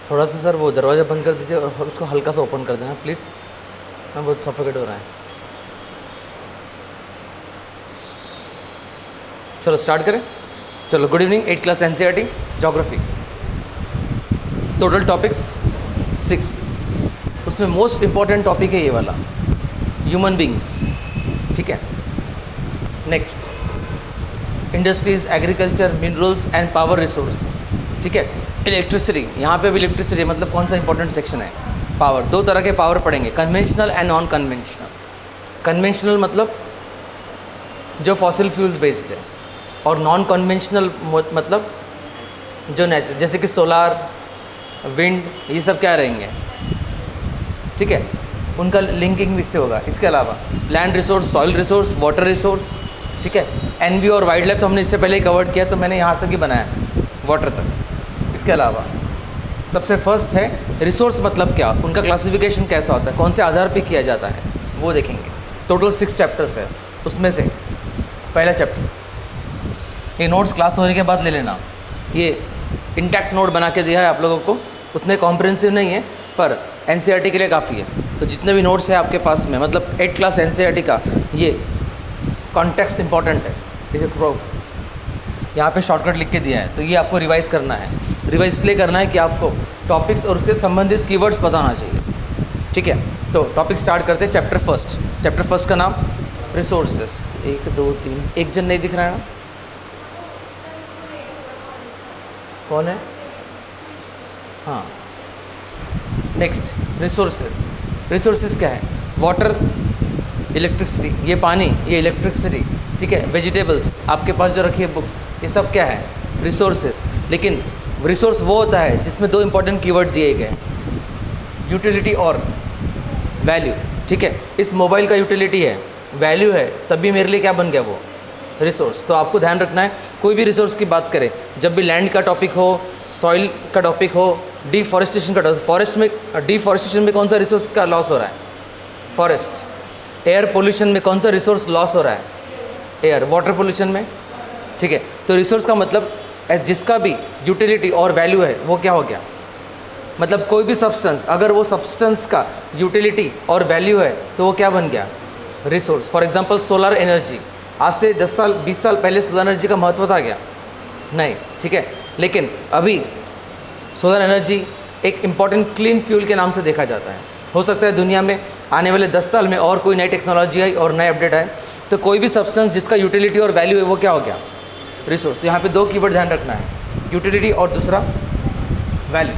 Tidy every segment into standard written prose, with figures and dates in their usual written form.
थोड़ा सा सर वो दरवाज़ा बंद कर दीजिए और उसको हल्का सा ओपन कर देना प्लीज़, मैं बहुत सफोकेट हो रहा है। चलो स्टार्ट करें। चलो, good evening. 8th class NCERT geography, total topics 6। उसमें मोस्ट इम्पॉर्टेंट टॉपिक है ये वाला, ह्यूमन बींग्स। ठीक है, next industries, agriculture, minerals and power resources. ठीक है, इलेक्ट्रिसिटी, यहाँ पे भी इलेक्ट्रिसिटी मतलब कौन सा इंपॉर्टेंट सेक्शन है? पावर। दो तरह के पावर पढ़ेंगे, conventional and non conventional. Conventional मतलब जो फॉसिल फ्यूल्स बेस्ड है, और नॉन कन्वेंशनल मतलब जो नेचुरल, जैसे कि सोलार, विंड, ये सब क्या रहेंगे? ठीक है, उनका लिंकिंग भी इससे होगा। इसके अलावा land resource, soil resource, water resource. ठीक है, एनवी और वाइल्ड लाइफ तो हमने इससे पहले कवर्ड किया, तो मैंने यहाँ तक ही बनाया, वाटर तक। इसके अलावा सबसे फर्स्ट है रिसोर्स मतलब क्या, उनका क्लासिफिकेशन कैसा होता है, कौन से आधार पे किया जाता है, वो देखेंगे। टोटल 6 चैप्टर्स है, उसमें से पहला चैप्टर, ये नोट्स क्लास होने के बाद ले लेना। ये इंटैक्ट नोट बना के दिया है आप लोगों को, उतने कॉम्प्रिहेंसिव नहीं है पर एनसीईआरटी के लिए काफ़ी है। तो जितने भी नोट्स हैं आपके पास में, मतलब 8th क्लास एनसीईआरटी का ये कॉन्टेक्स्ट इंपॉर्टेंट है। यहाँ पे शॉर्टकट लिख के दिया है, तो ये आपको रिवाइज़ करना है। रिवाइज इसलिए करना है कि आपको टॉपिक्स और उसके संबंधित कीवर्ड्स पता होना चाहिए। ठीक है, तो टॉपिक स्टार्ट करते हैं। चैप्टर फर्स्ट, चैप्टर फर्स्ट का नाम रिसोर्सेस। 1 2 3, एक जन नहीं दिख रहा है ना? कौन है? हाँ, नेक्स्ट रिसोर्सेस। रिसोर्सेस क्या है? वाटर, इलेक्ट्रिसिटी, ये पानी, ये इलेक्ट्रिसिटी। ठीक है, वेजिटेबल्स, आपके पास जो रखी है बुक्स, ये सब क्या है? रिसोर्सेस। लेकिन रिसोर्स वो होता है जिसमें 2 इंपॉर्टेंट कीवर्ड दिए गए, यूटिलिटी और वैल्यू। ठीक है, इस मोबाइल का यूटिलिटी है, वैल्यू है, तभी मेरे लिए क्या बन गया वो? रिसोर्स। तो आपको ध्यान रखना है, कोई भी रिसोर्स की बात करें, जब भी लैंड का टॉपिक हो, सॉइल का टॉपिक हो, डिफॉरेस्टेशन का टॉपिक, फॉरेस्ट में, डिफॉरेस्टेशन में कौन सा रिसोर्स का लॉस हो रहा है? फॉरेस्ट। एयर पोल्यूशन में कौन सा रिसोर्स लॉस हो रहा है? एयर। वाटर पोल्यूशन में। ठीक है, तो रिसोर्स का मतलब जिसका भी यूटिलिटी और वैल्यू है वो क्या हो गया? मतलब कोई भी सब्सटेंस, अगर वो सब्सटेंस का यूटिलिटी और वैल्यू है तो वो क्या बन गया? Resource. For example solar energy, आज से 10 साल 20 साल पहले सोलर एनर्जी का महत्व था क्या? नहीं। ठीक है, लेकिन अभी सोलर एनर्जी एक इम्पॉर्टेंट क्लीन फ्यूल के नाम से देखा जाता है। हो सकता है दुनिया में आने वाले 10 साल में और कोई नई टेक्नोलॉजी आई और नए अपडेट आए, तो कोई भी सब्सटेंस जिसका यूटिलिटी और वैल्यू है वो क्या हो गया? रिसोर्स। तो यहाँ पे 2 कीवर्ड ध्यान रखना है, यूटिलिटी और दूसरा वैल्यू।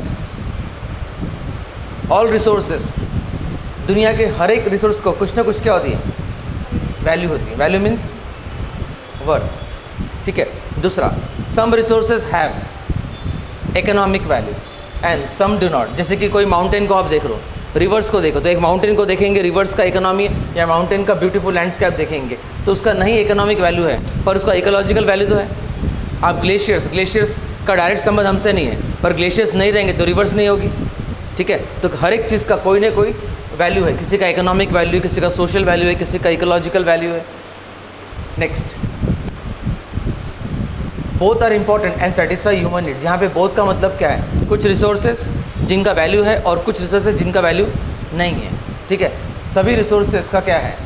ऑल रिसोर्सेस, दुनिया के हर एक रिसोर्स को कुछ ना कुछ क्या होती है? वैल्यू होती है। Value means worth. ठीक है, दूसरा some resources have economic value and some do not. जैसे कि कोई माउंटेन को आप देख रहे हो, रिवर्स को देखो, तो एक माउंटेन को देखेंगे, रिवर्स का इकोनॉमी या माउंटेन का ब्यूटीफुल लैंडस्केप देखेंगे तो उसका नहीं इकोनॉमिक वैल्यू है पर उसका इकोलॉजिकल वैल्यू तो है। आप ग्लेशियर्स का डायरेक्ट संबंध हमसे नहीं है, पर ग्लेशियर्स नहीं रहेंगे तो रिवर्स नहीं होगी। ठीक है, तो हर एक चीज़ का कोई ना कोई वैल्यू है, किसी का इकोनॉमिक वैल्यू, किसी का सोशल वैल्यू है, किसी का इकोलॉजिकल वैल्यू है। Next, both are important and satisfy human needs. यहाँ पे बोथ का मतलब क्या है? कुछ रिसोर्सेज जिनका वैल्यू है और कुछ रिसोर्सेज जिनका वैल्यू नहीं है। ठीक है, सभी रिसोर्सेज का क्या है?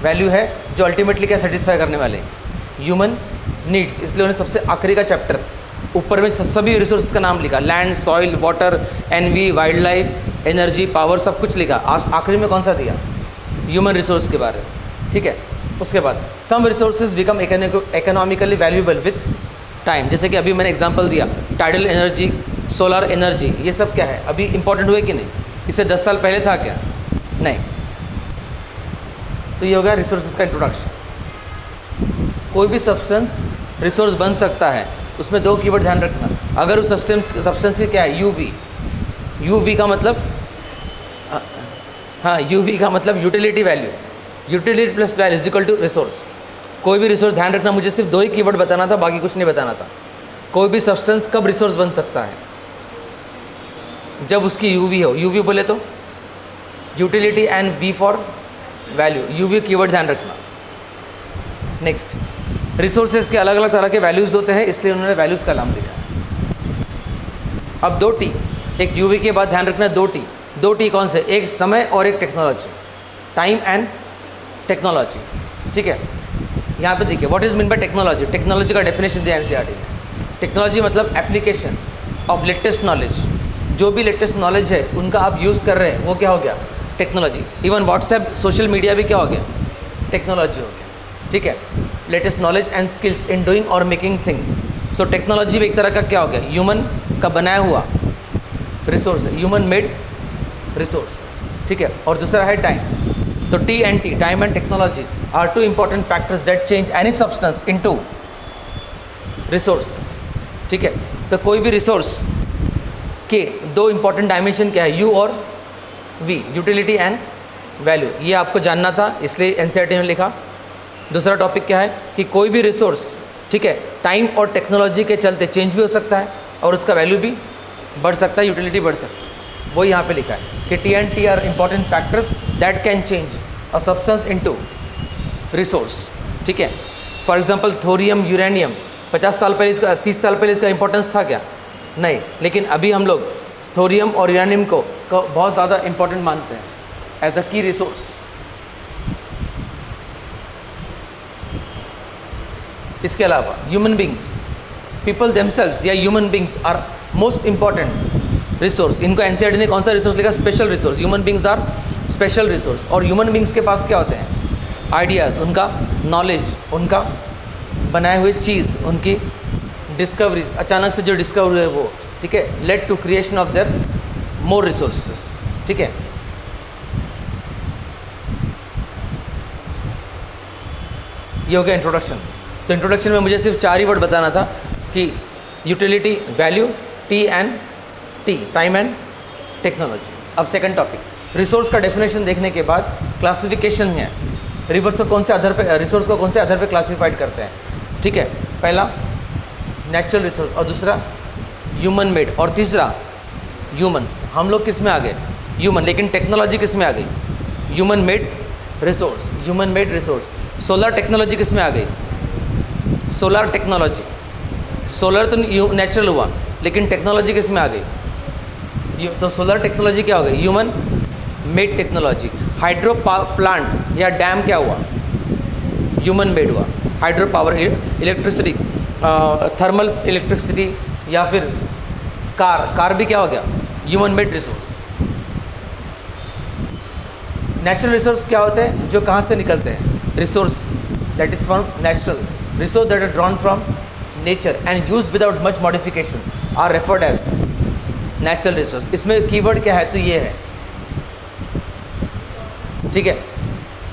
वैल्यू है, जो अल्टीमेटली क्या सेटिस्फाई करने वाले? Human needs. इसलिए उन्हें सबसे आखिरी का चैप्टर ऊपर में सभी रिसोर्सेज का नाम लिखा, land, soil, water, NV, wildlife, energy, power, सब कुछ लिखा। आखिरी में कौन सा दिया? ह्यूमन रिसोर्स के बारे में। ठीक है, उसके बाद some resources become economically valuable with time. जैसे कि अभी मैंने एग्जांपल दिया, टाइडल एनर्जी, सोलर एनर्जी, ये सब क्या है? अभी इंपॉर्टेंट हुए कि नहीं? इससे 10 साल पहले था क्या? नहीं। तो ये हो गया रिसोर्सेज का इंट्रोडक्शन। कोई भी सब्सटेंस रिसोर्स बन सकता है, उसमें 2 कीवर्ड ध्यान रखना। अगर उस सब्सटेंस की क्या है? यूवी। यूवी का मतलब, हाँ, यूवी का मतलब utility value. Utility plus value is equal to resource. कोई भी रिसोर्स, ध्यान रखना, मुझे सिर्फ 2 ही कीवर्ड बताना था, बाकी कुछ नहीं बताना था। कोई भी सब्सटेंस कब रिसोर्स बन सकता है? जब उसकी यूवी हो। यूवी बोले तो utility and V for value. UV keyword ध्यान रखना। नेक्स्ट, रिसोर्सेज के अलग अलग तरह के वैल्यूज़ होते हैं, इसलिए उन्होंने वैल्यूज़ का नाम लिखा है। अब 2 टी, एक यूवी के बाद ध्यान रखना 2T, 2T कौन से, एक समय और एक टेक्नोलॉजी, टाइम एंड टेक्नोलॉजी। ठीक है, यहाँ पे देखिए what is mean bye technology. Technology का डेफिनेशन दिया एनसीईआरटी में। टेक्नोलॉजी मतलब एप्लीकेशन ऑफ लेटेस्ट नॉलेज, जो भी लेटेस्ट नॉलेज है उनका आप यूज़ कर रहे हैं वो क्या हो गया, technology. Even WhatsApp, social media भी क्या हो गया, टेक्नोलॉजी हो गया। ठीक है, latest knowledge and skills in doing और मेकिंग थिंग्स। सो टेक्नोलॉजी भी एक तरह का क्या हो गया, ह्यूमन का बनाया हुआ रिसोर्स है, ह्यूमन मेड रिसोर्स। ठीक है, और दूसरा है टाइम। तो T and T, time and technology are two important factors that change any substance into resources. ठीक है, तो कोई भी रिसोर्स के दो इंपॉर्टेंट डायमेंशन क्या है, यू और वी, यूटिलिटी एंड वैल्यू। ये आपको जानना था, इसलिए एनसीईआरटी ने लिखा। दूसरा टॉपिक क्या है कि कोई भी रिसोर्स, ठीक है, टाइम और टेक्नोलॉजी के चलते चेंज भी हो सकता है और उसका वैल्यू भी बढ़ सकता है, यूटिलिटी बढ़ सकती है। वो यहाँ पे लिखा है कि T and T R important factors that can change a substance into resource. ठीक है, फॉर एग्जांपल थोरियम, यूरेनियम 50 साल पहले इसका, 30 साल पहले इसका इंपॉर्टेंस था क्या, नहीं, लेकिन अभी हम लोग थोरियम और यूरेनियम को बहुत ज़्यादा इंपॉर्टेंट मानते हैं एज अ की रिसोर्स। इसके अलावा ह्यूमन बींग्स, पीपल देमसेल्व्स या human beings are most important resource. इनको एनसीईआरटी ने कौन सा रिसोर्स लिखा, special resource. Human beings are special resource. और ह्यूमन बींग्स के पास क्या होते हैं, आइडियाज़, उनका नॉलेज, उनका बनाए हुए चीज़, उनकी डिस्कवरीज, अचानक से जो डिस्कवरी है वो, ठीक है, led to creation of their more resources. ठीक है, ये हो गया इंट्रोडक्शन। तो इंट्रोडक्शन में मुझे सिर्फ 4 ही वर्ड बताना था कि utility, value, T and T, time and technology. अब सेकंड टॉपिक, रिसोर्स का डेफिनेशन देखने के बाद क्लासिफिकेशन है, रिसोर्स को कौन से आधार पे, रिसोर्स को कौन से आधार पे क्लासिफाइड करते हैं। ठीक है, पहला नेचुरल रिसोर्स, और दूसरा ह्यूमन मेड, और तीसरा ह्यूमंस। हम लोग किस में आ गए, ह्यूमन, लेकिन टेक्नोलॉजी किस में आ गई, human made resource, human made resource. Solar technology किस में आ गई, सोलर टेक्नोलॉजी। सोलर तो नेचुरल हुआ, लेकिन टेक्नोलॉजी किस में आ गई, तो सोलर टेक्नोलॉजी क्या हो गई, human made technology. Hydro plant या डैम क्या हुआ, ह्यूमन मेड हुआ। Hydro power, electricity, thermal electricity, या फिर कार भी क्या हो गया, human made resource. Natural resource क्या होते हैं, जो कहाँ से निकलते हैं, resource that is from natural, resource that are drawn from nature and use without much modification are referred as natural resource. इसमें कीवर्ड क्या है, तो ये है, ठीक है,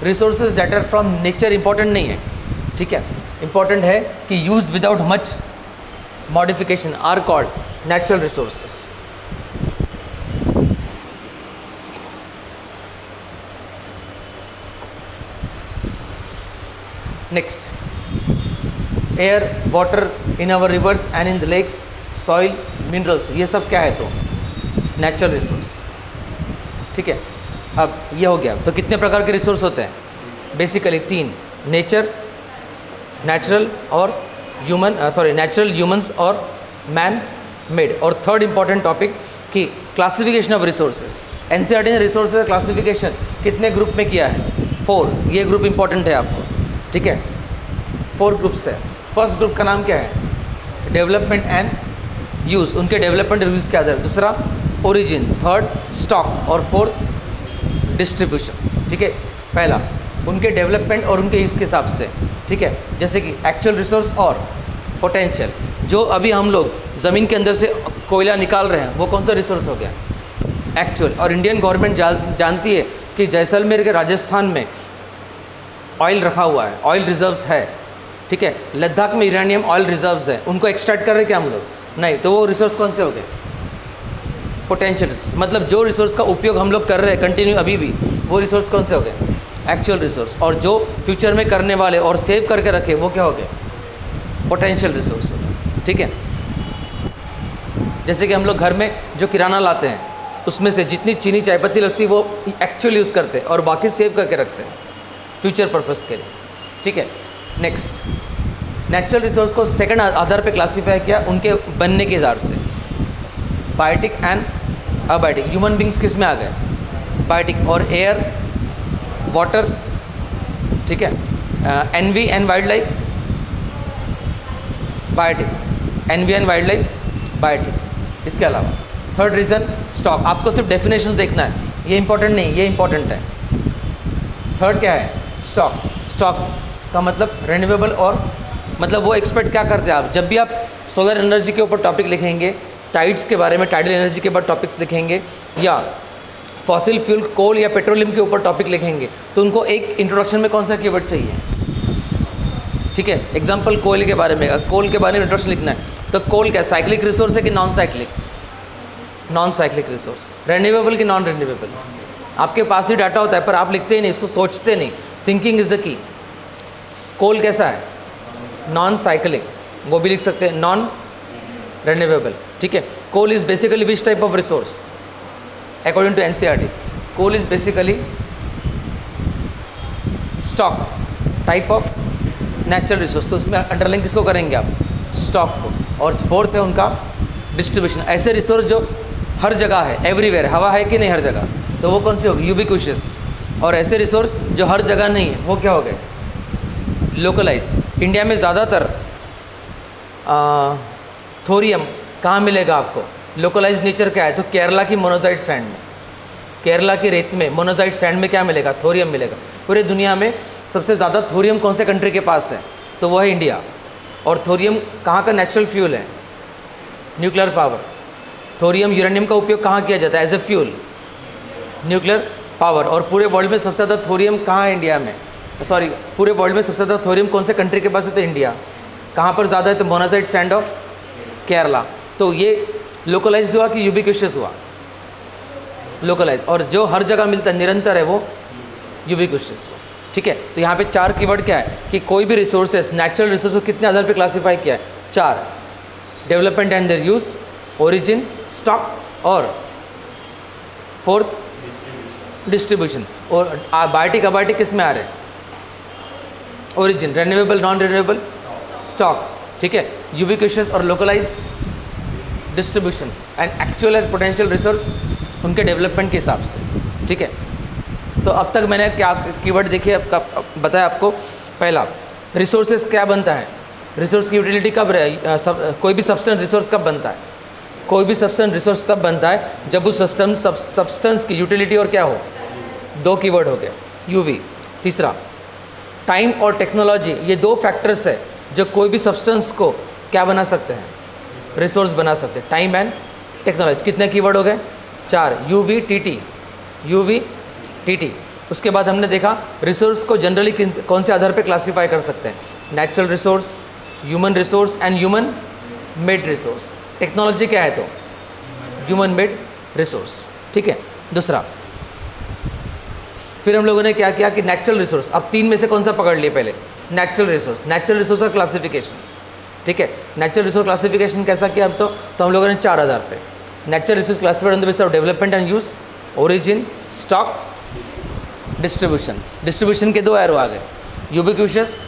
resources that are from nature important नहीं है, ठीक है, इंपॉर्टेंट है कि use without much modification are called natural resources. Next, air, water in our rivers and in the lakes, soil, minerals, ये सब क्या है, तो नेचुरल रिसोर्स। ठीक है, अब ये हो गया। तो कितने प्रकार के रिसोर्स होते हैं, बेसिकली 3, नेचर, नेचुरल और ह्यूमन, नेचुरल, ह्यूमंस और मैन मेड। और थर्ड इंपॉर्टेंट टॉपिक कि क्लासिफिकेशन ऑफ रिसोर्सेज। एनसीईआरटी ने रिसोर्सेज का क्लासिफिकेशन कितने ग्रुप में किया है, 4। ये ग्रुप इंपॉर्टेंट है आपको, ठीक है, 4 ग्रुप्स है। फर्स्ट ग्रुप का नाम क्या है, डेवलपमेंट एंड यूज़, उनके डेवलपमेंट रिव्यूज़ के आधार। दूसरा ओरिजिन, थर्ड स्टॉक, और फोर्थ डिस्ट्रीब्यूशन। ठीक है, पहला उनके डेवलपमेंट और उनके यूज़ के हिसाब से, ठीक है, जैसे कि एक्चुअल रिसोर्स और पोटेंशियल। जो अभी हम लोग ज़मीन के अंदर से कोयला निकाल रहे हैं वो कौन सा रिसोर्स हो गया, एक्चुअल। और इंडियन गवर्नमेंट जानती है कि जैसलमेर के राजस्थान में ऑयल रखा हुआ है, ऑयल रिजर्व्स है, ठीक है, लद्दाख में यूरेनियम ऑयल रिजर्व्स है, उनको एक्सट्रैक्ट कर रहे हैं क्या हम लोग, नहीं, तो वो रिसोर्स कौन से हो गए, पोटेंशियल रिसोर्स। मतलब जो रिसोर्स का उपयोग हम लोग कर रहे हैं कंटिन्यू अभी भी, वो रिसोर्स कौन से हो गए, एक्चुअल रिसोर्स। और जो फ्यूचर में करने वाले और सेव करके रखे वो क्या हो गए, पोटेंशियल रिसोर्स हो गए। ठीक है, जैसे कि हम लोग घर में जो किराना लाते हैं उसमें से जितनी चीनी चायपत्ती लगती है वो एक्चुअल यूज़ करते हैं और बाकी सेव करके रखते हैं फ्यूचर पर्पस के लिए। ठीक है, नेक्स्ट, नेचुरल रिसोर्स को सेकंड आधार पे क्लासीफाई किया उनके बनने के आधार से, biotic and abiotic. Human beings किस में आ गए? बायोटिक। और एयर, वाटर, ठीक है, NV and wildlife, biotic. NV and wildlife, biotic. इसके अलावा थर्ड रीज़न स्टॉक। आपको सिर्फ डेफिनेशंस देखना है, ये इंपॉर्टेंट नहीं, ये इंपॉर्टेंट है। थर्ड क्या है? स्टॉक। स्टॉक का मतलब रिन्यूएबल, और मतलब वो एक्सपेक्ट क्या करते हैं आप जब भी आप सोलर एनर्जी के ऊपर टॉपिक लिखेंगे, टाइड्स के बारे में, टाइडल एनर्जी के ऊपर टॉपिक्स लिखेंगे, या फॉसिल फ्यूल कोल या पेट्रोलियम के ऊपर टॉपिक लिखेंगे, तो उनको एक इंट्रोडक्शन में कौन सा कीवर्ड चाहिए? ठीक है, एग्जांपल कोयल के बारे में, कोल के बारे में इंट्रोडक्शन लिखना है तो कोल क्या साइक्लिक रिसोर्स है कि non cyclic? Non cyclic resource. Renewable कि नॉन रिन्यूएबल? आपके पास ही डाटा होता है पर आप लिखते ही नहीं, इसको सोचते नहीं। Thinking is the key. कोल कैसा है? नॉन साइक्लिक, वो भी लिख सकते हैं, नॉन रिन्यूएबल। ठीक है, coal is basically which type of resource? According to NCERT, coal is basically stock type of natural resource. तो उसमें अंडरलाइन किसको करेंगे आप? स्टॉक को। और फोर्थ है उनका डिस्ट्रीब्यूशन। ऐसे रिसोर्स जो हर जगह है, एवरीवेयर, हवा है कि नहीं हर जगह, तो वो कौन सी होगी? यूबिक्विशियस। और ऐसे रिसोर्स जो हर जगह नहीं है, वो क्या हो गए? लोकलाइज्ड। इंडिया में ज़्यादातर थोरियम कहाँ मिलेगा आपको? लोकलाइज्ड नेचर क्या है? तो केरला की मोनोजाइट सैंड में, केरला की रेत में, मोनोजाइट सैंड में क्या मिलेगा? थोरियम मिलेगा। पूरे दुनिया में सबसे ज़्यादा थोरियम कौन से कंट्री के पास है? तो वो है इंडिया। और थोरियम कहाँ का नेचुरल फ्यूल है? Nuclear power. थोरियम यूरेनियम का उपयोग कहाँ किया जाता है as a fuel? Nuclear power. और पूरे वर्ल्ड में सबसे ज़्यादा थोरियम कहाँ है? इंडिया में, सॉरी, पूरे वर्ल्ड में सबसे ज़्यादा थोरियम कौन से कंट्री के पास है? तो इंडिया। कहाँ पर ज़्यादा है? तो मोनाजाइट सैंड ऑफ केरला। तो ये लोकलाइज्ड हुआ कि यूबिक्विशियस हुआ? लोकलाइज। और जो हर जगह मिलता है, निरंतर है, वो यूबिक्विशियस हुआ। ठीक है, तो यहाँ पे चार कीवर्ड क्या है कि कोई भी रिसोर्सेस, नेचुरल रिसोर्स को कितने आधार पे क्लासीफाई किया है? चार। Development and their use, origin, stock, और फोर्थ डिस्ट्रीब्यूशन। और बायोटिक अबायोटिक किस में आ रहे हैं? Origin, renewable, non renewable, stock. ठीक है, यूबिक्विशियस और localised, distribution, and actual and potential resource उनके डेवलपमेंट के हिसाब से। ठीक है, तो अब तक मैंने क्या कीवर्ड देखे, आपका बताया आपको। पहला, रिसोर्सेज क्या बनता है? रिसोर्स की यूटिलिटी कब कोई भी सब्सटेंस रिसोर्स कब बनता है? कोई भी सब्सटेंस रिसोर्स तब बनता है जब उस सब्सटेंस की यूटिलिटी और क्या हो? दो कीवर्ड हो गए, यूवी। तीसरा, टाइम और टेक्नोलॉजी, ये दो फैक्टर्स है जो कोई भी सब्सटेंस को क्या बना सकते हैं? रिसोर्स बना सकते हैं। Time and technology. कितने कीवर्ड हो गए? चार। UV TT, UV TT. उसके बाद हमने देखा रिसोर्स को जनरली कौन से आधार पे क्लासीफाई कर सकते हैं? Natural resource, human resource and human made resource. Technology क्या है? तो ह्यूमन मेड रिसोर्स। ठीक है, दूसरा। फिर हम लोगों ने क्या किया कि नेचुरल रिसोर्स, अब तीन में से कौन सा पकड़ लिए? पहले नेचुरल रिसोर्स। नेचुरल रिसोर्स का क्लासिफिकेशन, ठीक है, नेचुरल रिसोर्स क्लासिफिकेशन कैसा किया? अब तो हम लोगों ने चार आधार पे natural resource classified on the basis of development and use, origin, stock, distribution. Distribution के दो एरो आ गए, यूबिक्विशियस,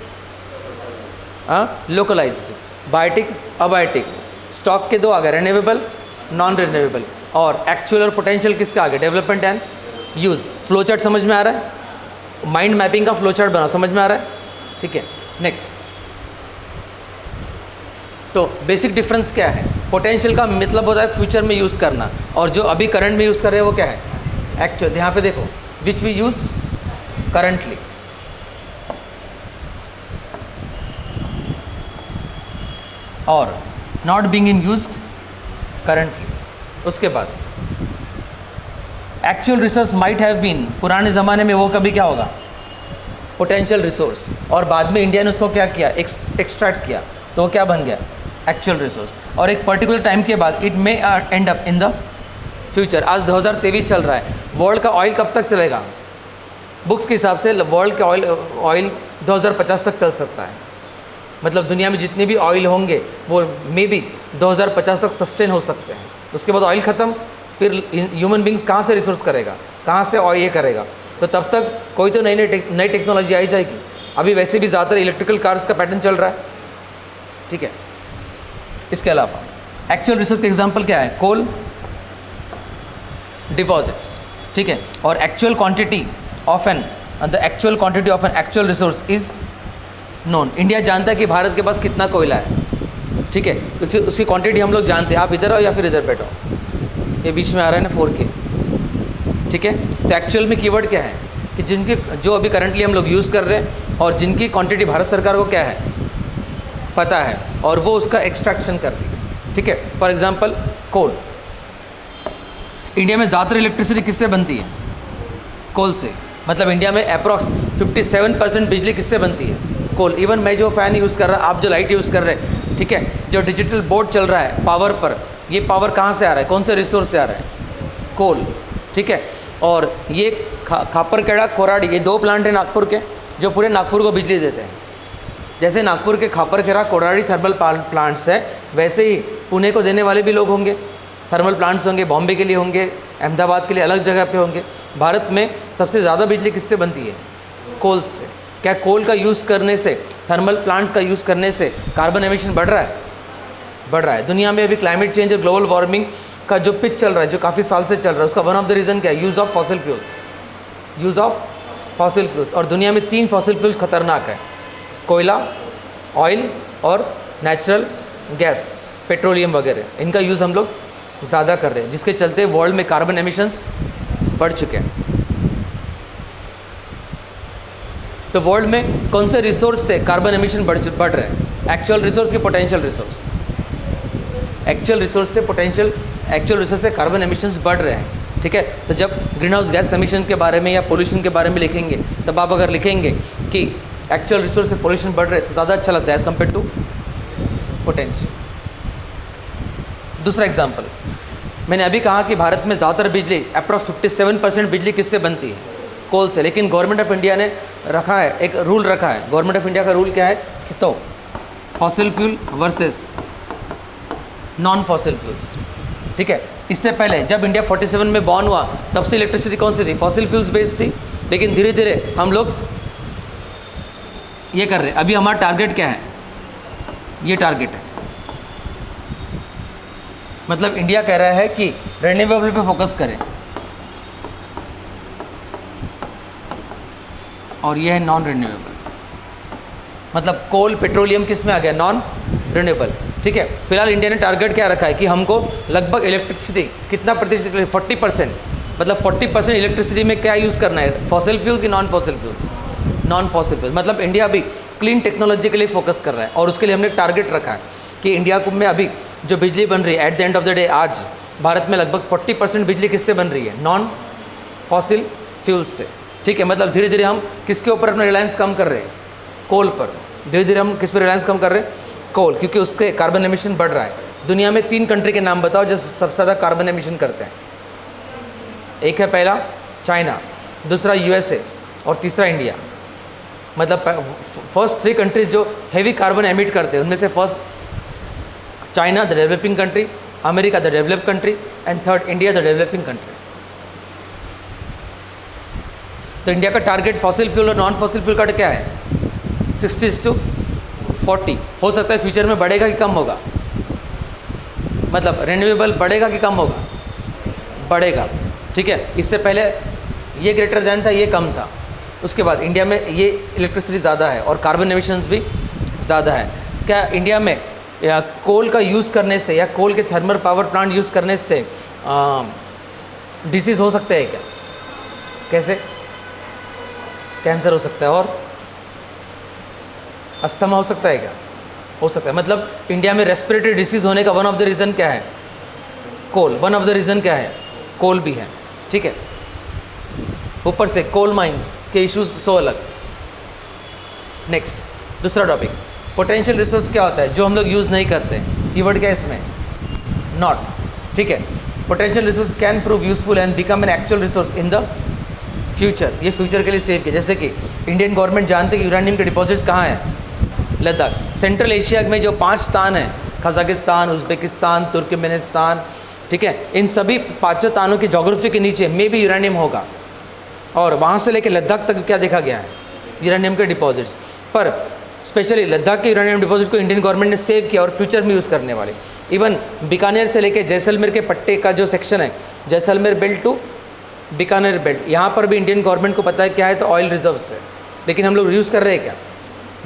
लोकलाइज्ड, बायोटिक, अबायोटिक। स्टॉक के दो आ गए, रिन्यूएबल, नॉन रिन्यूएबल। और एक्चुअल और पोटेंशियल किसका आ गया? Development and use. Flow chart समझ में आ रहा है? माइंड मैपिंग का फ्लो चार्ट बना, समझ में आ रहा है? ठीक है, नेक्स्ट। तो बेसिक डिफरेंस क्या है? पोटेंशियल का मतलब होता है फ्यूचर में यूज़ करना, और जो अभी करंट में यूज़ कर रहे हैं वो क्या है? एक्चुअल। यहाँ पे देखो, विच वी यूज़ करंटली, और not being in used currently. उसके बाद actual resource might have been, पुराने ज़माने में वो कभी क्या होगा? पोटेंशियल रिसोर्स, और बाद में इंडिया ने उसको क्या किया? एक्सट्रैक्ट किया, तो वो क्या बन गया? Actual resource. और एक पर्टिकुलर टाइम के बाद it may and up in the future. आज 2023 चल रहा है, वर्ल्ड का ऑयल कब तक चलेगा? बुक्स के हिसाब से वर्ल्ड का ऑयल 2050 तक चल सकता है। मतलब दुनिया में जितने भी ऑयल होंगे वो मे बी 2050 तक सस्टेन हो सकते हैं। उसके बाद ऑयल ख़त्म, फिर ह्यूमन बींग्स कहाँ से रिसोर्स करेगा? कहाँ से ऑयल ये करेगा? तो तब तक कोई तो नई टेक्नोलॉजी आई जाएगी। अभी वैसे भी ज़्यादातर इलेक्ट्रिकल कार्स का पैटर्न चल रहा है। ठीक है, इसके अलावा एक्चुअल रिसोर्स के एग्जांपल क्या है? कोल, डिपॉजिट्स, ठीक है, और actual quantity of an actual resource is known. India जानता है कि भारत के पास कितना कोयला है, ठीक है, उसकी क्वांटिटी हम लोग जानते हैं। आप इधर आओ या फिर इधर बैठो, ये बीच में आ रहा है ना 4K, ठीक है। तो एक्चुअल में कीवर्ड क्या है कि जिनके जो अभी करंटली हम लोग यूज़ कर रहे हैं और जिनकी क्वांटिटी भारत सरकार को क्या है पता है, और वो उसका एक्सट्रैक्शन कर रही है, ठीक है। फॉर एग्जांपल कोल, इंडिया में ज़्यादातर इलेक्ट्रिसिटी किससे बनती है? कोल से। मतलब इंडिया में अप्रॉक्स 57% बिजली किससे बनती है? कोल। इवन मैं जो फ़ैन यूज़ कर रहा, आप जो लाइट यूज़ कर रहे हैं, ठीक है, जो डिजिटल बोर्ड चल रहा है पावर पर, ये पावर कहाँ से आ रहा है, कौन से रिसोर्स से आ रहा है? कोल, ठीक है। और ये खापरखेड़ा, कोराडी, ये 2 प्लांट हैं नागपुर के जो पूरे नागपुर को बिजली देते हैं। जैसे नागपुर के खापरखेड़ा कोराडी थर्मल प्लांट्स है, वैसे ही पुणे को देने वाले भी लोग होंगे, थर्मल प्लांट्स होंगे, बॉम्बे के लिए होंगे, अहमदाबाद के लिए अलग जगह पे होंगे। भारत में सबसे ज़्यादा बिजली किससे बनती है? कोल से। क्या कोल का यूज़ करने से, थर्मल प्लांट्स का यूज़ करने से कार्बन एमिशन बढ़ रहा है? बढ़ रहा है। दुनिया में अभी क्लाइमेट चेंज और ग्लोबल वार्मिंग का जो पिच चल रहा है, जो काफ़ी साल से चल रहा है, उसका वन ऑफ द रीज़न क्या है? Use of fossil fuels. Use of fossil fuels. और दुनिया में 3 फॉसिल फ्यूल्स खतरनाक है, कोयला, ऑयल और नेचुरल गैस, पेट्रोलियम वगैरह। इनका यूज़ हम लोग ज़्यादा कर रहे हैं, जिसके चलते वर्ल्ड में कार्बन एमिशंस बढ़ चुके हैं। तो वर्ल्ड में कौन से रिसोर्स से कार्बन एमिशन बढ़ रहे हैं? एक्चुअल रिसोर्स की पोटेंशियल रिसोर्स। एक्चुअल रिसोर्स से कार्बन एमिशंस बढ़ रहे हैं, ठीक है। तो जब ग्रीन हाउस गैस एमिशन के बारे में या पोल्यूशन के बारे में लिखेंगे, तब आप अगर लिखेंगे कि एक्चुअल रिसोर्स से पोल्यूशन बढ़ रहे हैं, तो ज़्यादा अच्छा लगता है एज़ कम्पेयर टू पोटेंशियल। दूसरा एग्जाम्पल, मैंने अभी कहा कि भारत में ज़्यादातर बिजली, अप्रॉक्स 57% बिजली किससे बनती है? कोल से। लेकिन गवर्नमेंट ऑफ इंडिया ने रखा है, एक रूल रखा है। गवर्नमेंट ऑफ इंडिया का रूल क्या है कि तो fossil fuel versus non fossil fuels, ठीक है। इससे पहले जब इंडिया 47 में बॉर्न हुआ, तब से इलेक्ट्रिसिटी कौन सी थी? फॉसिल फ्यूल्स बेस्ड थी। लेकिन धीरे धीरे हम लोग ये कर रहे हैं। अभी हमारा टारगेट क्या है? ये टारगेट है, मतलब इंडिया कह रहा है कि रिन्यूएबल पे फोकस करें, और ये है नॉन रिन्यूएबल। मतलब कोल, पेट्रोलियम किस में आ गया? नॉन रिन्यूएबल, ठीक है। फिलहाल इंडिया ने टारगेट क्या रखा है कि हमको लगभग इलेक्ट्रिसिटी कितना प्रतिशत? 40%। मतलब 40% इलेक्ट्रिसिटी में क्या यूज़ करना है? फॉसिल फ्यूल्स की non fossil fuels? Non fossil fuels. मतलब इंडिया अभी क्लीन टेक्नोलॉजी के लिए फोकस कर रहा है, और उसके लिए हमने टारगेट रखा है कि इंडिया को में अभी जो बिजली बन रही है, at the end of the day आज भारत में लगभग 40% बिजली किससे बन रही है? नॉन फॉसिल फ्यूल्स से, ठीक है। मतलब धीरे धीरे हम किसके ऊपर अपना रिलायंस कम कर रहे हैं? कोल पर। धीरे धीरे हम किस पर रिलायंस कम कर रहे हैं? कोल, क्योंकि उसके कार्बन एमिशन बढ़ रहा है। दुनिया में 3 कंट्री के नाम बताओ जो सबसे ज़्यादा कार्बन एमिशन करते हैं। एक है पहला चाइना, दूसरा USA और तीसरा इंडिया। मतलब फर्स्ट 3 कंट्रीज जो हैवी कार्बन एमिट करते हैं, उनमें से first China the developing country, America the developed country, and third India the developing country. तो इंडिया का टारगेट फॉसिल फ्यूल और नॉन फॉसिल फ्यूल का क्या है? 60:40। हो सकता है फ्यूचर में बढ़ेगा कि कम होगा? मतलब रिन्यूएबल बढ़ेगा कि कम होगा? बढ़ेगा, ठीक है। इससे पहले ये ग्रेटर दैन था, ये कम था। उसके बाद इंडिया में ये इलेक्ट्रिसिटी ज़्यादा है और कार्बन एमिशंस भी ज़्यादा है। क्या इंडिया में या कोल का यूज़ करने से या कोल के थर्मल पावर प्लांट यूज़ करने से डिसीज़ हो सकते हैं क्या? कैसे? कैंसर हो सकता है और अस्थमा हो सकता है क्या? हो सकता है। मतलब इंडिया में रेस्पिरेटरी डिसीज़ होने का वन ऑफ द रीज़न क्या है? कोल। वन ऑफ द रीज़न क्या है? कोल भी है, ठीक है। ऊपर से कोल माइंस के इश्यूज सो अलग। नेक्स्ट दूसरा टॉपिक, पोटेंशियल रिसोर्स क्या होता है जो हम लोग यूज़ नहीं करते? कीवर्ड क्या है इसमें? नॉट, ठीक है। Potential resource can prove useful and become an actual resource in the future. ये फ्यूचर के लिए सेव किया। जैसे कि इंडियन गवर्नमेंट जानते हैं कि यूरेनियम के डिपॉजिट्स कहाँ हैं? लद्दाख। सेंट्रल एशिया में जो 5 स्थान हैं, कजाकिस्तान, उज़्बेकिस्तान, तुर्कमेनिस्तान, ठीक है, इन सभी 5 स्थानों की जोग्राफी के नीचे में भी यूरेनियम होगा, और वहाँ से लेकर लद्दाख तक क्या देखा गया है? यूरेनियम के डिपॉजिट्स। पर स्पेशली लद्दाख के यूरेनियम डिपॉजिट को इंडियन गवर्नमेंट ने सेव किया और फ्यूचर में यूज़ करने वाले। इवन बीकानेर से लेके जैसलमेर के पट्टे का जो सेक्शन है, Jaisalmer belt to Bikaner belt, यहाँ पर भी इंडियन गवर्नमेंट को पता है क्या है, तो ऑयल रिजर्व्स है, लेकिन हम लोग यूज़ कर रहे हैं क्या?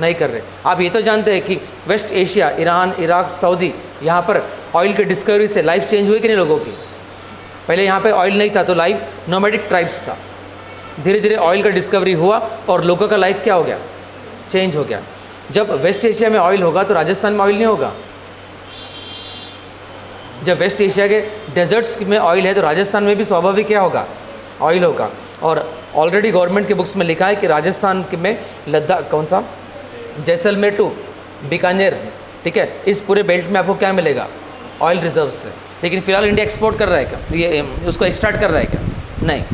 नहीं कर रहे। आप ये तो जानते हैं कि West Asia, Iran, Iraq, Saudi, यहाँ पर ऑयल की डिस्कवरी से लाइफ चेंज हुई कि नहीं लोगों की? पहले यहाँ पे ऑयल नहीं था तो लाइफ नोमैडिक ट्राइब्स था, धीरे धीरे ऑयल का डिस्कवरी हुआ और लोगों का लाइफ क्या हो गया? चेंज हो गया। जब वेस्ट एशिया में ऑयल होगा तो राजस्थान में ऑयल नहीं होगा। जब वेस्ट एशिया के डेजर्ट्स में ऑयल है तो राजस्थान में भी स्वाभाविक क्या होगा? ऑयल होगा। और ऑलरेडी गवर्नमेंट के बुक्स में लिखा है कि राजस्थान में लद्दाख, कौन सा, जैसलमेर टू बीकानेर, ठीक है, इस पूरे बेल्ट में आपको क्या मिलेगा? ऑयल रिजर्व्स से। लेकिन फिलहाल इंडिया एक्सपोर्ट कर रहा है क्या? ये उसको एक्सट्रैक्ट कर रहा है क्या? नहीं।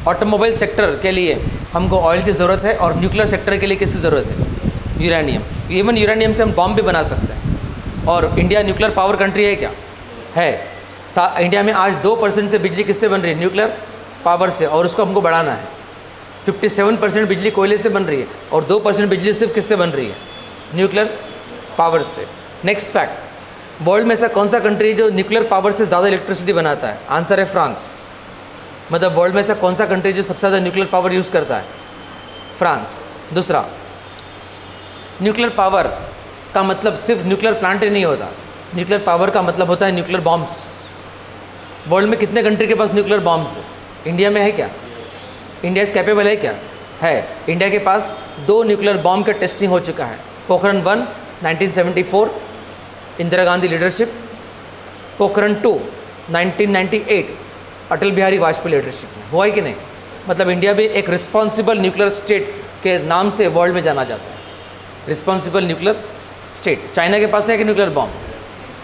ऑटोमोबाइल सेक्टर के लिए हमको ऑयल की ज़रूरत है और न्यूक्लियर सेक्टर के लिए किसकी ज़रूरत है? यूरेनियम। इवन यूरेनियम से हम बॉम्ब भी बना सकते हैं। और इंडिया न्यूक्लियर पावर कंट्री है क्या? है। इंडिया में आज 2% से बिजली किससे बन रही है? न्यूक्लियर पावर से, और उसको हमको बढ़ाना है। 57% बिजली कोयले से बन रही है और 2% बिजली सिर्फ किससे बन रही है? न्यूक्लियर पावर से। नेक्स्ट फैक्ट, वर्ल्ड में ऐसा कौन सा कंट्री है जो न्यूक्लियर पावर से ज़्यादा इलेक्ट्रिसिटी बनाता है? आंसर है फ्रांस। मतलब वर्ल्ड में ऐसा कौन सा कंट्री जो सबसे ज़्यादा न्यूक्लियर पावर यूज़ करता है? फ्रांस। दूसरा, न्यूक्लियर पावर का मतलब सिर्फ न्यूक्लियर प्लांट ही नहीं होता, न्यूक्लियर पावर का मतलब होता है न्यूक्लियर बॉम्ब्स। वर्ल्ड में कितने कंट्री के पास न्यूक्लियर बॉम्ब्स है? इंडिया में है क्या? इंडिया इस कैपेबल है क्या? है। इंडिया के पास 2 न्यूक्लियर बॉम्ब का टेस्टिंग हो चुका है। पोखरण 1 1974 इंदिरा गांधी लीडरशिप, पोखरण 2 1998 अटल बिहारी वाजपेयी लीडरशिप में। हुआ है कि नहीं? मतलब इंडिया भी एक रिस्पॉन्सिबल न्यूक्लियर स्टेट के नाम से वर्ल्ड में जाना जाता है। Responsible nuclear state. चाइना के पास है कि न्यूक्लियर बॉम्ब?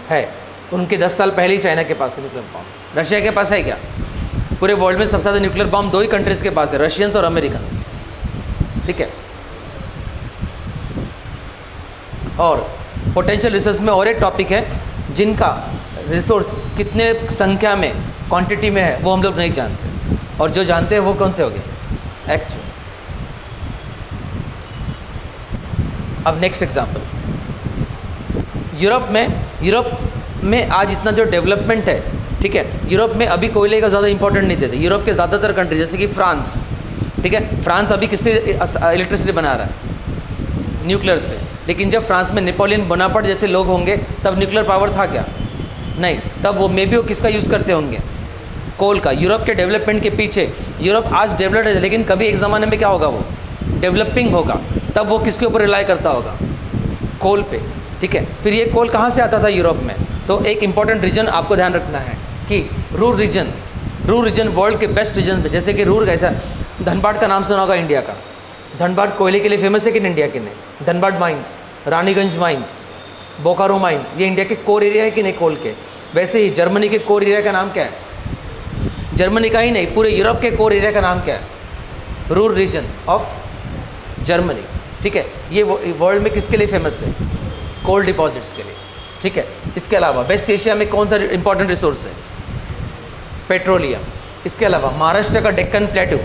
है। उनके 10 साल पहले ही चाइना के पास है न्यूक्लियर बॉम्ब। रशिया के पास है क्या? पूरे वर्ल्ड में सबसे ज़्यादा न्यूक्लियर बॉम्ब 2 ही कंट्रीज़ के पास है, रशियंस और अमेरिकन्स, ठीक है। और पोटेंशियल रिसोर्स में और एक टॉपिक है जिनका रिसोर्स कितने संख्या में, क्वांटिटी में है, वो हम लोग नहीं जानते, और जो जानते हैं वो कौन से हो गए? एक्चुअल। अब नेक्स्ट एग्जांपल, यूरोप में आज इतना जो डेवलपमेंट है, ठीक है, यूरोप में अभी कोयले का ज़्यादा इंपॉर्टेंट नहीं देते। यूरोप के ज़्यादातर कंट्री जैसे कि फ्रांस, ठीक है, फ्रांस अभी किससे इलेक्ट्रिसिटी बना रहा है? न्यूक्लियर से। लेकिन जब फ्रांस में नेपोलियन बोनापार्ट जैसे लोग होंगे तब न्यूक्लियर पावर था क्या? नहीं। तब वो मे बी वो किसका यूज़ करते होंगे? कोल का। यूरोप के डेवलपमेंट के पीछे, यूरोप आज डेवलप्ड है लेकिन कभी एक ज़माने में क्या होगा? वो डेवलपिंग होगा, तब वो किसके ऊपर रिलाई करता होगा? कोल पे, ठीक है। फिर ये कोल कहाँ से आता था यूरोप में? तो एक इंपॉर्टेंट रीजन आपको ध्यान रखना है कि रूर रीजन वर्ल्ड के बेस्ट रीजन पे, जैसे कि रूर कैसा, धनबाद का नाम सुना होगा इंडिया का। धनबाद कोयले के लिए फेमस है कि नहीं इंडिया के? नहीं। Dhanbad mines, Raniganj mines, Bokaro mines, ये इंडिया के कोर एरिया है कि नहीं कोल के? वैसे ही जर्मनी के कोर एरिया का नाम क्या है? जर्मनी का ही नहीं, पूरे यूरोप के कोर एरिया का नाम क्या है? रूर रीजन ऑफ जर्मनी, ठीक है। ये वर्ल्ड में किसके लिए फेमस है? कोल डिपॉजिट्स के लिए, ठीक है। इसके अलावा वेस्ट एशिया में कौन सा इंपॉर्टेंट रिसोर्स है? पेट्रोलियम। इसके अलावा महाराष्ट्र का डेक्कन प्लेटू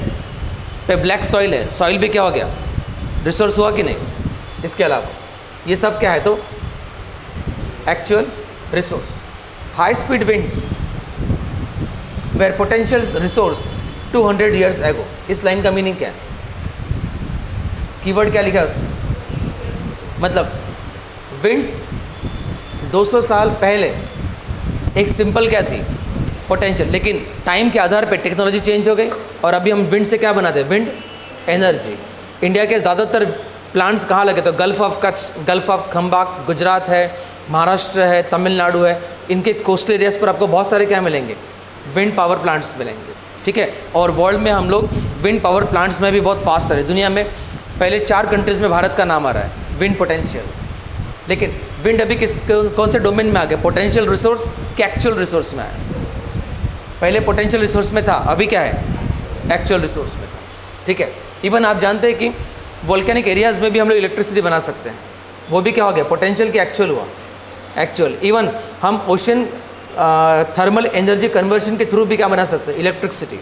पे ब्लैक सॉइल है, सॉइल भी क्या हो गया? रिसोर्स हुआ कि नहीं? इसके अलावा ये सब क्या है? तो actual resource. High speed winds were potential resource 200 years ago। इस लाइन का मीनिंग क्या है? कीवर्ड क्या लिखा है उसने? मतलब विंड्स 200 साल पहले एक सिंपल क्या थी? पोटेंशियल, लेकिन टाइम के आधार पे टेक्नोलॉजी चेंज हो गई और अभी हम विंड से क्या बनाते हैं? Wind energy. इंडिया के ज़्यादातर प्लांट्स कहाँ लगे? तो gulf of Kutch, gulf of Khambhat, Gujarat है, महाराष्ट्र है, तमिलनाडु है, इनके कोस्टल एरियाज़ पर आपको बहुत सारे क्या मिलेंगे? विंड पावर प्लांट्स मिलेंगे, ठीक है। और वर्ल्ड में हम लोग विंड पावर प्लांट्स में भी बहुत फास्ट है। दुनिया में पहले 4 कंट्रीज़ में भारत का नाम आ रहा है विंड पोटेंशियल। लेकिन विंड अभी कौन से डोमेन में आ गया? पोटेंशियल रिसोर्स के एक्चुअल रिसोर्स में आया। पहले पोटेंशियल रिसोर्स में था, अभी क्या है? एक्चुअल रिसोर्स में, ठीक है। इवन आप जानते हैं कि वोल्केनिक एरियाज़ में भी हम लोग इलेक्ट्रिसिटी बना सकते हैं, वो भी क्या हो गया? पोटेंशियल के एक्चुअल हुआ, एक्चुअल। इवन हम ओशन थर्मल एनर्जी कन्वर्शन के थ्रू भी क्या बना सकते हैं? इलेक्ट्रिसिटी।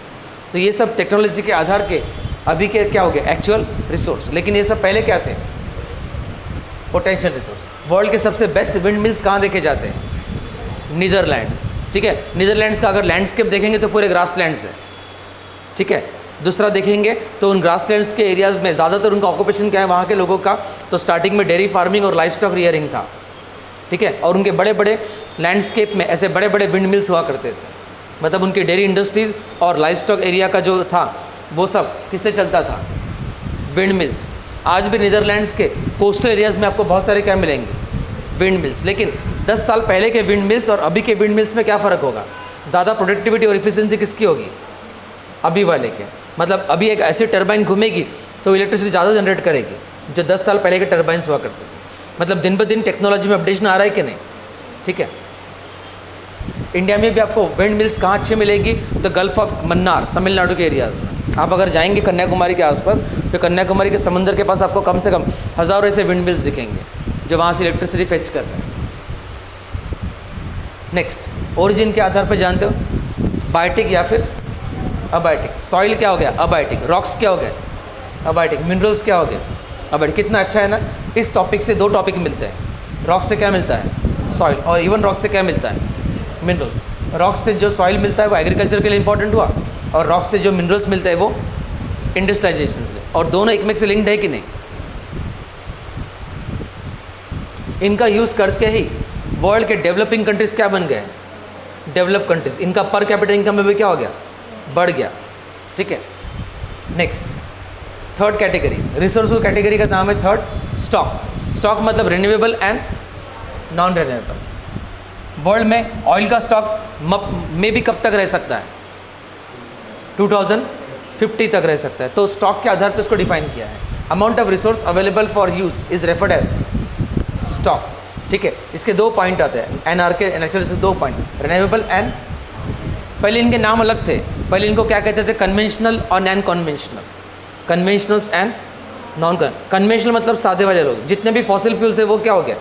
तो ये सब टेक्नोलॉजी के आधार के अभी के क्या हो गया, एक्चुअल रिसोर्स। लेकिन ये सब पहले क्या थे, पोटेंशियल रिसोर्स। वर्ल्ड के सबसे बेस्ट विंड मिल्स कहाँ देखे जाते हैं, नीदरलैंड्स। ठीक है, नीदरलैंड्स का अगर लैंडस्केप देखेंगे तो पूरे ग्रास लैंड्स है। ठीक है, दूसरा देखेंगे तो उन ग्रास लैंड्स के एरियाज़ में ज़्यादातर उनका ऑक्यूपेशन क्या है वहाँ के लोगों का, तो स्टार्टिंग में डेयरी फार्मिंग और लाइफ स्टॉक रियरिंग था। ठीक है, और उनके बड़े बड़े लैंडस्केप में ऐसे बड़े बड़े विंड मिल्स हुआ करते थे। मतलब उनके डेयरी इंडस्ट्रीज़ और लाइफ स्टॉक एरिया का जो था वो सब किससे चलता था, विंड मिल्स। आज भी नीदरलैंड्स के कोस्टल एरियाज़ में आपको बहुत सारे क्या मिलेंगे, विंड मिल्स। लेकिन 10 साल पहले के विंड मिल्स और अभी के विंड मिल्स में क्या फ़र्क होगा, ज़्यादा प्रोडक्टिविटी और इफिशिएंसी किसकी होगी, अभी वाले के। मतलब अभी एक ऐसी टरबाइन घूमेगी तो इलेक्ट्रिसिटी ज़्यादा जनरेट करेगी, जो 10 साल पहले के टरबाइंस हुआ करते थे। मतलब दिन ब दिन टेक्नोलॉजी में अपडेशन आ रहा है कि नहीं। ठीक है, इंडिया में भी आपको विंड मिल्स कहाँ अच्छी मिलेगी, तो गल्फ ऑफ मन्नार तमिलनाडु के एरियाज़ में। आप अगर जाएंगे कन्याकुमारी के आसपास तो कन्याकुमारी के समंदर के पास आपको कम से कम हज़ारों ऐसे विंड मिल्स दिखेंगे जो वहाँ से इलेक्ट्रिसिटी फेच कर रहे हैं। नेक्स्ट, ओरिजिन के आधार पर जानते हो, बायोटिक या फिर अबायोटिक। सॉइल क्या हो गया, अबायोटिक। रॉक्स क्या हो गया, अबायोटिक। मिनरल्स क्या हो गया, अबायोटिक। कितना अच्छा है ना, इस टॉपिक से 2 टॉपिक मिलते हैं। रॉक से क्या मिलता है, सॉइल, और इवन रॉक से क्या मिलता है, मिनरल्स। रॉक से जो सॉइल मिलता है वो एग्रीकल्चर के लिए इंपॉर्टेंट हुआ, और रॉक से जो मिनरल्स मिलता है वो इंडस्ट्रियलाइजेशन से। और दोनों एक में से लिंक्ड है कि नहीं। इनका यूज़ करके ही वर्ल्ड के डेवलपिंग कंट्रीज़ क्या बन गए, डेवलप कंट्रीज़। इनका पर कैपिटल इनकम में भी क्या हो गया, बढ़ गया। ठीक है, next, third category, resource category का नाम है थर्ड, स्टॉक। स्टॉक मतलब renewable and non renewable. World में ऑयल का स्टॉक में भी कब तक रह सकता है, 2050 तक रह सकता है। तो स्टॉक के आधार पर इसको डिफाइन किया है। Amount of resource available for use is referred as stock. ठीक है, इसके 2 पॉइंट आते हैं, एनआर के नेचुरल से 2 पॉइंट, रिन्यूएबल एंड, पहले इनके नाम अलग थे। पहले इनको क्या कहते थे, कन्वेंशनल और non conventional. Conventionals and non conventional मतलब सादे वाले लोग, जितने भी फॉसिल फ्यूल्स है वो क्या हो गया,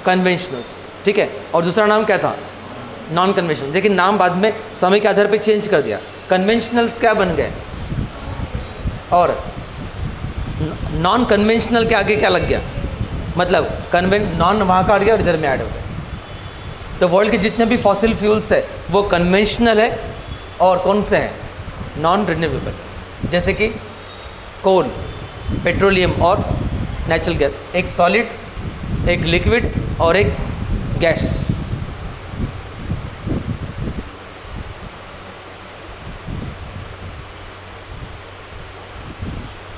कन्वेंशनल्स। ठीक है, और दूसरा नाम क्या था, नॉन कन्वेंशनल। लेकिन नाम बाद में समय के आधार पर चेंज कर दिया। कन्वेंशनल्स क्या बन गए और नॉन कन्वेंशनल के आगे क्या लग गया, मतलब नॉन वहाँ का हट गया और इधर में ऐड हो गया। तो वर्ल्ड के जितने भी फॉसिल फ्यूल्स है वो कन्वेंशनल है और कौन से हैं, नॉन रिन्यूएबल। जैसे कि कोल, पेट्रोलियम और नेचुरल गैस। एक सॉलिड, एक लिक्विड और एक gas.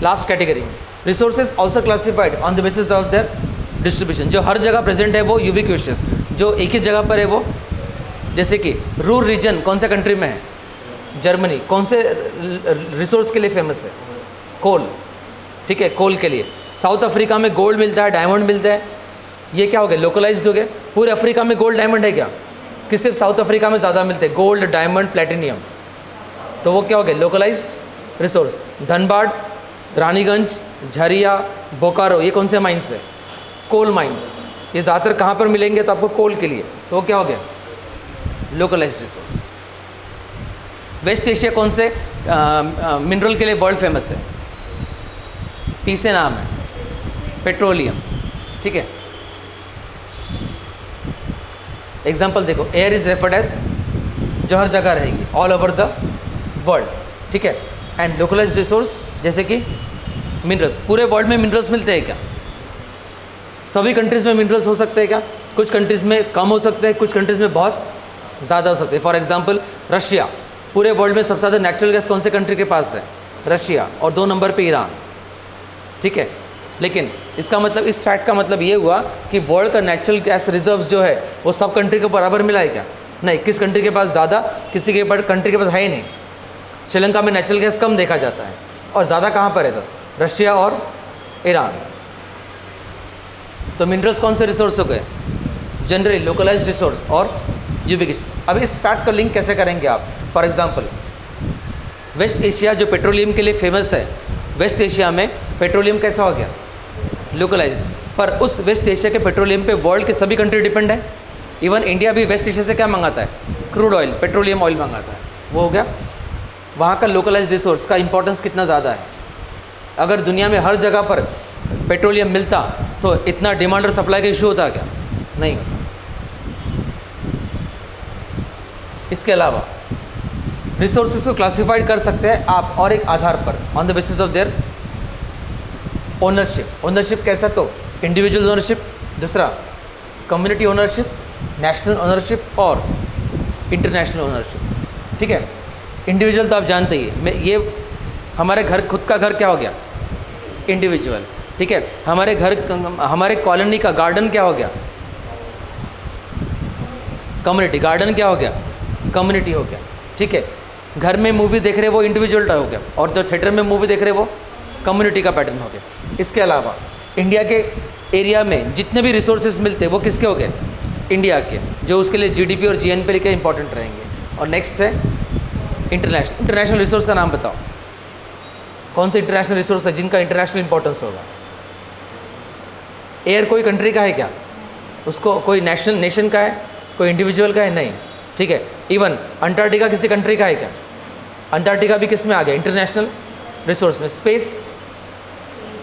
Last category, resources also classified on the basis of their distribution. जो हर जगह प्रेजेंट है वो यूबिक्विशियस, जो एक ही जगह पर है वो, जैसे कि रूर रीजन कौन सा कंट्री में है, जर्मनी। कौन से रिसोर्स के लिए फेमस है, कोल। ठीक है, कोल के लिए। साउथ अफ्रीका में गोल्ड मिलता है, डायमंड मिलता है। ये क्या हो गया, लोकलाइज्ड हो गए। पूरे अफ्रीका में गोल्ड डायमंड है क्या, कि सिर्फ साउथ अफ्रीका में ज़्यादा मिलते हैं गोल्ड, डायमंड, प्लेटिनियम। तो वो क्या हो गया, लोकलाइज्ड रिसोर्स। धनबाद, रानीगंज, झरिया, बोकारो, ये कौन से माइंस है, कोल माइंस। ये ज़्यादातर कहाँ पर मिलेंगे, तो आपको कोल के लिए। तो वो क्या हो गया, लोकलाइज्ड रिसोर्स। वेस्ट एशिया कौन से मिनरल के लिए वर्ल्ड फेमस है, पी से नाम है, पेट्रोलियम। ठीक है, एग्जाम्पल देखो, एयर इज रेफर्ड एज, जो हर जगह रहेगी, ऑल ओवर द वर्ल्ड। ठीक है, एंड लोकलाइज्ड रिसोर्स जैसे कि मिनरल्स। पूरे वर्ल्ड में मिनरल्स मिलते हैं क्या, सभी कंट्रीज़ में मिनरल्स हो सकते हैं क्या, कुछ कंट्रीज़ में कम हो सकते हैं, कुछ कंट्रीज़ में बहुत ज़्यादा हो सकते हैं। फॉर एग्जांपल रशिया, पूरे वर्ल्ड में सबसे ज़्यादा नेचुरल गैस कौन से कंट्री के पास है, रशिया, और 2 नंबर पे ईरान। ठीक है, लेकिन इसका मतलब, इस फैक्ट का मतलब ये हुआ कि वर्ल्ड का नेचुरल गैस रिजर्व्स जो है वो सब कंट्री को बराबर मिला है क्या, नहीं। किस कंट्री के पास ज़्यादा, किसी के कंट्री के पास है ही नहीं। श्रीलंका में नेचुरल गैस कम देखा जाता है, और ज़्यादा कहाँ पर है, तो रशिया और ईरान। तो मिनरल्स कौन से रिसोर्स हो गए, जनरली लोकलाइज्ड रिसोर्स और यूबिक्विटस। अब इस फैक्ट का लिंक कैसे करेंगे आप, फॉर एग्जांपल वेस्ट एशिया जो पेट्रोलियम के लिए फेमस है, वेस्ट एशिया में पेट्रोलियम कैसा हो गया, लोकलाइज्ड। पर उस वेस्ट एशिया के पेट्रोलियम पे वर्ल्ड के सभी कंट्री डिपेंड है। इवन इंडिया भी वेस्ट एशिया से क्या मंगाता है, क्रूड ऑयल, पेट्रोलियम ऑयल मंगाता है। वो हो गया, वहाँ का लोकलाइज्ड रिसोर्स का इंपॉर्टेंस कितना ज़्यादा है। अगर दुनिया में हर जगह पर पेट्रोलियम मिलता तो इतना डिमांड और सप्लाई का इशू होता क्या? नहीं होता। इसके अलावा रिसोर्सेज को क्लासिफाइड कर सकते हैं आप और एक आधार पर, on the basis of their ownership. Ownership कैसा? तो इंडिविजुअल ओनरशिप, दूसरा कम्युनिटी ओनरशिप, नेशनल ओनरशिप और इंटरनेशनल ओनरशिप। ठीक है, इंडिविजुअल तो आप जानते ही हैं, ये हमारे घर, खुद का घर क्या हो गया? इंडिविजुअल। ठीक है, हमारे घर, हमारे कॉलोनी का गार्डन क्या हो गया? कम्युनिटी। गार्डन क्या हो गया? कम्युनिटी हो गया। ठीक है, घर में मूवी देख रहे वो इंडिविजुअल हो गया, और जो थिएटर में मूवी देख रहे वो कम्युनिटी का पैटर्न हो गया। इसके अलावा इंडिया के एरिया में जितने भी रिसोर्सेज मिलते हैं वो किसके हो गए? इंडिया के, जो उसके लिए जीडीपी और जीएनपी के इंपॉर्टेंट रहेंगे। और नेक्स्ट है इंटरनेशनल। इंटरनेशनल रिसोर्स का नाम बताओ, कौन से इंटरनेशनल रिसोर्स है जिनका इंटरनेशनल इंपॉर्टेंस होगा? एयर कोई कंट्री का है क्या? उसको कोई नेशन का है, कोई इंडिविजुअल का है? नहीं। ठीक है, इवन अंटार्कटिका किसी कंट्री का है क्या? अंटार्कटिका भी किस में आ गया? इंटरनेशनल रिसोर्स में। Space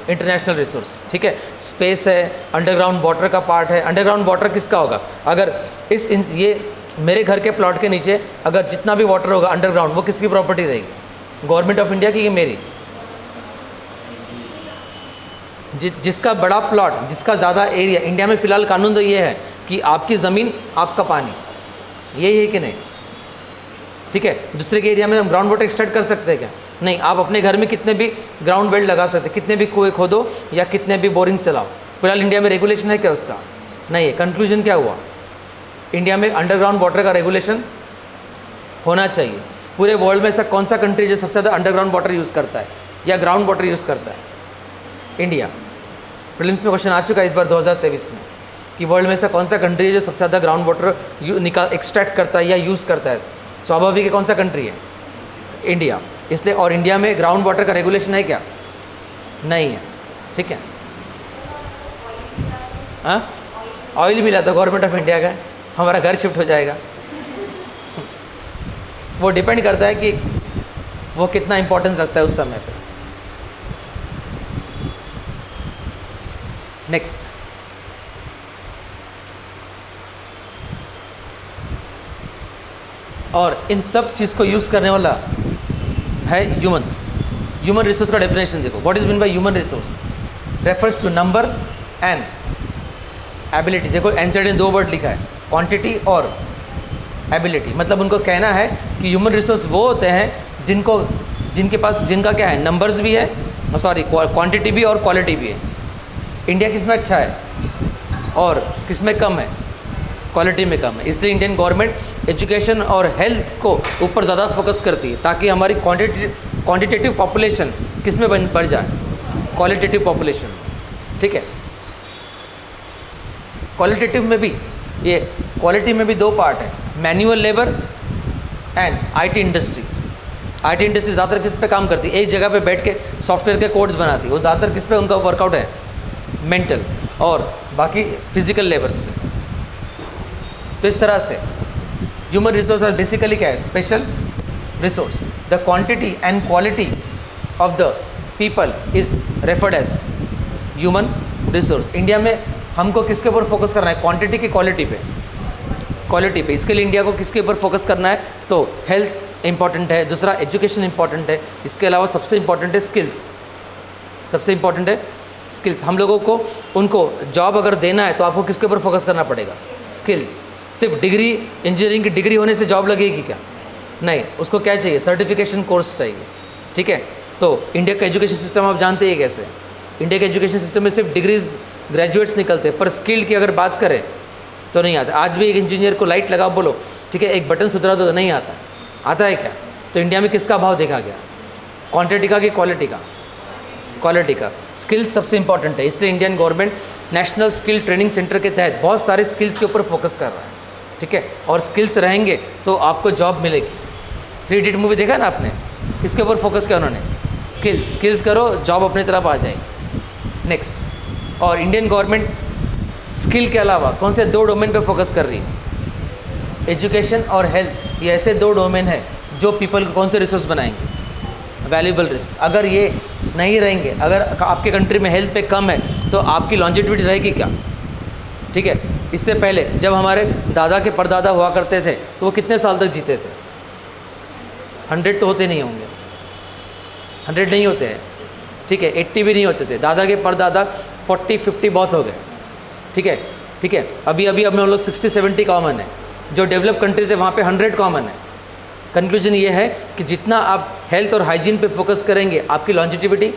international resource. ठीक है, स्पेस है, अंडरग्राउंड वाटर का पार्ट है। अंडरग्राउंड वाटर किसका होगा? अगर ये मेरे घर के प्लॉट के नीचे अगर जितना भी वाटर होगा अंडरग्राउंड, वो किसकी प्रॉपर्टी रहेगी? गवर्नमेंट ऑफ इंडिया की, ये मेरी? जिसका बड़ा प्लॉट, जिसका ज़्यादा एरिया, इंडिया में फ़िलहाल कानून तो ये है कि आपकी ज़मीन आपका पानी, यही है कि नहीं? ठीक है, दूसरे के एरिया में हम ग्राउंड वाटर एक्सट्रैक्ट कर सकते हैं क्या? नहीं। आप अपने घर में कितने भी ग्राउंड वेल लगा सकते हैं, कितने भी कुएं खोदो या कितने भी बोरिंग चलाओ। फिलहाल इंडिया में रेगुलेशन है क्या उसका? नहीं है। कंक्लूजन क्या हुआ? इंडिया में अंडरग्राउंड वाटर का रेगुलेशन होना चाहिए। पूरे वर्ल्ड में ऐसा कौन सा कंट्री जो सबसे ज़्यादा अंडरग्राउंड वाटर यूज़ करता है या ग्राउंड वाटर यूज़ करता है? इंडिया। प्रीलिम्स में क्वेश्चन आ चुका है इस बार 2023 में कि वर्ल्ड में ऐसा कौन सा कंट्री है जो सबसे ज़्यादा ग्राउंड वाटर एक्सट्रैक्ट करता है या यूज़ करता है? स्वाभाविक है, कौन सा कंट्री है? इंडिया। इसलिए, और इंडिया में ग्राउंड वाटर का रेगुलेशन है क्या? नहीं है। ठीक है, हाँ, ऑयल मिला तो गवर्नमेंट ऑफ इंडिया का है, हमारा घर शिफ्ट हो जाएगा। वो डिपेंड करता है कि वो कितना इंपॉर्टेंस रखता है उस समय पे। नेक्स्ट, और इन सब चीज़ को यूज़ करने वाला है ह्यूमंस। ह्यूमन रिसोर्स का डेफिनेशन देखो, what is mean by human resource? Refers to number and ability. देखो एनसीईआरटी ने 2 वर्ड लिखा है, क्वांटिटी और एबिलिटी। मतलब उनको कहना है कि ह्यूमन रिसोर्स वो होते हैं जिनके पास, जिनका क्या है, नंबर्स भी है, सॉरी क्वांटिटी भी और क्वालिटी भी है। इंडिया किस में अच्छा है और किस में कम है? क्वालिटी में कम है। इसलिए इंडियन गवर्नमेंट एजुकेशन और हेल्थ को ऊपर ज़्यादा फोकस करती है ताकि हमारी क्वांटिटेटिव पॉपुलेशन किस में बढ़ जाए? Qualitative population. ठीक है, क्वालिटेटिव में भी, ये क्वालिटी में भी 2 पार्ट है, manual labour and IT industries. IT industry ज़्यादातर किस पे काम करती है? एक जगह पे बैठ के सॉफ्टवेयर के कोड्स बनाती है। वो ज़्यादातर किस पे उनका वर्कआउट है? मेंटल और बाकी फिजिकल लेबर्स से। तो इस तरह से ह्यूमन रिसोर्स बेसिकली क्या है? Special resource. The quantity and quality of the people is referred as human resource. India में हमको किसके ऊपर फोकस करना है? क्वांटिटी की क्वालिटी पे? क्वालिटी पे। इसके लिए इंडिया को किसके ऊपर फोकस करना है? तो हेल्थ इंपॉर्टेंट है, दूसरा एजुकेशन इंपॉर्टेंट है, इसके अलावा सबसे इंपॉर्टेंट है स्किल्स। सबसे इंपॉर्टेंट है स्किल्स। हम लोगों को उनको जॉब अगर देना है तो आपको किसके ऊपर फोकस करना पड़ेगा? स्किल्स। सिर्फ डिग्री, इंजीनियरिंग की डिग्री होने से जॉब लगेगी क्या? नहीं, उसको क्या चाहिए? सर्टिफिकेशन कोर्स चाहिए। ठीक है, तो इंडिया का एजुकेशन सिस्टम आप जानते हैं कैसे। इंडिया के एजुकेशन सिस्टम में सिर्फ डिग्रीज, ग्रेजुएट्स निकलते हैं, पर स्किल की अगर बात करें तो नहीं आता। आज भी एक इंजीनियर को लाइट लगाओ बोलो, ठीक है, एक बटन सुधरा दो तो नहीं आता। आता है क्या? तो इंडिया में किसका भाव देखा गया? क्वांटिटी का कि क्वालिटी का? क्वालिटी का। स्किल्स सबसे इंपॉर्टेंट है, इसलिए Indian government national skill training centre के तहत बहुत सारे स्किल्स के ऊपर फोकस कर रहा है। ठीक है, और स्किल्स रहेंगे तो आपको जॉब मिलेगी। 3 इडियट मूवी देखा ना आपने, किसके ऊपर फोकस किया उन्होंने? स्किल्स करो, जॉब अपनी तरफ आ जाएगी। नेक्स्ट, और इंडियन गवर्नमेंट स्किल के अलावा कौन से 2 डोमेन पे फोकस कर रही है? एजुकेशन और हेल्थ। ये ऐसे 2 डोमेन है जो पीपल को कौन से रिसोर्स बनाएंगे? Valuable resource. अगर ये नहीं रहेंगे। अगर आपके कंट्री में हेल्थ पे कम है तो आपकी लॉन्जेटिविटी रहेगी क्या? ठीक है, इससे पहले जब हमारे दादा के परदादा हुआ करते थे तो वो कितने साल तक जीते थे? 100 तो होते नहीं होंगे, 100 नहीं होते हैं, ठीक है, 80 भी नहीं होते थे। दादा के परदादा 40-50 बहुत हो गए, ठीक है, ठीक है। अभी अभी अब हम लोग 60-70 कॉमन है। जो डेवलप कंट्रीज है वहाँ पे 100 कॉमन है। कंक्लूजन ये है कि जितना आप हेल्थ और हाइजीन पे फोकस करेंगे आपकी लॉन्जिटिविटी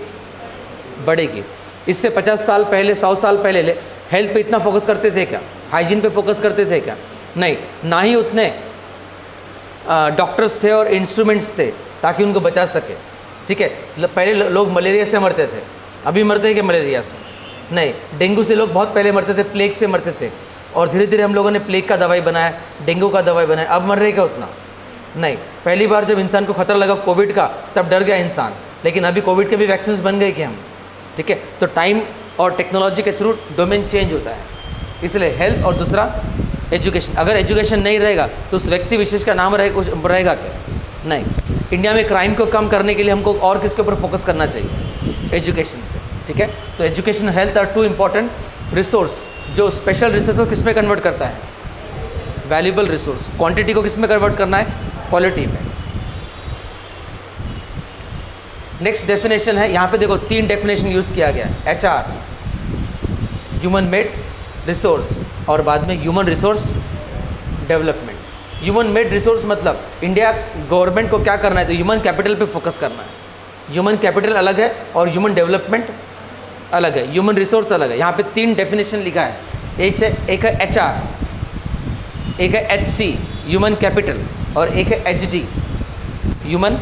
बढ़ेगी। इससे 50 साल पहले, 100 साल पहले हेल्थ पे इतना फोकस करते थे क्या? हाइजीन पे फोकस करते थे क्या? नहीं, ना ही उतने डॉक्टर्स थे और इंस्ट्रूमेंट्स थे ताकि उनको बचा सके, ठीक है। पहले लोग मलेरिया से मरते थे, अभी मरते हैं क्या मलेरिया से? नहीं। डेंगू से लोग बहुत पहले मरते थे, प्लेग से मरते थे, और धीरे धीरे हम लोगों ने प्लेग का दवाई बनाया, डेंगू का दवाई बनाया, अब मर रहे क्या उतना? नहीं। पहली बार जब इंसान को खतरा लगा कोविड का तब डर गया इंसान, लेकिन अभी कोविड के भी वैक्सीन बन गए कि हम, ठीक है। तो टाइम और टेक्नोलॉजी के थ्रू डोमेन चेंज होता है, इसलिए हेल्थ और दूसरा एजुकेशन। अगर एजुकेशन नहीं रहेगा तो उस व्यक्ति विशेष का नाम रहेगा क्या? नहीं। इंडिया में क्राइम को कम करने के लिए हमको और किसके ऊपर फोकस करना चाहिए? एजुकेशन पे, ठीक है। तो education health are two important resource. जो स्पेशल रिसोर्स को किस में कन्वर्ट करता है? Valuable resource. क्वांटिटी को किस में कन्वर्ट करना है? क्वालिटी में। नेक्स्ट डेफिनेशन है, यहाँ पे देखो 3 डेफिनेशन यूज़ किया गया है। HR ह्यूमन मेड रिसोर्स, और बाद में human resource development. Human made resource मतलब इंडिया गवर्नमेंट को क्या करना है? तो ह्यूमन कैपिटल पे फोकस करना है। ह्यूमन कैपिटल अलग है और ह्यूमन डेवलपमेंट अलग है, ह्यूमन रिसोर्स अलग है। यहाँ पे 3 डेफिनेशन लिखा है। एक है HR, एक है HC ह्यूमन कैपिटल, और एक है HD ह्यूमन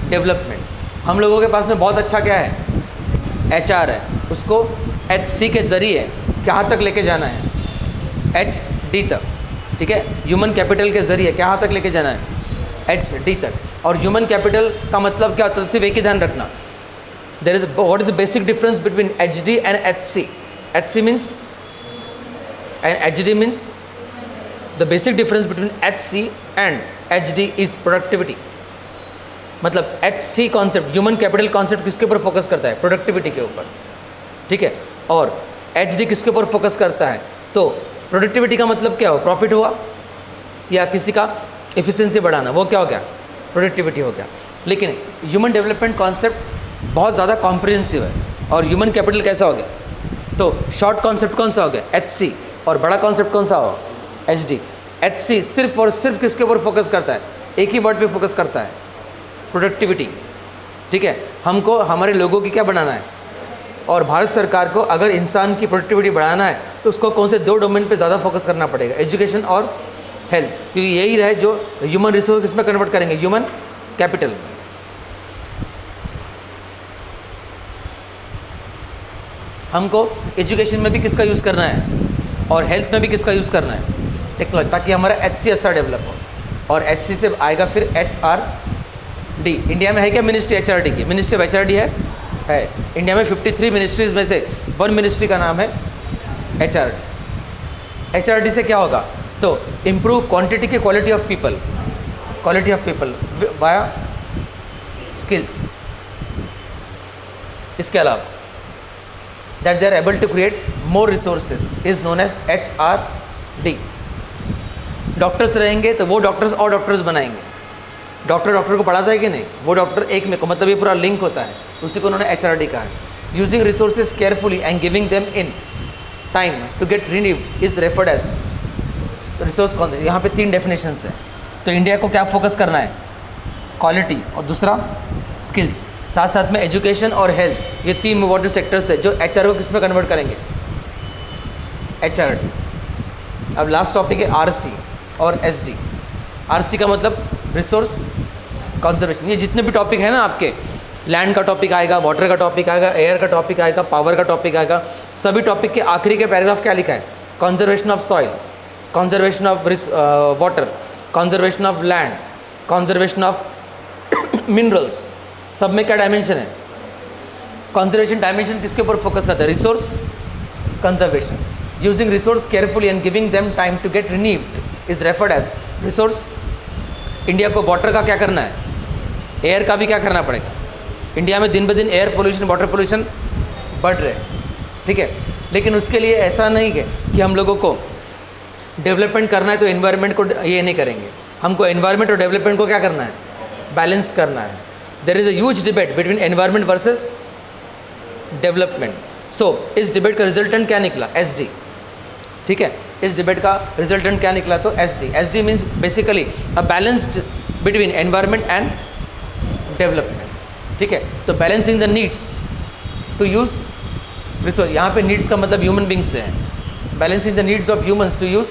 डेवलपमेंट। हम लोगों के पास में बहुत अच्छा क्या है? HR है, उसको HC के ज़रिए कहाँ तक लेके जाना है? HD तक, ठीक है। ह्यूमन कैपिटल के ज़रिए कहाँ तक लेके जाना है? HD तक। और ह्यूमन कैपिटल का मतलब क्या होता है? सिर्फ एक ही ध्यान रखना, there is what is the basic difference between HD and HC? HC means and HD means, the basic difference between HC and HD is productivity. मतलब HC concept, human capital concept किसके ऊपर फोकस करता है? Productivity के ऊपर, ठीक है। और HD किसके ऊपर फोकस करता है? तो प्रोडक्टिविटी का मतलब क्या हो? प्रॉफिट हुआ या किसी का एफिशिएंसी बढ़ाना, वो क्या हो गया? प्रोडक्टिविटी हो गया। लेकिन ह्यूमन डेवलपमेंट कॉन्सेप्ट बहुत ज़्यादा कॉम्प्रिहेंसिव है। और ह्यूमन कैपिटल कैसा हो गया? तो शॉर्ट कॉन्सेप्ट कौन सा हो गया? HC, और बड़ा कॉन्सेप्ट कौन सा हो? HD। HC सिर्फ और सिर्फ किसके ऊपर फोकस करता है? एक ही वर्ड पे फोकस करता है, प्रोडक्टिविटी, ठीक है। हमको हमारे लोगों की क्या बनाना है? और भारत सरकार को अगर इंसान की प्रोडक्टिविटी बढ़ाना है तो उसको कौन से 2 डोमेन पे ज़्यादा फोकस करना पड़ेगा? एजुकेशन और हेल्थ, क्योंकि यही रहे जो ह्यूमन रिसोर्स किस में कन्वर्ट करेंगे? ह्यूमन कैपिटल में। हमको एजुकेशन में भी किसका यूज़ करना है और हेल्थ में भी किसका यूज़ करना है? टेक्नोलॉजी, ताकि हमारा HC अच्छा डेवलप हो। और HC से आएगा फिर HRD। इंडिया में है क्या मिनिस्ट्री HRD की? मिनिस्ट्री ऑफ HRD है। इंडिया में 53 मिनिस्ट्रीज़ में से 1 मिनिस्ट्री का नाम है HRD। HRD से क्या होगा? तो इम्प्रूव क्वांटिटी की quality of people, quality of people by skills. इसके अलावा that they are able to create more resources is known as HRD। Doctors रहेंगे तो वो डॉक्टर्स और डॉक्टर्स बनाएंगे। डॉक्टर को पढ़ाता है कि नहीं? वो डॉक्टर एक में को, मतलब ये पूरा लिंक होता है, उसी को उन्होंने HRD कहा है। Using resources carefully and giving them in time to get renewed is referred as resource concept. यहाँ पे 3 डेफिनेशंस हैं। तो इंडिया को क्या फोकस करना है? क्वालिटी और दूसरा स्किल्स, साथ साथ में एजुकेशन और हेल्थ, ये 3 इम्पोर्टेंट सेक्टर्स है जो HR को किस में कन्वर्ट करेंगे? HRD। अब लास्ट टॉपिक है RC और SD। RC का मतलब रिसोर्स कंजर्वेशन। ये जितने भी टॉपिक है ना आपके, लैंड का टॉपिक आएगा, वाटर का टॉपिक आएगा, एयर का टॉपिक आएगा, पावर का टॉपिक आएगा, सभी टॉपिक के आखिरी के पैराग्राफ क्या लिखा है? Conservation of soil, conservation of water, conservation of land, conservation of minerals. सब में क्या डायमेंशन है? कंजर्वेशन डायमेंशन किसके ऊपर फोकस करता है? Resource conservation. Using resource carefully and giving them time to get renewed is referred as resource. India को water का क्या करना है? एयर का भी क्या करना पड़ेगा? इंडिया में दिन ब दिन एयर पोल्यूशन, वाटर पोल्यूशन बढ़ रहे, ठीक है। लेकिन उसके लिए ऐसा नहीं है कि हम लोगों को डेवलपमेंट करना है तो एनवायरनमेंट को ये नहीं करेंगे। हमको एनवायरनमेंट और डेवलपमेंट को क्या करना है, बैलेंस करना है। There is a huge debate between environment versus development. So इस डिबेट का रिजल्टेंट क्या निकला, SD, ठीक है। इस डिबेट का रिजल्टेंट क्या निकला, तो SD means basically a balanced between environment and development, ठीक है। तो balancing the needs to use resource, यहाँ पे नीड्स का मतलब ह्यूमन बींग्स से है। Balancing the needs of humans to use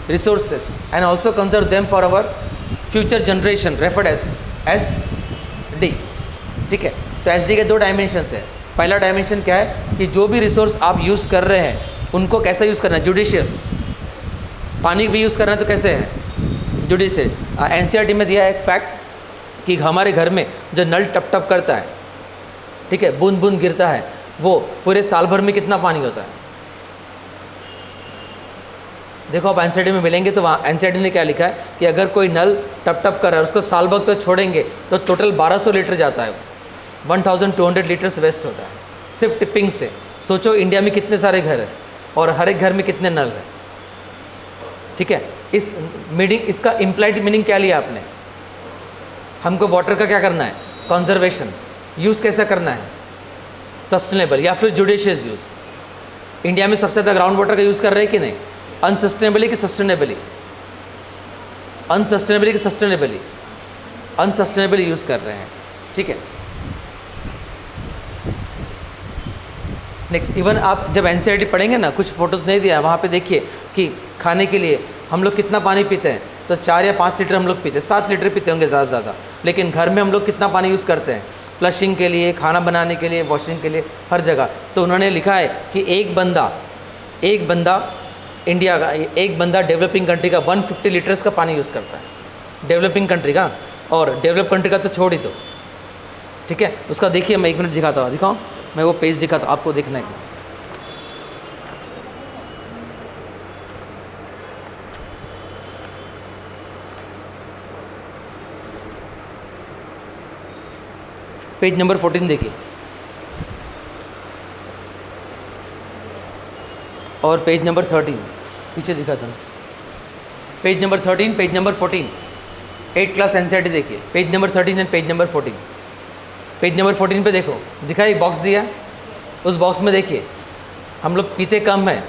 resources and also conserve them for our future generation, referred as SD, ठीक है। तो SD के 2 डायमेंशंस है। पहला डायमेंशन क्या है कि जो भी रिसोर्स आप यूज़ कर रहे हैं उनको कैसे यूज़ करना है, जुडिशियस। पानी भी यूज़ करना है तो कैसे है, जुडिशियस। NCERT में दिया है एक फैक्ट कि हमारे घर में जो नल टप टप करता है, ठीक है, बूंद बूंद गिरता है, वो पूरे साल भर में कितना पानी होता है। देखो आप NCERT में मिलेंगे तो वहाँ NCERT ने क्या लिखा है कि अगर कोई नल टप टप कर रहा है उसको साल भर तो छोड़ेंगे तो टोटल 1200 लीटर जाता है, 1200 लीटर्स वेस्ट होता है सिर्फ टिपिंग से। सोचो इंडिया में कितने सारे घर हैं और हर एक घर में कितने नल हैं, ठीक है। इस मीनिंग, इसका इम्प्लाइड मीनिंग क्या लिया आपने, हमको वाटर का क्या करना है, कंजर्वेशन। यूज़ कैसा करना है, सस्टेनेबल या फिर जुडिशियस यूज़। इंडिया में सबसे ज़्यादा ग्राउंड वाटर का यूज़ कर रहे हैं कि नहीं, अनसस्टेनेबली कि सस्टेनेबली, अनसस्टेनेबली कि सस्टेनेबली, अनसस्टेनेबली यूज़ कर रहे हैं, ठीक है। नेक्स्ट, इवन आप जब NCERT पढ़ेंगे ना, कुछ फोटोज़ नहीं दिया है वहाँ पे, देखिए कि खाने के लिए हम लोग कितना पानी पीते हैं, तो 4 या 5 लीटर हम लोग पीते हैं, 7 लीटर पीते होंगे ज़्यादा से ज़्यादा। लेकिन घर में हम लोग कितना पानी यूज़ करते हैं, फ्लशिंग के लिए, खाना बनाने के लिए, वॉशिंग के लिए, हर जगह। तो उन्होंने लिखा है कि एक बंदा इंडिया का, एक बंदा डेवलपिंग कंट्री का 150 लीटर्स का पानी यूज़ करता है, डेवलपिंग कंट्री का। और डेवलप कंट्री का तो छोड़ ही दो, ठीक है। उसका देखिए, मैं 1 मिनट दिखाता हूँ, दिखाऊँ, मैं वो पेज दिखाता हूँ आपको, देखना है। पेज नंबर 14 देखिए, और पेज नंबर 13 पीछे दिखा था, page number 13, page number 14, 8th class NCERT देखिए, page number 13 and page number 14। Page number 14 पे देखो, दिखा एक बॉक्स दिया, उस बॉक्स में देखिए हम लोग पीते कम है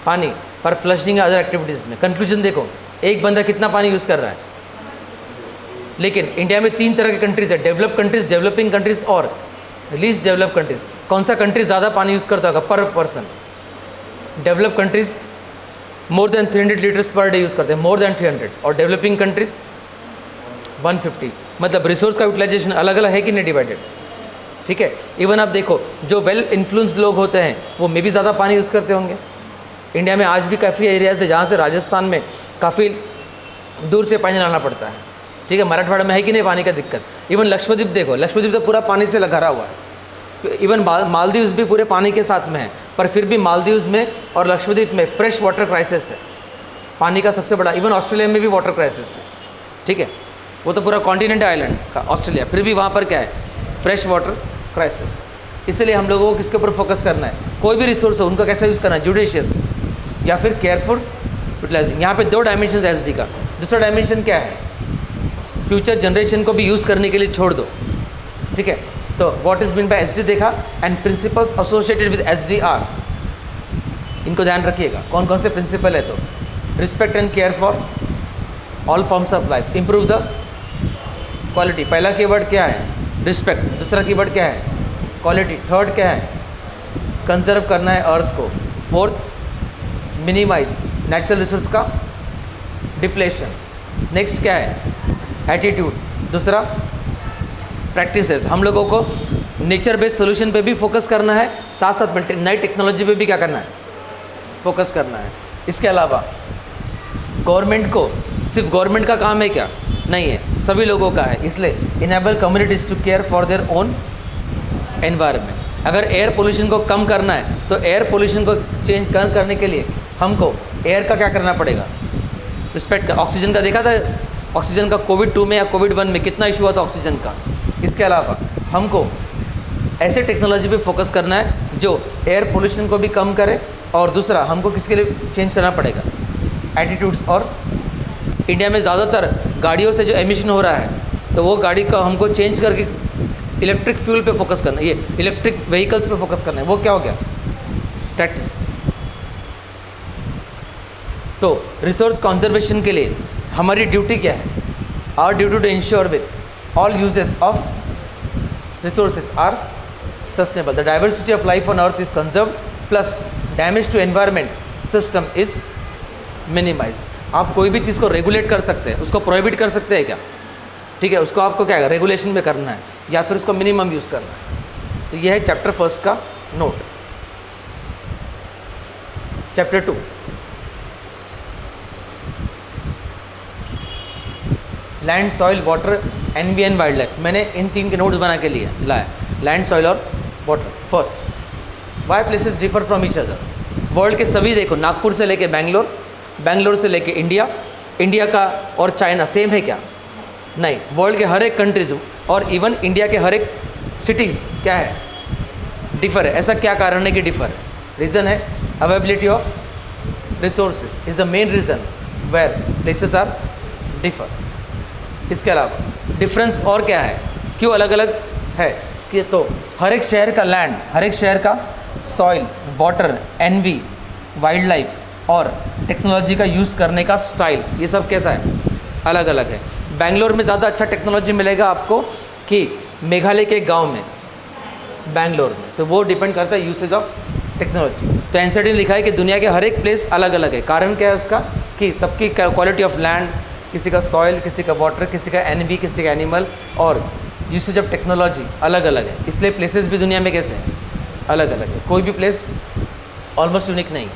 पानी पर फ्लशिंग अदर एक्टिविटीज़ में। कंक्लूजन देखो, एक बंदा कितना पानी यूज़ कर रहा है। लेकिन इंडिया में 3 तरह के कंट्रीज़ है, डेवलप कंट्रीज़, डेवलपिंग कंट्रीज़ और लीस्ट डेवलप कंट्रीज़। कौन सा कंट्री ज़्यादा पानी यूज़ करता होगा पर person, develop countries more than 300 litres per day use करते हैं, मोर देन 300, और डेवलपिंग कंट्रीज़ 150। मतलब रिसोर्स का यूटिलाइजेशन अलग अलग है कि नहीं, डिवाइडेड, ठीक है। इवन आप देखो जो वेल इन्फ्लुएंस्ड लोग होते हैं वो मे भी ज़्यादा पानी यूज़ करते होंगे। इंडिया में आज भी काफ़ी एरियाज़ है जहाँ से राजस्थान में काफ़ी दूर से पानी लाना पड़ता है, ठीक है। मराठवाड़ा में है कि नहीं पानी का दिक्कत। इवन लक्षद्वीप देखो, लक्षद्वीप तो पूरा पानी से घरा हुआ है। इवन मालदीव्स भी पूरे पानी के साथ में है, पर फिर भी मालदीव्स में और लक्षद्वीप में फ्रेश वाटर क्राइसिस है, पानी का सबसे बड़ा। इवन ऑस्ट्रेलिया में भी वाटर क्राइसिस है, ठीक है। वो तो पूरा कॉन्टिनेंट आइलैंड का ऑस्ट्रेलिया, फिर भी वहाँ पर क्या है, फ्रेश वाटर क्राइसिस। इसलिए हम लोगों को किसके ऊपर फोकस करना है, कोई भी रिसोर्स हो उनका कैसे यूज़ करना है, जुडिशियस या फिर केयरफुल यूटिलाइजिंग। यहाँ पे 2 डायमेंशन है SD का। दूसरा डायमेंशन क्या है, फ्यूचर जनरेशन को भी यूज़ करने के लिए छोड़ दो, ठीक है। तो what is mean by SD देखा, and principles associated with SD are, इनको ध्यान रखिएगा कौन कौन से प्रिंसिपल है। तो respect and care for all forms of life, improve the quality. पहला कीवर्ड क्या है, रिस्पेक्ट। दूसरा कीवर्ड क्या है, क्वालिटी। थर्ड क्या है, कंजर्व करना है अर्थ को। फोर्थ, मिनिमाइज नेचुरल रिसोर्स का डिप्लेशन। नेक्स्ट क्या है, एटीट्यूड। दूसरा प्रैक्टिसेस, हम लोगों को नेचर बेस्ड सोल्यूशन पे भी फोकस करना है, साथ साथ में नई टेक्नोलॉजी पे भी क्या करना है, फोकस करना है। इसके अलावा गवर्नमेंट को, सिर्फ गवर्नमेंट का काम है क्या, नहीं है, सभी लोगों का है। इसलिए enable communities to care for their own environment. अगर एयर पोल्यूशन को कम करना है तो एयर पोल्यूशन को चेंज करने के लिए हमको एयर का क्या करना पड़ेगा, रिस्पेक्ट का। ऑक्सीजन का देखा था, ऑक्सीजन का कोविड 2 में या कोविड 1 में कितना इशू हुआ था ऑक्सीजन का। इसके अलावा हमको ऐसे टेक्नोलॉजी पे फोकस करना है जो एयर पोल्यूशन को भी कम करे, और दूसरा हमको किसके लिए चेंज करना पड़ेगा, एटीट्यूड्स। और इंडिया में ज़्यादातर गाड़ियों से जो एमिशन हो रहा है, तो वो गाड़ी का हमको चेंज करके इलेक्ट्रिक फ्यूल पे फोकस करना है, ये इलेक्ट्रिक व्हीकल्स पे फोकस करना है। वो क्या हो गया, प्रैक्टिस। तो रिसोर्स कंजर्वेशन के लिए हमारी ड्यूटी क्या है, our duty to ensure with all uses of resources are sustainable, the diversity of life on earth is conserved, plus damage to environment system is minimized। आप कोई भी चीज़ को रेगुलेट कर सकते हैं, उसको प्रोहिबिट कर सकते हैं क्या, ठीक है, उसको आपको क्या है, रेगुलेशन में करना है या फिर उसको मिनिमम यूज़ करना है। तो यह है चैप्टर 1 का नोट। Chapter 2, land, soil, water, NV and wildlife. मैंने इन 3 के नोट्स बना के लिए लाया, लैंड, सॉइल और water. First, why places differ from each other. World के सभी देखो, नागपुर से लेके बैंगलोर, बैंगलोर से लेके इंडिया, इंडिया का और चाइना सेम है क्या, नहीं। वर्ल्ड के हर एक कंट्रीज और इवन इंडिया के हर एक सिटीज़ क्या है, डिफर है। ऐसा क्या कारण है कि डिफर है, रीज़न है availability of resources is the main reason where places are differ. इसके अलावा डिफरेंस और क्या है, क्यों अलग अलग है कि तो हर एक शहर का लैंड, हर एक शहर का soil, water, NV, wildlife और टेक्नोलॉजी का यूज़ करने का स्टाइल, ये सब कैसा है, अलग अलग है। बेंगलोर में ज़्यादा अच्छा टेक्नोलॉजी मिलेगा आपको कि मेघालय के गांव में, बेंगलोर में, तो वो डिपेंड करता है यूसेज ऑफ टेक्नोलॉजी। तो एनसीईआरटी ने लिखा है कि दुनिया के हर एक प्लेस अलग अलग है। कारण क्या है उसका, कि सबकी क्वालिटी ऑफ लैंड, किसी का सॉइल, किसी का वाटर, किसी का एनवी, किसी का एनिमल और यूसेज ऑफ टेक्नोलॉजी अलग अलग है। इसलिए प्लेसेस भी दुनिया में कैसे हैं, अलग अलग है। कोई भी प्लेस ऑलमोस्ट यूनिक नहीं।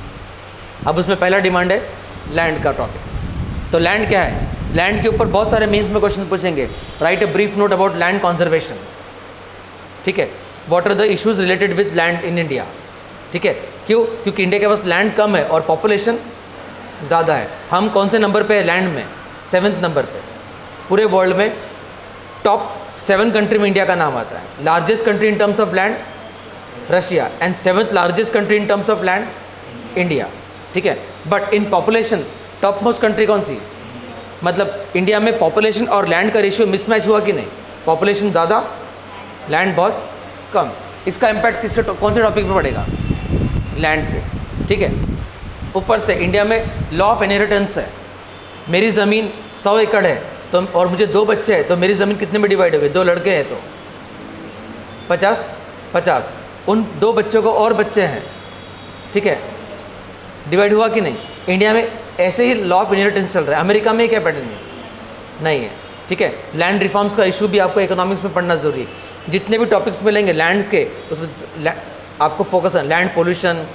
अब उसमें पहला डिमांड है लैंड का टॉपिक। तो लैंड क्या है, लैंड के ऊपर बहुत सारे मीन्स में क्वेश्चन पूछेंगे। Write a brief note about land conservation, ठीक है। What are the issues related with land in India, ठीक है। क्यों, क्योंकि इंडिया के पास लैंड कम है और पॉपुलेशन ज़्यादा है। हम कौन से नंबर पे है लैंड में, 7th नंबर पे। पूरे वर्ल्ड में टॉप 7 कंट्री में इंडिया का नाम आता है। Largest country in terms of land Russia and 7th largest country in terms of land India, ठीक है। But in population top most country कौन सी, मतलब इंडिया में पॉपुलेशन और लैंड का रेशियो मिसमैच हुआ कि नहीं, पॉपुलेशन ज़्यादा, लैंड बहुत कम। इसका इम्पैक्ट किसके कौन से टॉपिक पे पड़ेगा, लैंड पे, ठीक है। ऊपर से इंडिया में लॉ ऑफ इनहेरिटेंस है। मेरी ज़मीन 100 एकड़ है तो, और मुझे 2 बच्चे हैं, तो मेरी ज़मीन कितने में डिवाइड हो गई, 2 लड़के हैं तो 50-50। उन 2 बच्चों को और बच्चे हैं, ठीक है, डिवाइड हुआ कि नहीं। इंडिया में ऐसे ही लॉ ऑफ इनहेरिटेंस चल रहा है। अमेरिका में क्या पैटर्न नहीं है, ठीक है। लैंड रिफॉर्म्स का इशू भी आपको इकोनॉमिक्स में पढ़ना ज़रूरी है। जितने भी टॉपिक्स मिलेंगे लैंड के, उसमें आपको फोकस है। लैंड पोल्यूशन,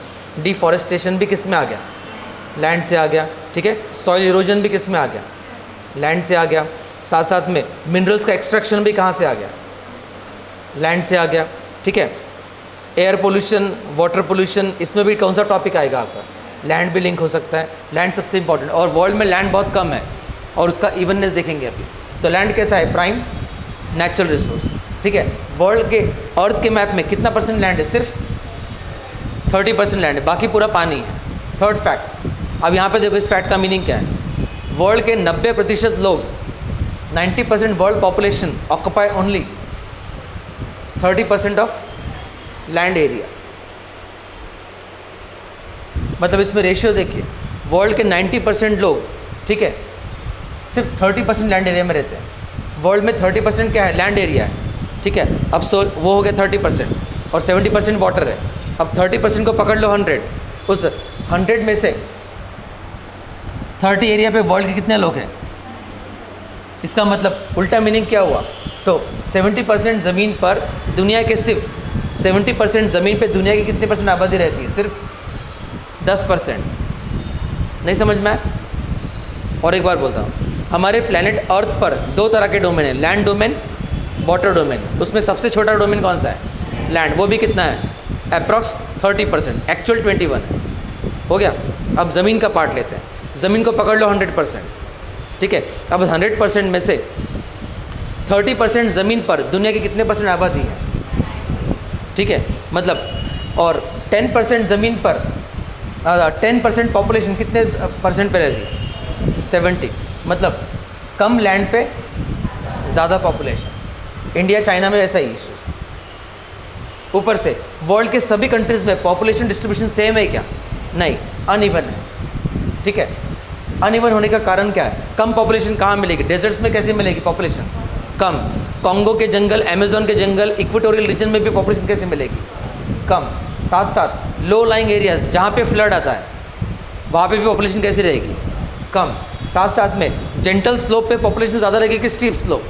डिफॉरेस्टेशन भी किस में आ गया, लैंड से आ गया, ठीक है। सॉइल इरोजन भी किस में आ गया, लैंड से आ गया। साथ साथ में मिनरल्स का एक्सट्रैक्शन भी कहाँ से आ गया, लैंड से आ गया, ठीक है। एयर पोल्यूशन, वाटर पोल्यूशन, इसमें भी कौन सा टॉपिक आएगा आपका, लैंड भी लिंक हो सकता है। लैंड सबसे इंपॉर्टेंट, और वर्ल्ड में लैंड बहुत कम है और उसका इवननेस देखेंगे अभी। तो लैंड कैसा है, प्राइम नेचुरल रिसोर्स, ठीक है। वर्ल्ड के अर्थ के मैप में कितना % लैंड है, सिर्फ 30% लैंड है, बाकी पूरा पानी है। थर्ड फैक्ट, अब यहाँ पे देखो इस फैक्ट का मीनिंग क्या है। वर्ल्ड के 90% लोग, 90% world population occupy only 30% of land area. मतलब इसमें रेशियो देखिए, वर्ल्ड के 90% लोग, ठीक है, सिर्फ 30% लैंड एरिया में रहते हैं। वर्ल्ड में 30% क्या है, लैंड एरिया है, ठीक है। अब वो हो गया 30% और 70% वाटर है। अब 30% को पकड़ लो 100, उस 100 में से 30 एरिया पे वर्ल्ड के कितने लोग हैं। इसका मतलब उल्टा मीनिंग क्या हुआ, तो 70% ज़मीन पर दुनिया के, सिर्फ 70% ज़मीन पे दुनिया की कितने % आबादी रहती है, सिर्फ 10%। नहीं समझ में आया? और एक बार बोलता हूँ, हमारे प्लैनेट अर्थ पर 2 तरह के डोमेन हैं, लैंड डोमेन, वाटर डोमेन। उसमें सबसे छोटा डोमेन कौन सा है, लैंड। वो भी कितना है, अप्रॉक्स 30%, एक्चुअल 21 है। हो गया। अब ज़मीन का पार्ट लेते हैं, ज़मीन को पकड़ लो 100%, ठीक है। अब 100% में से 30% ज़मीन पर दुनिया की कितने % आबादी है, ठीक है, मतलब और 10% ज़मीन पर 10% पॉपुलेशन कितने परसेंट पे रह रही है? 70, मतलब कम लैंड पे ज़्यादा पॉपुलेशन। इंडिया चाइना में ऐसा ही इश्यूज। ऊपर से वर्ल्ड के सभी कंट्रीज़ में पॉपुलेशन डिस्ट्रीब्यूशन सेम है क्या? नहीं, अनइवन है। ठीक है, अनइवन होने का कारण क्या है? कम पॉपुलेशन कहाँ मिलेगी? डेजर्ट्स में कैसे मिलेगी पॉपुलेशन? कम। कॉन्गो के जंगल, अमेजोन के जंगल, इक्वेटोरियल रीजन में भी पॉपुलेशन कैसे मिलेगी? कम। साथ साथ लो लाइंग एरियाज जहाँ पे फ्लड आता है वहाँ पे भी पॉपुलेशन कैसी रहेगी? कम। साथ साथ में जेंटल स्लोप पे पॉपुलेशन ज़्यादा रहेगी कि स्टीप स्लोप?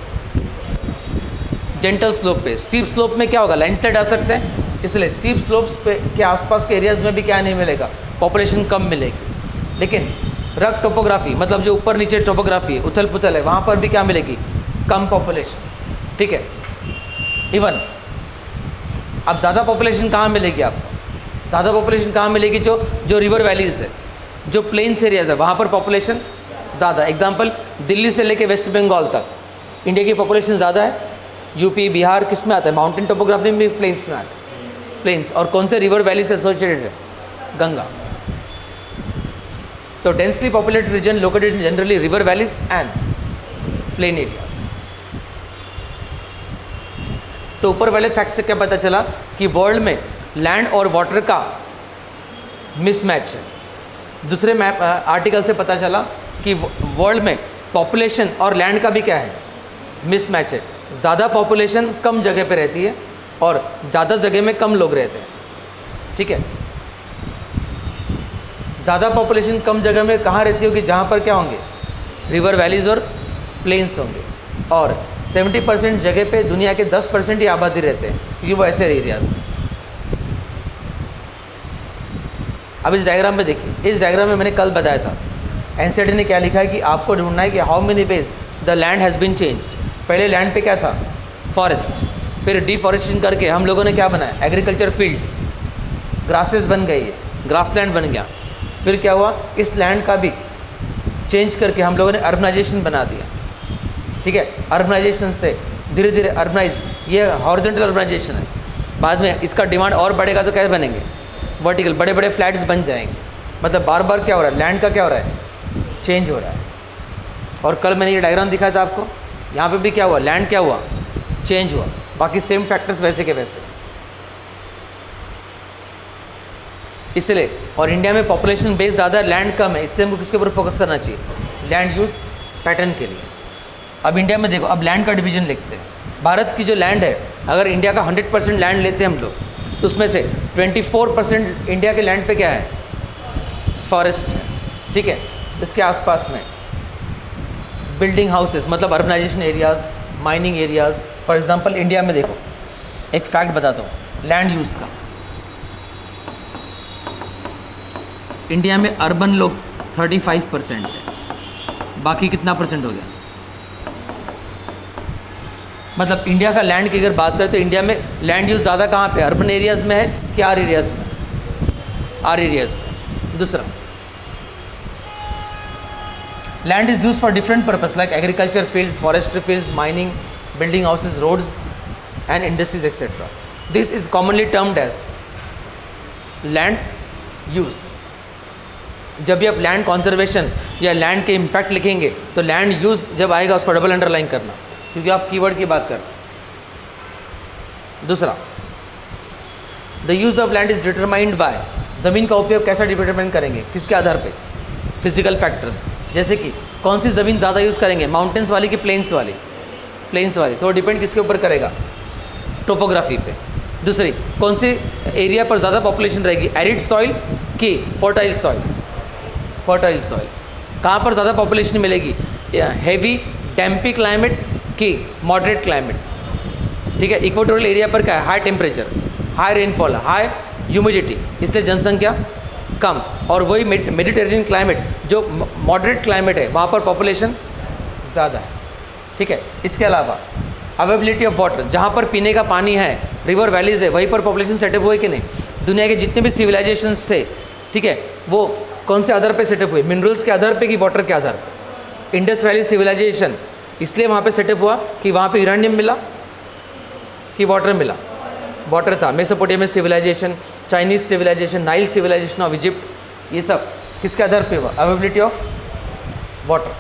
जेंटल स्लोप पे। स्टीप स्लोप में क्या होगा? लैंडस्लाइड आ सकते हैं, इसलिए स्टीप स्लोप्स पे के आसपास के एरियाज़ में भी क्या नहीं मिलेगा? पॉपुलेशन कम मिलेगी। लेकिन रग टोपोग्राफी, मतलब जो ऊपर नीचे टोपोग्राफी है, उथल पुथल है, वहाँ पर भी क्या मिलेगी? कम पॉपुलेशन। ठीक है, इवन अब ज़्यादा पॉपुलेशन कहाँ मिलेगी आपको? ज़्यादा पॉपुलेशन कहाँ मिलेगी? जो रिवर वैलीज़ है, जो प्लेन्स एरियाज़ है, वहाँ पर पॉपुलेशन ज़्यादा। एग्जांपल, दिल्ली से लेके वेस्ट बंगाल तक इंडिया की पॉपुलेशन ज़्यादा है। यूपी, बिहार किस में आता है? माउंटेन टोपोग्राफी में भी प्लेन्स में आता है। प्लेन्स, और कौन से रिवर वैली से एसोसिएटेड है? गंगा। तो densely populated region located in generally river valleys and plain areas. तो ऊपर वाले फैक्ट से क्या पता चला कि वर्ल्ड में लैंड और वाटर का मिसमैच है। दूसरे मैप आर्टिकल से पता चला कि वर्ल्ड में पॉपुलेशन और लैंड का भी क्या है? मिसमैच है। ज़्यादा पॉपुलेशन कम जगह पे रहती है और ज़्यादा जगह में कम लोग रहते हैं। ठीक है, ज़्यादा पॉपुलेशन कम जगह में कहाँ रहती होगी? जहाँ पर क्या होंगे? रिवर वैलीज और प्लेन्स होंगे। और 70% जगह पे दुनिया के 10% ही आबादी रहते हैं, क्योंकि वो ऐसे एरियाज हैं। अब इस डायग्राम में देखिए, इस डायग्राम में मैंने कल बताया था, एनसीईआरटी ने क्या लिखा है कि आपको ढूंढना है कि how many ways the land has been changed. पहले लैंड पे क्या था? फॉरेस्ट। फिर डिफॉरेस्टेशन करके हम लोगों ने क्या बनाया? एग्रीकल्चर फील्ड्स, ग्रासेस बन गई है, ग्रासलैंड बन गया। फिर क्या हुआ? इस लैंड का भी चेंज करके हम लोगों ने अर्बनाइजेशन बना दिया। ठीक है, अर्बनाइजेशन से धीरे धीरे अर्बनाइज्ड, ये हॉरिजॉन्टल अर्बनाइजेशन है। बाद में इसका डिमांड और बढ़ेगा तो क्या बनेंगे? वर्टिकल, बड़े बड़े फ्लैट्स बन जाएंगे। मतलब बार बार क्या हो रहा है? लैंड का क्या हो रहा है? चेंज हो रहा है। और कल मैंने ये डायग्राम दिखाया था आपको, यहाँ पे भी क्या हुआ? लैंड क्या हुआ? चेंज हुआ। बाकी सेम फैक्टर्स वैसे के वैसे। इसलिए, और इंडिया में पॉपुलेशन बेस ज़्यादा है, लैंड कम है, इसलिए हमको किसके ऊपर फोकस करना चाहिए? लैंड यूज़ पैटर्न के लिए। अब इंडिया में देखो, अब लैंड का डिवीजन लिखते हैं। भारत की जो लैंड है, अगर इंडिया का 100% लैंड लेते हैं हम लोग, तो उसमें से 24% इंडिया के लैंड पे क्या है? फॉरेस्ट है। ठीक है, इसके आसपास में बिल्डिंग हाउसेस, मतलब urbanisation areas, mining areas. For example India में देखो, एक फैक्ट बताता हूँ लैंड यूज़ का। इंडिया में अर्बन लोग 35% है, बाकी कितना परसेंट हो गया? मतलब इंडिया का लैंड की अगर बात करें तो इंडिया में लैंड यूज़ ज़्यादा कहाँ पे? अर्बन एरियाज़ में है कि आर एरियाज़ में? आर एरियाज़ में। दूसरा, land is use for different purpose like agriculture fields, forestry fields, mining, building houses, roads and industries etcetera. This is commonly termed as land use. जब भी आप लैंड कॉन्जर्वेशन या लैंड के इम्पैक्ट लिखेंगे तो लैंड यूज़ जब आएगा उसको डबल अंडरलाइन करना, क्योंकि आप कीवर्ड की बात कर रहे हैं। दूसरा, the use of land is determined by, ज़मीन का उपयोग कैसा डिटरमाइन करेंगे? किसके आधार पे? Physical factors. जैसे कि कौन सी ज़मीन ज़्यादा यूज़ करेंगे, माउंटेन्स वाली कि प्लेन्स वाली? प्लेन्स वाली। तो डिपेंड किसके ऊपर करेगा? टोपोग्राफी पे। दूसरी, कौन सी एरिया पर ज़्यादा पॉपुलेशन रहेगी, एरिड सॉइल कि फर्टाइल सॉइल? Fertile soil. कहाँ पर ज़्यादा पॉपुलेशन मिलेगी, हैवी डैम्पी क्लाइमेट कि मॉडरेट क्लाइमेट? ठीक है, इक्वेटोरियल एरिया पर क्या है? High temperature, high rainfall, high humidity, इसलिए जनसंख्या कम। और वही मेडिटेरेनियन क्लाइमेट जो मॉडरेट क्लाइमेट है वहाँ पर पॉपुलेशन ज़्यादा है। ठीक है, इसके अलावा अवेबिलिटी ऑफ वाटर, जहाँ पर पीने का पानी है, रिवर वैलीज है, वहीं पर पॉपुलेशन सेटअप हुए कि नहीं? दुनिया के जितने भी सिविलाइजेशंस थे, ठीक है, वो कौन से आधार पे सेटअप हुए? मिनरल्स के आधार पे कि वाटर के आधार पे? इंडस वैली सिविलाइजेशन इसलिए वहाँ पे सेटअप हुआ कि वहाँ पे यूरेनियम मिला कि वाटर मिला? वाटर था। Mesopotamian civilisation, Chinese civilisation, Nile civilisation of Egypt, ये सब किसके आधार पे हुआ? Availability of water.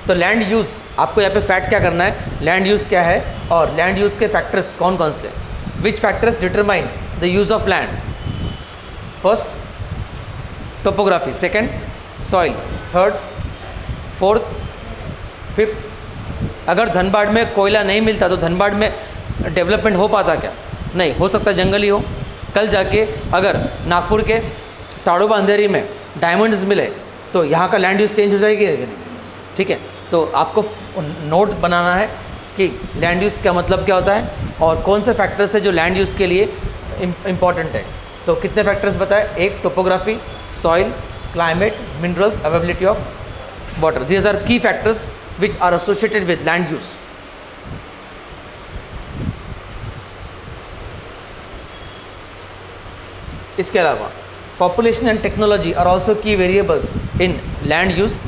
तो लैंड यूज़, आपको यहाँ पे फैक्ट क्या करना है, लैंड यूज़ क्या है और लैंड यूज़ के फैक्टर्स कौन कौन से, विच factors determine the use of land? First topography, second soil, third, fourth, fifth. अगर धनबाद में कोयला नहीं मिलता तो धनबाद में डेवलपमेंट हो पाता क्या? नहीं हो सकता, जंगल ही हो। कल जाके अगर नागपुर के ताड़ोबा अंधेरी में डायमंड्स मिले तो यहाँ का लैंड यूज़ चेंज हो जाएगी कि नहीं? ठीक है, तो आपको नोट बनाना है कि लैंड यूज़ का मतलब क्या होता है और कौन से फैक्टर्स है जो लैंड यूज़ के लिए इम्पॉर्टेंट है। तो कितने फैक्टर्स बताए? एक topography, soil, climate, minerals, availability of water. These are key factors which are associated with land use. इसके अलावा population and technology are also key variables in land use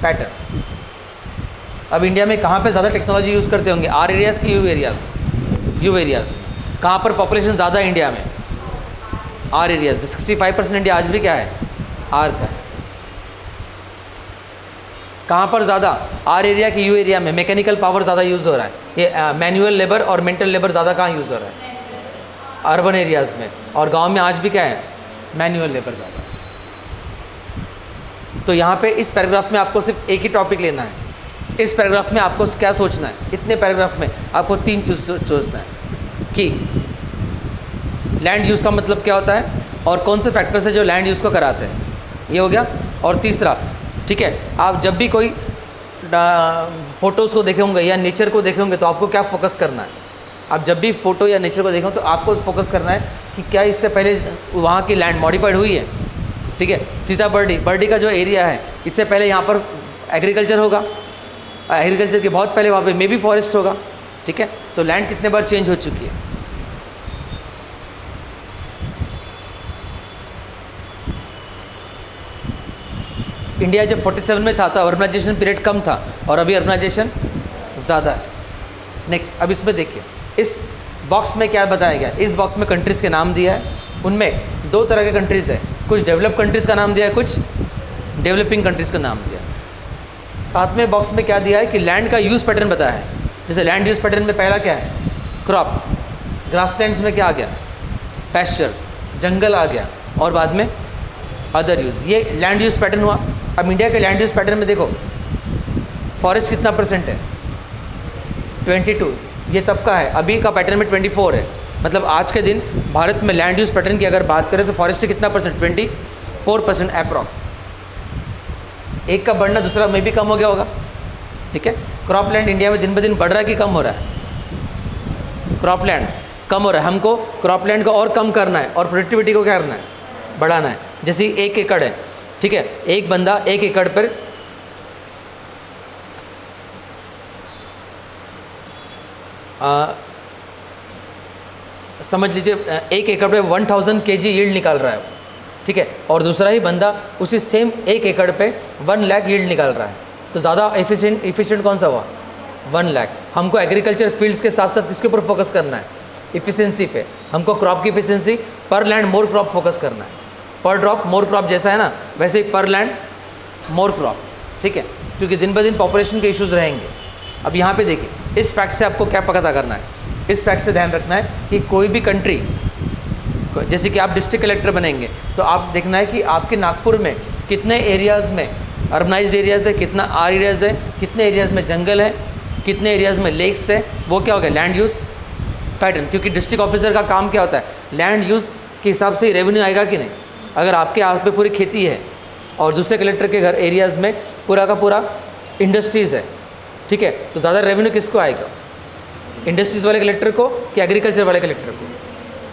pattern. अब इंडिया में कहाँ पे ज़्यादा टेक्नोलॉजी यूज़ करते होंगे? R areas की यू एरियाज़? यू एरियाज़ में। कहाँ पर पॉपुलेशन ज़्यादा है इंडिया में? आर एरियाज़ में। 65% इंडिया आज भी क्या है? आर का है। कहाँ पर ज़्यादा? आर एरिया की यू एरिया में मैकेनिकल पावर ज़्यादा यूज़ हो रहा है। ये मैनुअल लेबर और मेंटल लेबर ज़्यादा कहाँ यूज़ हो रहा है? अर्बन एरियाज़ में। और गांव में आज भी क्या है? मैनुअल लेबर ज़्यादा। तो यहाँ पे इस पैराग्राफ में आपको सिर्फ एक ही टॉपिक लेना है। इस पैराग्राफ में आपको क्या सोचना है? इतने पैराग्राफ में आपको 3 चीज़ सोचना है कि लैंड यूज़ का मतलब क्या होता है और कौन से फैक्टर्स है जो लैंड यूज़ को कराते हैं, ये हो गया। और तीसरा, ठीक है, आप जब भी कोई फ़ोटोज़ को देखे होंगे या नेचर को देखे होंगे तो आपको क्या फोकस करना है? आप जब भी फ़ोटो या नेचर को देखें तो आपको फोकस करना है कि क्या इससे पहले वहाँ की लैंड मॉडिफाइड हुई है। ठीक है, सीता बर्डी का जो एरिया है, इससे पहले यहाँ पर एग्रीकल्चर होगा, एग्रीकल्चर के बहुत पहले वहाँ पे मे बी फॉरेस्ट होगा। ठीक है, तो लैंड कितने बार चेंज हो चुकी है। इंडिया जब 47 में था तो अर्बनाइजेशन पीरियड कम था और अभी अर्बनाइजेशन ज़्यादा है। नेक्स्ट, अब इसमें देखिए, इस बॉक्स में क्या बताया गया? इस बॉक्स में कंट्रीज़ के नाम दिया है। उनमें 2 तरह के कंट्रीज़ है, कुछ डेवलप कंट्रीज़ का नाम दिया है, कुछ डेवलपिंग कंट्रीज़ का नाम दिया है। साथ में बॉक्स में क्या दिया है कि लैंड का यूज़ पैटर्न बताया है। जैसे लैंड यूज़ पैटर्न में पहला क्या है? क्रॉप। ग्रासलैंड्स में क्या आ गया? पैस्चर्स, जंगल आ गया। और बाद में अदर यूज़। ये लैंड यूज़ पैटर्न हुआ। अब इंडिया के लैंड यूज़ पैटर्न में देखो, फॉरेस्ट कितना परसेंट है? 22। ये तब का है, अभी का पैटर्न में 24 है। मतलब आज के दिन भारत में लैंड यूज़ पैटर्न की अगर बात करें तो फॉरेस्ट कितना परसेंट? 24% अप्रॉक्स। एक का बढ़ना दूसरा में भी कम हो गया होगा। ठीक है, क्रॉप लैंड इंडिया में दिन ब दिन बढ़ रहा है कि कम हो रहा है? क्रॉप लैंड कम हो रहा है। हमको क्रॉप लैंड को और कम करना है और प्रोडक्टिविटी को क्या करना है? बढ़ाना है। जैसे 1 एकड़ है, ठीक है, एक बंदा 1 एकड़ पर समझ लीजिए 1 एकड़ पे 1000 kg यील्ड निकाल रहा है। ठीक है, और दूसरा ही बंदा उसी सेम 1 एकड़ पे 1 लाख यील्ड निकाल रहा है। तो ज़्यादा एफिशिएंट कौन सा हुआ? 1 लाख। हमको एग्रीकल्चर फील्ड्स के साथ साथ किसके ऊपर फोकस करना है? इफ़िशियंसी पे। हमको क्रॉप की इफ़िशियंसी, पर लैंड मोर क्रॉप फोकस करना है। पर ड्रॉप मोर क्रॉप जैसा है ना, वैसे ही पर लैंड मोर क्रॉप। ठीक है, क्योंकि दिन ब दिन पॉपुलेशन के इश्यूज़ रहेंगे। अब यहाँ पे देखिए, इस फैक्ट से आपको क्या पता करना है? इस फैक्ट से ध्यान रखना है कि कोई भी कंट्री, जैसे कि आप डिस्ट्रिक्ट कलेक्टर बनेंगे तो आप देखना है कि आपके नागपुर में कितने एरियाज़ में अर्बनाइज्ड एरियाज़ है, कितना आर एरियाज़ है, कितने एरियाज़ में जंगल है, कितने एरियाज़ में लेक्स है। वो क्या हो गया? Land use pattern. क्योंकि डिस्ट्रिक्ट ऑफिसर का काम क्या होता है? लैंड यूज़ के हिसाब से ही रेवेन्यू आएगा कि नहीं। अगर आपके आस पे पूरी खेती है और दूसरे कलेक्टर के घर एरियाज़ में पूरा का पूरा इंडस्ट्रीज़ है, ठीक है, तो ज़्यादा रेवेन्यू किसको आएगा? इंडस्ट्रीज़ वाले कलेक्टर को कि एग्रीकल्चर वाले कलेक्टर को?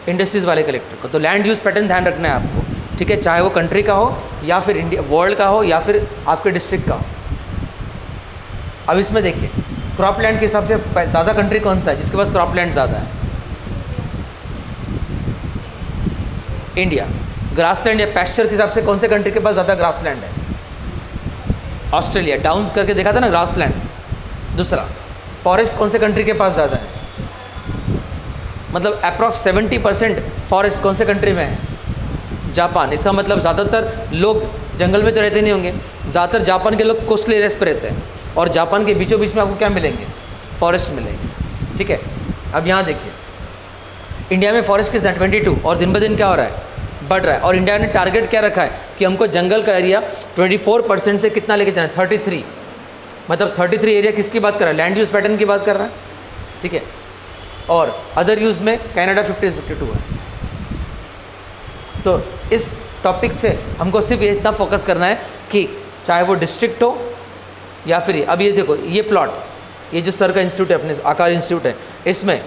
इंडस्ट्रीज़ वाले कलेक्टर को। तो लैंड यूज़ पैटर्न ध्यान रखना है आपको। ठीक है, चाहे वो कंट्री का हो या फिर इंडिया वर्ल्ड का हो या फिर आपके डिस्ट्रिक्ट का हो। अब इसमें देखिए, क्रॉप लैंड के हिसाब से ज़्यादा कंट्री कौन सा है जिसके पास क्रॉप लैंड ज़्यादा है? इंडिया। ग्रास लैंड या पैस्चर के हिसाब से कौन से कंट्री के पास ज़्यादा ग्रास लैंड है? ऑस्ट्रेलिया। डाउन्स करके देखा था ना ग्रास लैंड। दूसरा, फॉरेस्ट कौन से कंट्री के पास ज़्यादा है? मतलब अप्रॉक्स 70% फॉरेस्ट कौन से कंट्री में है? जापान। इसका मतलब ज़्यादातर लोग जंगल में तो रहते नहीं होंगे, ज़्यादातर जापान के लोग कोस्टल एरियाज पे रहते हैं, और जापान के बीचों बीच में आपको क्या मिलेंगे? फॉरेस्ट मिलेंगे। ठीक है, अब यहाँ देखिए इंडिया में फॉरेस्ट कितना 22, और दिन ब दिन क्या हो रहा है? बढ़ रहा है। और इंडिया ने टारगेट क्या रखा है कि हमको जंगल का एरिया 24% से कितना लेके जाना है? 33। मतलब 33 एरिया किसकी बात कर रहा है? लैंड यूज़ पैटर्न की बात कर रहा है। ठीक है, और अदर यूज़ में कनाडा 50-52 है। तो इस टॉपिक से हमको सिर्फ ये इतना फोकस करना है कि चाहे वो डिस्ट्रिक्ट हो या फिर अब ये देखो, ये प्लॉट, ये जो सर का इंस्टीट्यूट है, अपने आकार इंस्टीट्यूट है, इसमें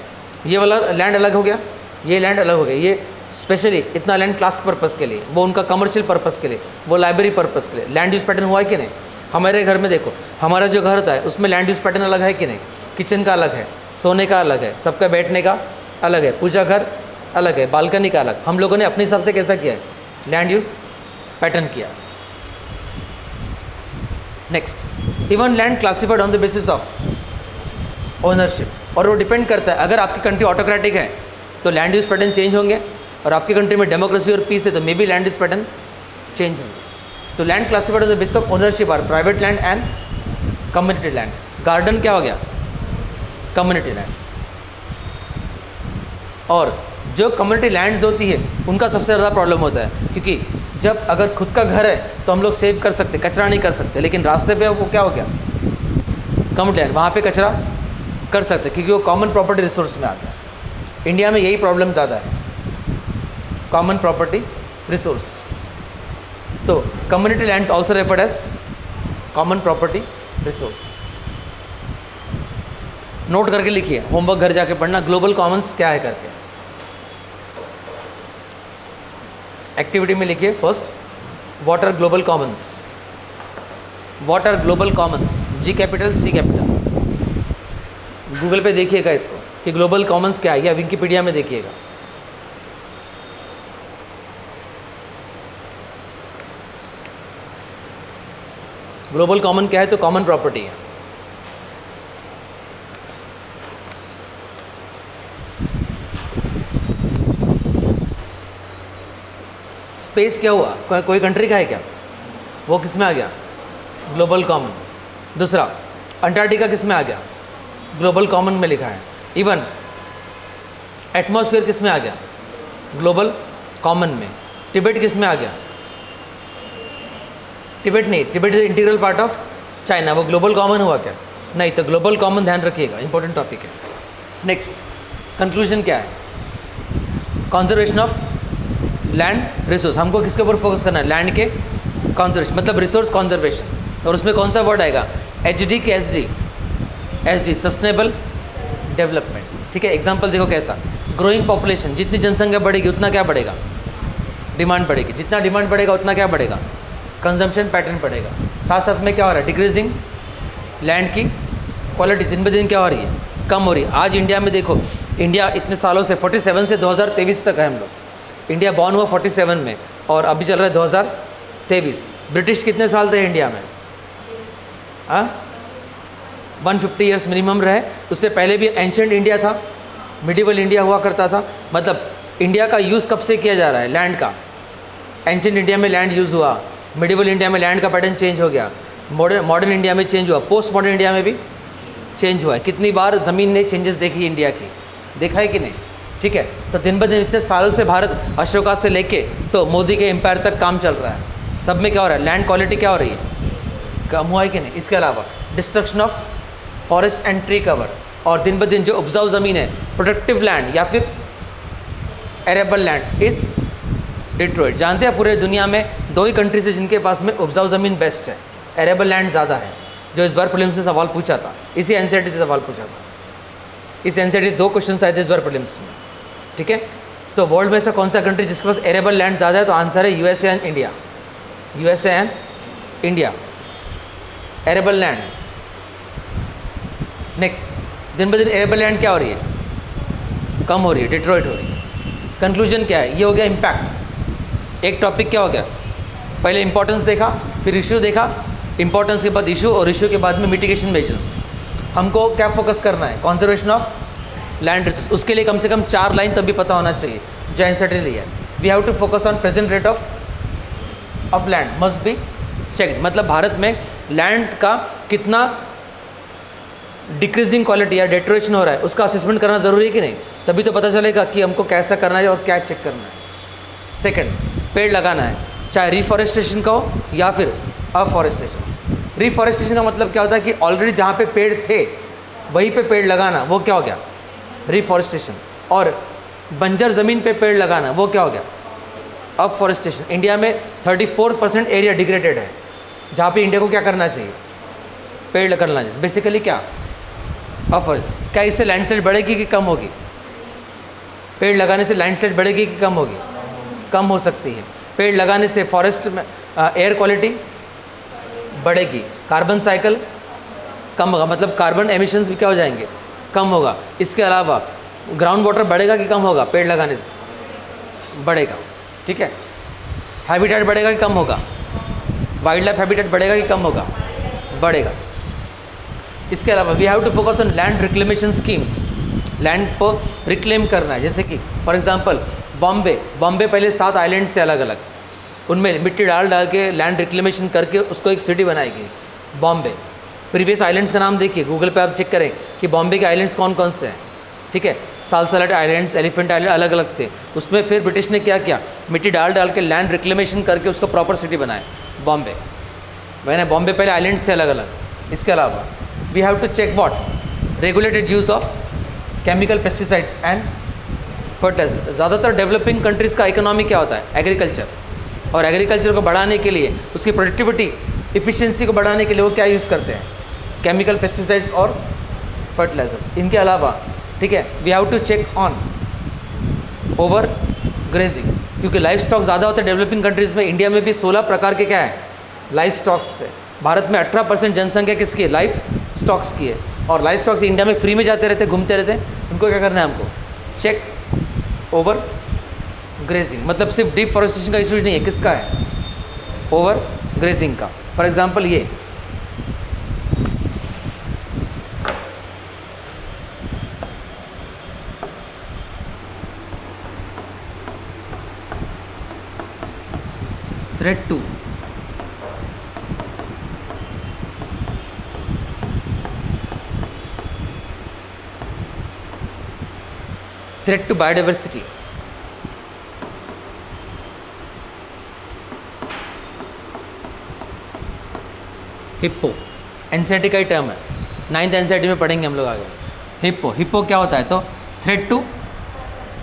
ये वाला लैंड अलग हो गया, ये लैंड अलग हो गया। ये स्पेशली इतना लैंड क्लास पर्पज़ के लिए, वो उनका कमर्शियल पर्पज़ के लिए, वो लाइब्रेरी पर्पज़ के लिए। लैंड यूज़ पैटर्न हुआ है कि नहीं? हमारे घर में देखो, हमारा जो घर होता है उसमें लैंड यूज़ पैटर्न अलग है कि नहीं? किचन का अलग है, सोने का अलग है, सबका बैठने का अलग है, पूजा घर अलग है, बालकनी का अलग। हम लोगों ने अपने हिसाब से कैसा किया है? लैंड यूज़ पैटर्न किया। Next, even land classified on the basis of ownership, और वो डिपेंड करता है। अगर आपकी कंट्री ऑटोक्रेटिक है तो लैंड यूज़ पैटर्न चेंज होंगे, और आपकी कंट्री में डेमोक्रेसी और पीस है तो may be land use pattern change होंगे। तो land classified on the basis of ownership are private land and community land. Garden क्या हो गया? Community land. और जो कम्युनिटी लैंड्स होती है उनका सबसे ज़्यादा प्रॉब्लम होता है, क्योंकि जब अगर खुद का घर है तो हम लोग सेव कर सकते, कचरा नहीं कर सकते, लेकिन रास्ते पे वो क्या हो गया? कम्युनिटी लैंड, वहाँ पे कचरा कर सकते क्योंकि वो कॉमन प्रॉपर्टी रिसोर्स में आ गया। इंडिया में यही प्रॉब्लम ज़्यादा है, कॉमन प्रॉपर्टी रिसोर्स। तो community lands also referred as common property resource. Note करके लिखिए, होमवर्क घर जाके पढ़ना, ग्लोबल कॉमन्स क्या है करके। एक्टिविटी में लिखिए first, what are global commons. What are global commons, G capital C capital. Google पे देखिएगा इसको कि ग्लोबल कॉमन्स क्या है, या विकिपीडिया में देखिएगा। ग्लोबल कॉमन क्या है? तो कॉमन प्रॉपर्टी है। स्पेस क्या हुआ? कोई कंट्री का है क्या? वो किस में आ गया? Global common. दूसरा, अंटार्कटिका किस में आ गया? ग्लोबल कॉमन में लिखा है। इवन एटमॉस्फेयर किस में आ गया? ग्लोबल कॉमन में। तिब्बत किस में आ गया? तिब्बत नहीं, Tibet is integral part of China, वो ग्लोबल कॉमन हुआ क्या? नहीं। तो ग्लोबल कॉमन ध्यान रखिएगा, इंपॉर्टेंट टॉपिक है। नेक्स्ट, कंक्लूजन क्या है? Conservation of land resource. हमको किसके ऊपर फोकस करना है? लैंड के कंजर्वेशन, मतलब रिसोर्स कंजर्वेशन। और उसमें कौन सा वर्ड आएगा? HD के SD? SD, sustainable development. ठीक है, एग्जाम्पल देखो कैसा। ग्रोइंग पॉपुलेशन, जितनी जनसंख्या बढ़ेगी उतना क्या बढ़ेगा? डिमांड बढ़ेगी। जितना डिमांड बढ़ेगा उतना क्या बढ़ेगा? कंजम्पशन पैटर्न बढ़ेगा। साथ साथ में क्या हो रहा है? डिक्रीजिंग लैंड की क्वालिटी दिन ब दिन क्या हो रही है? कम हो रही है। आज इंडिया में देखो, इंडिया इतने सालों से 47 से 2023 तक है हम लोग। इंडिया बॉर्न हुआ 47 में और अभी चल रहा है 2023। ब्रिटिश कितने साल थे इंडिया में? 150 ईयर्स मिनिमम रहे। उससे पहले भी एंशिएंट इंडिया था, मिडिवल इंडिया हुआ करता था। मतलब इंडिया का यूज़ कब से किया जा रहा है? लैंड का। एंशिएंट इंडिया में लैंड यूज़ हुआ, मिडिवल इंडिया में लैंड का पैटर्न चेंज हो गया, मॉडर्न इंडिया में चेंज हुआ, पोस्ट मॉडर्न इंडिया में भी चेंज हुआ है। कितनी बार ज़मीन ने चेंजेस देखी इंडिया की? देखा है कि नहीं? ठीक है, तो दिन ब दिन इतने सालों से भारत अशोका से लेके तो मोदी के एम्पायर तक काम चल रहा है। सब में क्या हो रहा है? लैंड क्वालिटी क्या हो रही है? कम हुआ है कि नहीं? इसके अलावा destruction of forest and tree cover, और दिन ब दिन जो उपजाऊ ज़मीन है, प्रोडक्टिव लैंड या फिर एरेबल लैंड इस डिट्रॉइट। जानते हैं पूरे दुनिया में 2 ही कंट्रीज है जिनके पास में उपजाऊ ज़मीन बेस्ट है, एरेबल लैंड ज़्यादा है। जो इस बार प्रीलिम्स से सवाल पूछा था, इसी एनसीईआरटी से सवाल पूछा था। इस एनसीईआरटी 2 क्वेश्चन आए थे इस बार प्रीलिम्स में। ठीक है, तो वर्ल्ड में ऐसा कौन सा कंट्री जिसके पास एरेबल लैंड ज़्यादा है? तो आंसर है USA and India. USA and India, arable land. Next, दिन ब दिन एरेबल लैंड क्या हो रही है? कम हो रही है, डिट्रॉइट हो रही है। कंक्लूजन क्या है? ये हो गया इम्पैक्ट। एक टॉपिक क्या हो गया? पहले इंपॉर्टेंस देखा, फिर इशू देखा, इंपॉर्टेंस के बाद इशू, और इशू के बाद में मिटिगेशन मेजर्स। हमको क्या फोकस करना है? कंजर्वेशन ऑफ लैंड रिसोर्स, उसके लिए कम से कम 4 लाइन तब भी पता होना चाहिए जो एनसीईआरटी रही है। We have to focus on present rate of land must be checked, मतलब भारत में लैंड का कितना डिक्रीजिंग क्वालिटी या डेटोरेशन हो रहा है उसका असेसमेंट करना ज़रूरी है कि नहीं, तभी तो पता चलेगा कि हमको कैसा करना है और क्या चेक करना है। सेकंड, पेड़ लगाना है, चाहे रिफॉरेस्टेशन का हो या फिर अफॉरेस्टेशन। रिफॉरेस्टेशन का मतलब क्या होता है कि ऑलरेडी जहाँ पे पेड़ थे वहीं पे पेड़ लगाना, वो क्या हो गया रिफॉरेस्टेशन। और बंजर ज़मीन पे पेड़ लगाना, वो क्या हो गया अफॉरेस्टेशन। इंडिया में 34% एरिया डिग्रेडेड है, जहाँ पे इंडिया को क्या करना चाहिए, पेड़ करना चाहिए। बेसिकली क्या क्या इससे लैंडस्लाइड बढ़ेगी कि कम होगी? पेड़ लगाने से लैंडस्लाइड बढ़ेगी कि कम होगी? कम हो सकती है। पेड़ लगाने से फॉरेस्ट में एयर क्वालिटी बढ़ेगी, कार्बन साइकिल कम होगा, मतलब कार्बन एमिशंस भी क्या हो जाएंगे, कम होगा। इसके अलावा ग्राउंड वाटर बढ़ेगा कि कम होगा? पेड़ लगाने से बढ़ेगा, ठीक है। हैबिटेट बढ़ेगा कि कम होगा? वाइल्ड लाइफ हैबिटेट बढ़ेगा कि कम होगा? बढ़ेगा। इसके अलावा we have to focus on land reclamation schemes, land को रिक्लेम करना है। जैसे कि फॉर एग्जांपल बॉम्बे पहले 7 आइलैंड से अलग अलग, उनमें मिट्टी डाल के लैंड रिक्लेमेशन करके उसको एक सिटी बनाएगी बॉम्बे। प्रीवियस आइलैंड्स का नाम देखिए, गूगल पे आप चेक करें कि बॉम्बे के आइलैंड्स कौन कौन से हैं, ठीक है। सालसलेट आइलैंड्स, एलिफेंट आइलैंड अलग अलग थे। उसमें फिर ब्रिटिश ने क्या किया, मिट्टी डाल के लैंड रिक्लेमेशन करके उसको प्रॉपर सिटी बनाए बॉम्बे। मैंने बॉम्बे पहले आइलैंड्स थे अलग अलग। इसके अलावा we have to check what regulated use of chemical pesticides and fertiliser. ज़्यादातर डेवलपिंग कंट्रीज़ का इकोनॉमी क्या होता है, एग्रीकल्चर। और एग्रीकल्चर को बढ़ाने के लिए, उसकी प्रोडक्टिविटी इफ़िशियंसी को बढ़ाने के लिए वो क्या यूज़ करते हैं, केमिकल पेस्टिसाइड्स और फर्टिलाइजर्स। इनके अलावा, ठीक है, we have to check on overgrazing, क्योंकि लाइफ स्टॉक ज़्यादा होता है डेवलपिंग कंट्रीज़ में। इंडिया में भी 16 प्रकार के क्या है लाइफ स्टॉक्स है। भारत में 18% जनसंख्या किसकी है, लाइफ स्टॉक्स की है। और लाइफ स्टॉक्स इंडिया में फ्री में जाते रहते, घूमते रहते, उनको क्या करना है, हमको चेक ओवर ग्रेजिंग। मतलब सिर्फ डिफॉरेस्टेशन का इशू नहीं है, किसका है, ओवर ग्रेजिंग का। फॉर एग्जांपल ये threat to biodiversity. Hippo NCERT का ही टर्म है, 9th एनसीईआरटी में पढ़ेंगे हम लोग आगे। हिप्पो क्या होता है, तो थ्रेट टू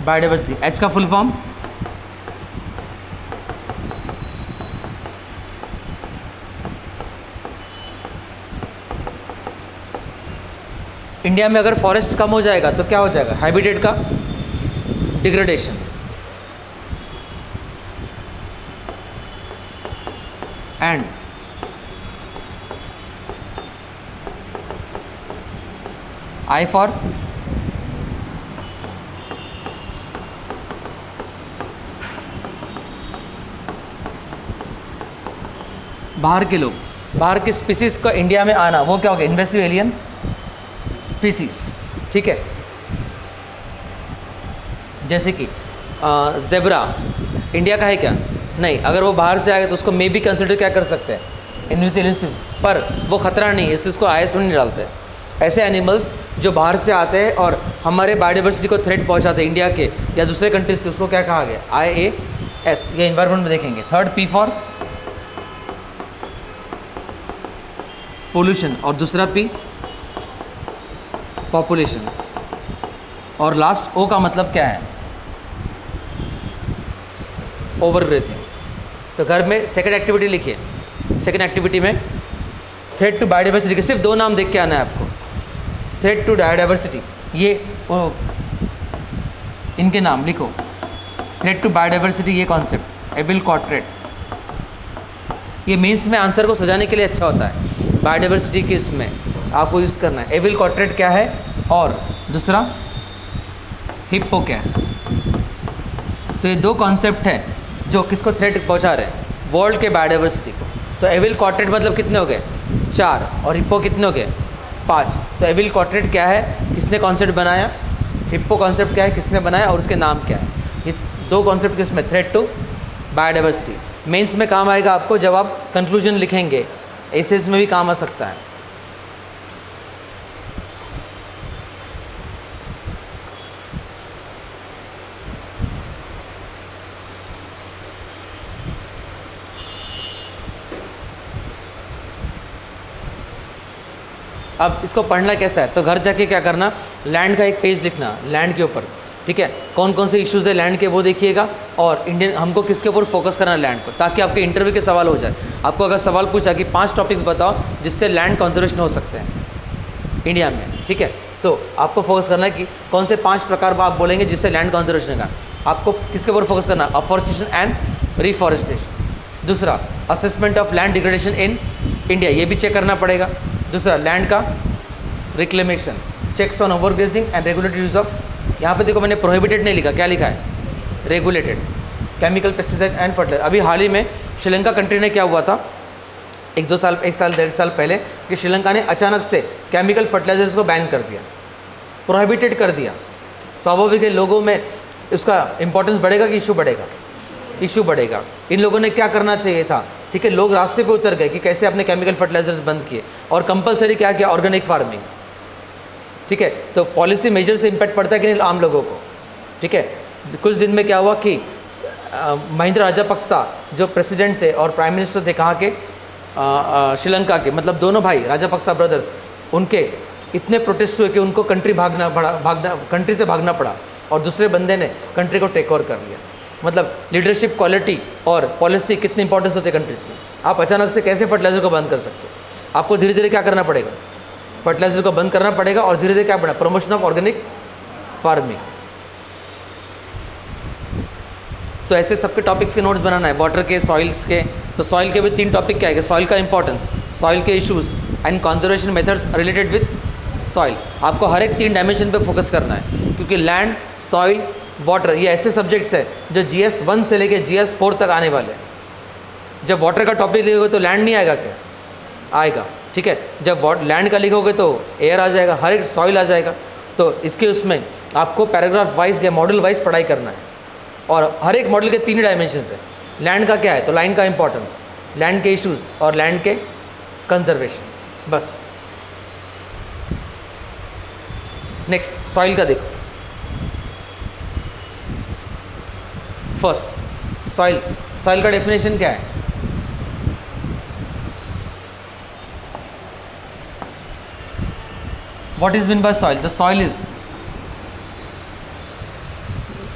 बायोडाइवर्सिटी। एच का फुल फॉर्म इंडिया में अगर फॉरेस्ट कम हो जाएगा तो क्या हो जाएगा, हैबिटेट का डिग्रेडेशन। एंड आई फॉर बाहर के लोग, बाहर के स्पीसीज का इंडिया में आना, वो क्या हो गया, इन्वेसिव एलियन स्पीसीज, ठीक है। जैसे कि ज़ेब्रा इंडिया का है क्या, नहीं। अगर वो बाहर से आएगा तो उसको मे भी कंसिडर क्या कर सकते हैं, इन्वेसिव एलियन स्पीसीज, पर वो खतरा नहीं है, इसलिए उसको IS में नहीं डालते हैं। ऐसे एनिमल्स जो बाहर से आते हैं और हमारे बायोडाइवर्सिटी को थ्रेट पहुंचाते हैं इंडिया के या दूसरे कंट्रीज़ के, उसको क्या कहा गया, IAS। ये इन्वायरमेंट में देखेंगे। थर्ड P फॉर पोल्यूशन और दूसरा P पॉपुलेशन। और लास्ट O का मतलब क्या है, ओवर ग्रेजिंग। तो घर में सेकंड एक्टिविटी लिखिए। सेकंड एक्टिविटी में थ्रेट टू बायोडाइवर्सिटी के सिर्फ 2 नाम देख के आना है आपको। थ्रेट टू बायोडाइवर्सिटी, ये इनके नाम लिखो। थ्रेट टू बायोडाइवर्सिटी ये कॉन्सेप्ट, एविल कॉर्टरेट। ये मेंस में आंसर को सजाने के लिए अच्छा होता है। बायोडाइवर्सिटी के इसमें आपको यूज़ करना है। एविल कॉर्टरेट क्या है और दूसरा हिप्पो क्या है। तो ये 2 कॉन्सेप्ट हैं जो किसको थ्रेट पहुंचा रहे हैं, वर्ल्ड के बायोडाइवर्सिटी को। तो एविल कॉर्टरेट मतलब कितने हो गए, 4, और हिप्पो कितने हो गए, 5। तो एविल कॉर्टरेट क्या है, किसने कॉन्सेप्ट बनाया, हिप्पो कॉन्सेप्ट क्या है, किसने बनाया और उसके नाम क्या है। ये दो कॉन्सेप्ट किसमें, थ्रेट टू बायोडाइवर्सिटी। मेंस में काम आएगा आपको जब आप कंक्लूजन लिखेंगे, एसेज में भी काम आ सकता है। अब इसको पढ़ना कैसा है, तो घर जाके क्या करना, लैंड का एक पेज लिखना लैंड के ऊपर, ठीक है, कौन कौन से इश्यूज़ है लैंड के वो देखिएगा, और इंडियन हमको किसके ऊपर फोकस करना है, लैंड को, ताकि आपके इंटरव्यू के सवाल हो जाए। आपको अगर सवाल पूछा कि 5 टॉपिक्स बताओ जिससे लैंड कंजर्वेशन हो सकते हैं इंडिया में, ठीक है, तो आपको फोकस करना है कि कौन से 5 प्रकार आप बोलेंगे जिससे लैंड कंजर्वेशन का। आपको किसके ऊपर फोकस करना, अफॉरेस्टेशन एंड रिफॉरेस्टेशन। दूसरा, assessment of land degradation in India, ये भी चेक करना पड़ेगा। दूसरा, लैंड का reclamation, checks on overgrazing and regulated use of, यहाँ पे देखो मैंने प्रोहिबिटेड नहीं लिखा, क्या लिखा है, regulated, chemical pesticide and fertiliser. अभी हाल ही में श्रीलंका कंट्री ने क्या हुआ था, एक साल 1.5 साल पहले, कि श्रीलंका ने अचानक से केमिकल फर्टिलाइजर्स को बैन कर दिया, प्रोहिबिटेड कर दिया। स्वाभाविक है लोगों में उसका इंपॉर्टेंस बढ़ेगा कि इशू बढ़ेगा, इशू बढ़ेगा। इन लोगों ने क्या करना चाहिए था, ठीक है, लोग रास्ते पे उतर गए कि कैसे अपने केमिकल फर्टिलाइजर्स बंद किए, और कंपलसरी क्या किया, ऑर्गेनिक फार्मिंग, ठीक है। तो पॉलिसी मेजर से इम्पैक्ट पड़ता है कि नहीं आम लोगों को, ठीक है। कुछ दिन में क्या हुआ कि महिंद्रा राजापक्सा जो प्रेसिडेंट थे और प्राइम मिनिस्टर थे कहाँ के, श्रीलंका के, मतलब दोनों भाई राजापक्सा ब्रदर्स, उनके इतने प्रोटेस्ट हुए कि उनको कंट्री से भागना पड़ा, और दूसरे बंदे ने कंट्री को टेक ओवर कर लिया। मतलब लीडरशिप क्वालिटी और पॉलिसी कितनी इंपॉर्टेंस होती है कंट्रीज़ में। आप अचानक से कैसे फर्टिलाइजर को बंद कर सकते हो, आपको धीरे धीरे क्या करना पड़ेगा, फर्टिलाइजर को बंद करना पड़ेगा, और धीरे धीरे क्या बढ़ा, प्रमोशन ऑफ ऑर्गेनिक फार्मिंग। तो ऐसे सबके टॉपिक्स के नोट्स बनाना है, वाटर के, सॉइल्स के। तो सॉइल के भी 3 टॉपिक क्या है, सॉइल का इंपॉर्टेंस, सॉइल के issues and conservation methods related with soil. आपको हर एक 3 डायमेंशन पे फोकस करना है, क्योंकि लैंड, सॉइल, वाटर ये ऐसे सब्जेक्ट्स है जो GS 1 से लेके GS 4 तक आने वाले हैं। जब वाटर का टॉपिक लिखोगे तो लैंड नहीं आएगा क्या, आएगा, ठीक है। जब लैंड का लिखोगे तो एयर आ जाएगा, हर एक सॉइल आ जाएगा। तो इसके उसमें आपको पैराग्राफ वाइज या मॉडल वाइज पढ़ाई करना है, और हर एक मॉडल के 3 डायमेंशंस है। लैंड का क्या है, तो लैंड का इंपॉर्टेंस, लैंड के इश्यूज और लैंड के कंजर्वेशन, बस। नेक्स्ट, सॉइल का देखो। फर्स्ट, सॉइल का डेफिनेशन क्या है, what is mean bye soil. The soil is,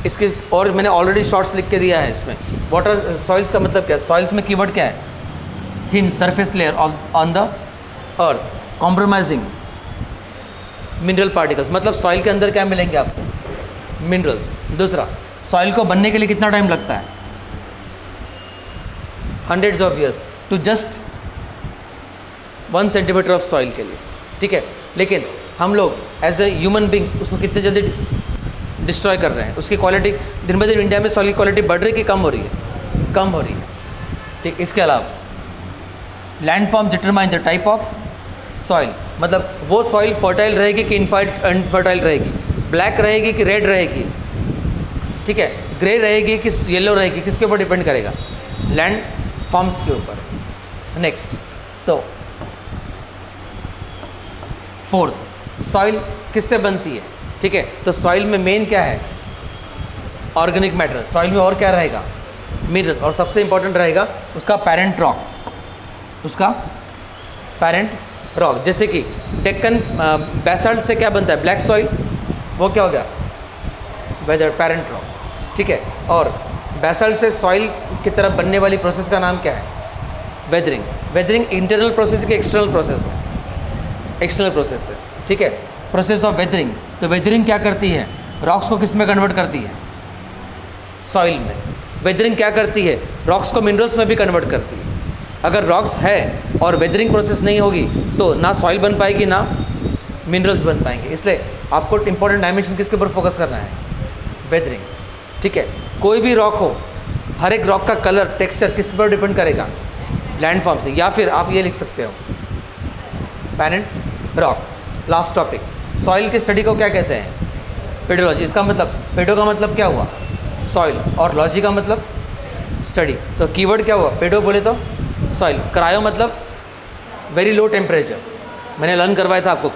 इसके और मैंने ऑलरेडी शॉर्ट्स लिख के दिया है इसमें। वाटर, सॉइल्स का मतलब क्या है, सॉइल्स में कीवर्ड क्या है, thin surface layer on the earth, compromising mineral particles, मतलब सॉइल के अंदर क्या मिलेंगे आपको, मिनरल्स। दूसरा, सॉइल को बनने के लिए कितना टाइम लगता है, hundreds of years to just 1 centimetre of soil के लिए, ठीक है। लेकिन हम लोग एज ए ह्यूमन बींग्स उसको कितने जल्दी डिस्ट्रॉय कर रहे हैं, उसकी क्वालिटी दिन ब दिन इंडिया में सॉइल की क्वालिटी बढ़ रही है कि कम हो रही है, कम हो रही है, ठीक। इसके अलावा land form determine the type of soil, मतलब वो सॉइल फर्टाइल रहेगी कि इनफर्टाइल रहेगी, ब्लैक रहेगी कि रेड रहेगी, ठीक है, ग्रे रहेगी कि येलो रहेगी, किसके ऊपर डिपेंड करेगा, लैंड फॉर्म्स के ऊपर। नेक्स्ट, तो फोर्थ, सॉइल किससे बनती है, ठीक है। तो सॉइल में मेन क्या है, ऑर्गेनिक मैटर। सॉइल में और क्या रहेगा, मिनरल्स, और सबसे इंपॉर्टेंट रहेगा उसका पेरेंट रॉक, उसका पेरेंट रॉक। जैसे कि डेक्कन बेसाल्ट से क्या बनता है, ब्लैक सॉइल, वो क्या हो गया, वेदर पेरेंट रॉक, ठीक है। और बेसाल्ट से सॉइल की तरफ बनने वाली प्रोसेस का नाम क्या है, वेदरिंग। वेदरिंग इंटरनल प्रोसेस की एक्सटर्नल प्रोसेस है, एक्सटर्नल प्रोसेस है, ठीक है, प्रोसेस ऑफ वेदरिंग। तो वेदरिंग क्या करती है, रॉक्स को किस में कन्वर्ट करती है, सॉइल में। वेदरिंग क्या करती है, रॉक्स को मिनरल्स में भी कन्वर्ट करती है। अगर रॉक्स है और वेदरिंग प्रोसेस नहीं होगी तो ना सॉइल बन पाएगी ना मिनरल्स बन पाएंगे। इसलिए आपको इंपॉर्टेंट डायमेंशन किसके ऊपर फोकस करना है, वेदरिंग, ठीक है। कोई भी रॉक हो, हर एक रॉक का कलर, टेक्सचर किस पर डिपेंड करेगा, लैंडफॉर्म से। या फिर आप ये लिख सकते हो, parent rock. Last topic, soil की स्टडी को क्या कहते हैं, पेडोलॉजी, इसका मतलब पेडो का मतलब क्या हुआ, सॉइल, और लॉजी का मतलब स्टडी। तो कीवर्ड क्या हुआ, पेडो बोले तो सॉइल, क्रायो मतलब वेरी लो टेम्परेचर, मैंने लर्न करवाया था आपको।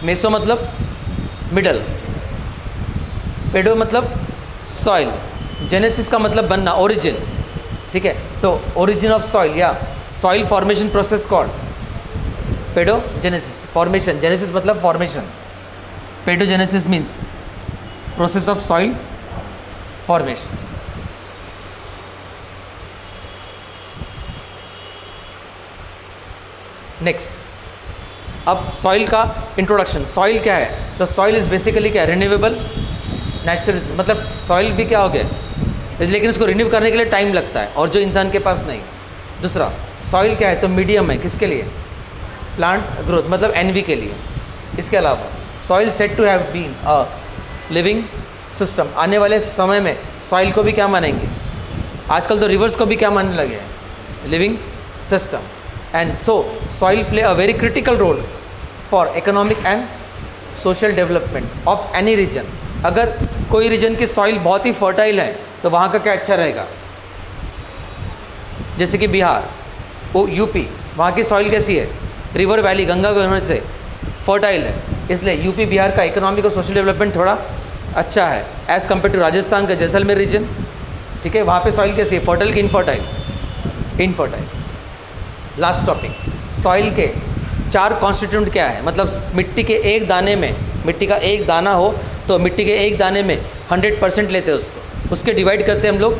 मेसो मतलब मिडल, पेडो मतलब सॉइल, जेनेसिस का मतलब बनना, ओरिजिन, ठीक है। तो ओरिजिन ऑफ सॉइल या soil formation process called pedogenesis. Formation, genesis मतलब formation, pedogenesis means process of soil formation. Next, अब सॉइल का इंट्रोडक्शन। सॉइल क्या है, तो सॉइल इज़ बेसिकली क्या है, रिन्यूएबल नेचुरल रिसोर्स, मतलब सॉइल भी क्या हो गया, लेकिन उसको रिन्यू करने के लिए टाइम लगता है, और जो इंसान के पास नहीं। दूसरा, सॉइल क्या है, तो मीडियम है, किसके लिए, प्लांट ग्रोथ, मतलब एनवी के लिए। इसके अलावा soil said to have been a living system, आने वाले समय में सॉइल को भी क्या मानेंगे, आजकल तो रिवर्स को भी क्या मानने लगे हैं, living system. And so soil play a very critical role for economic and social development of any region. अगर कोई रीजन की सॉइल बहुत ही फर्टाइल है तो वहाँ का क्या अच्छा रहेगा, जैसे कि बिहार, वो यूपी, वहाँ की सॉइल कैसी है, रिवर वैली, गंगा के होने से फर्टाइल है, इसलिए यूपी बिहार का इकोनॉमिक और सोशल डेवलपमेंट थोड़ा अच्छा है एज़ कम्पेयर टू राजस्थान का जैसलमेर रीजन, ठीक है। वहाँ पे सॉइल कैसी है, फर्टाइल कि infertile, infertile. Last topic, soil के 4 कॉन्स्टिट्यूंट क्या है, मतलब मिट्टी के एक दाने में, मिट्टी का एक दाना हो तो मिट्टी के एक दाने में 100% लेते हैं उसको, उसके डिवाइड करते हैं हम लोग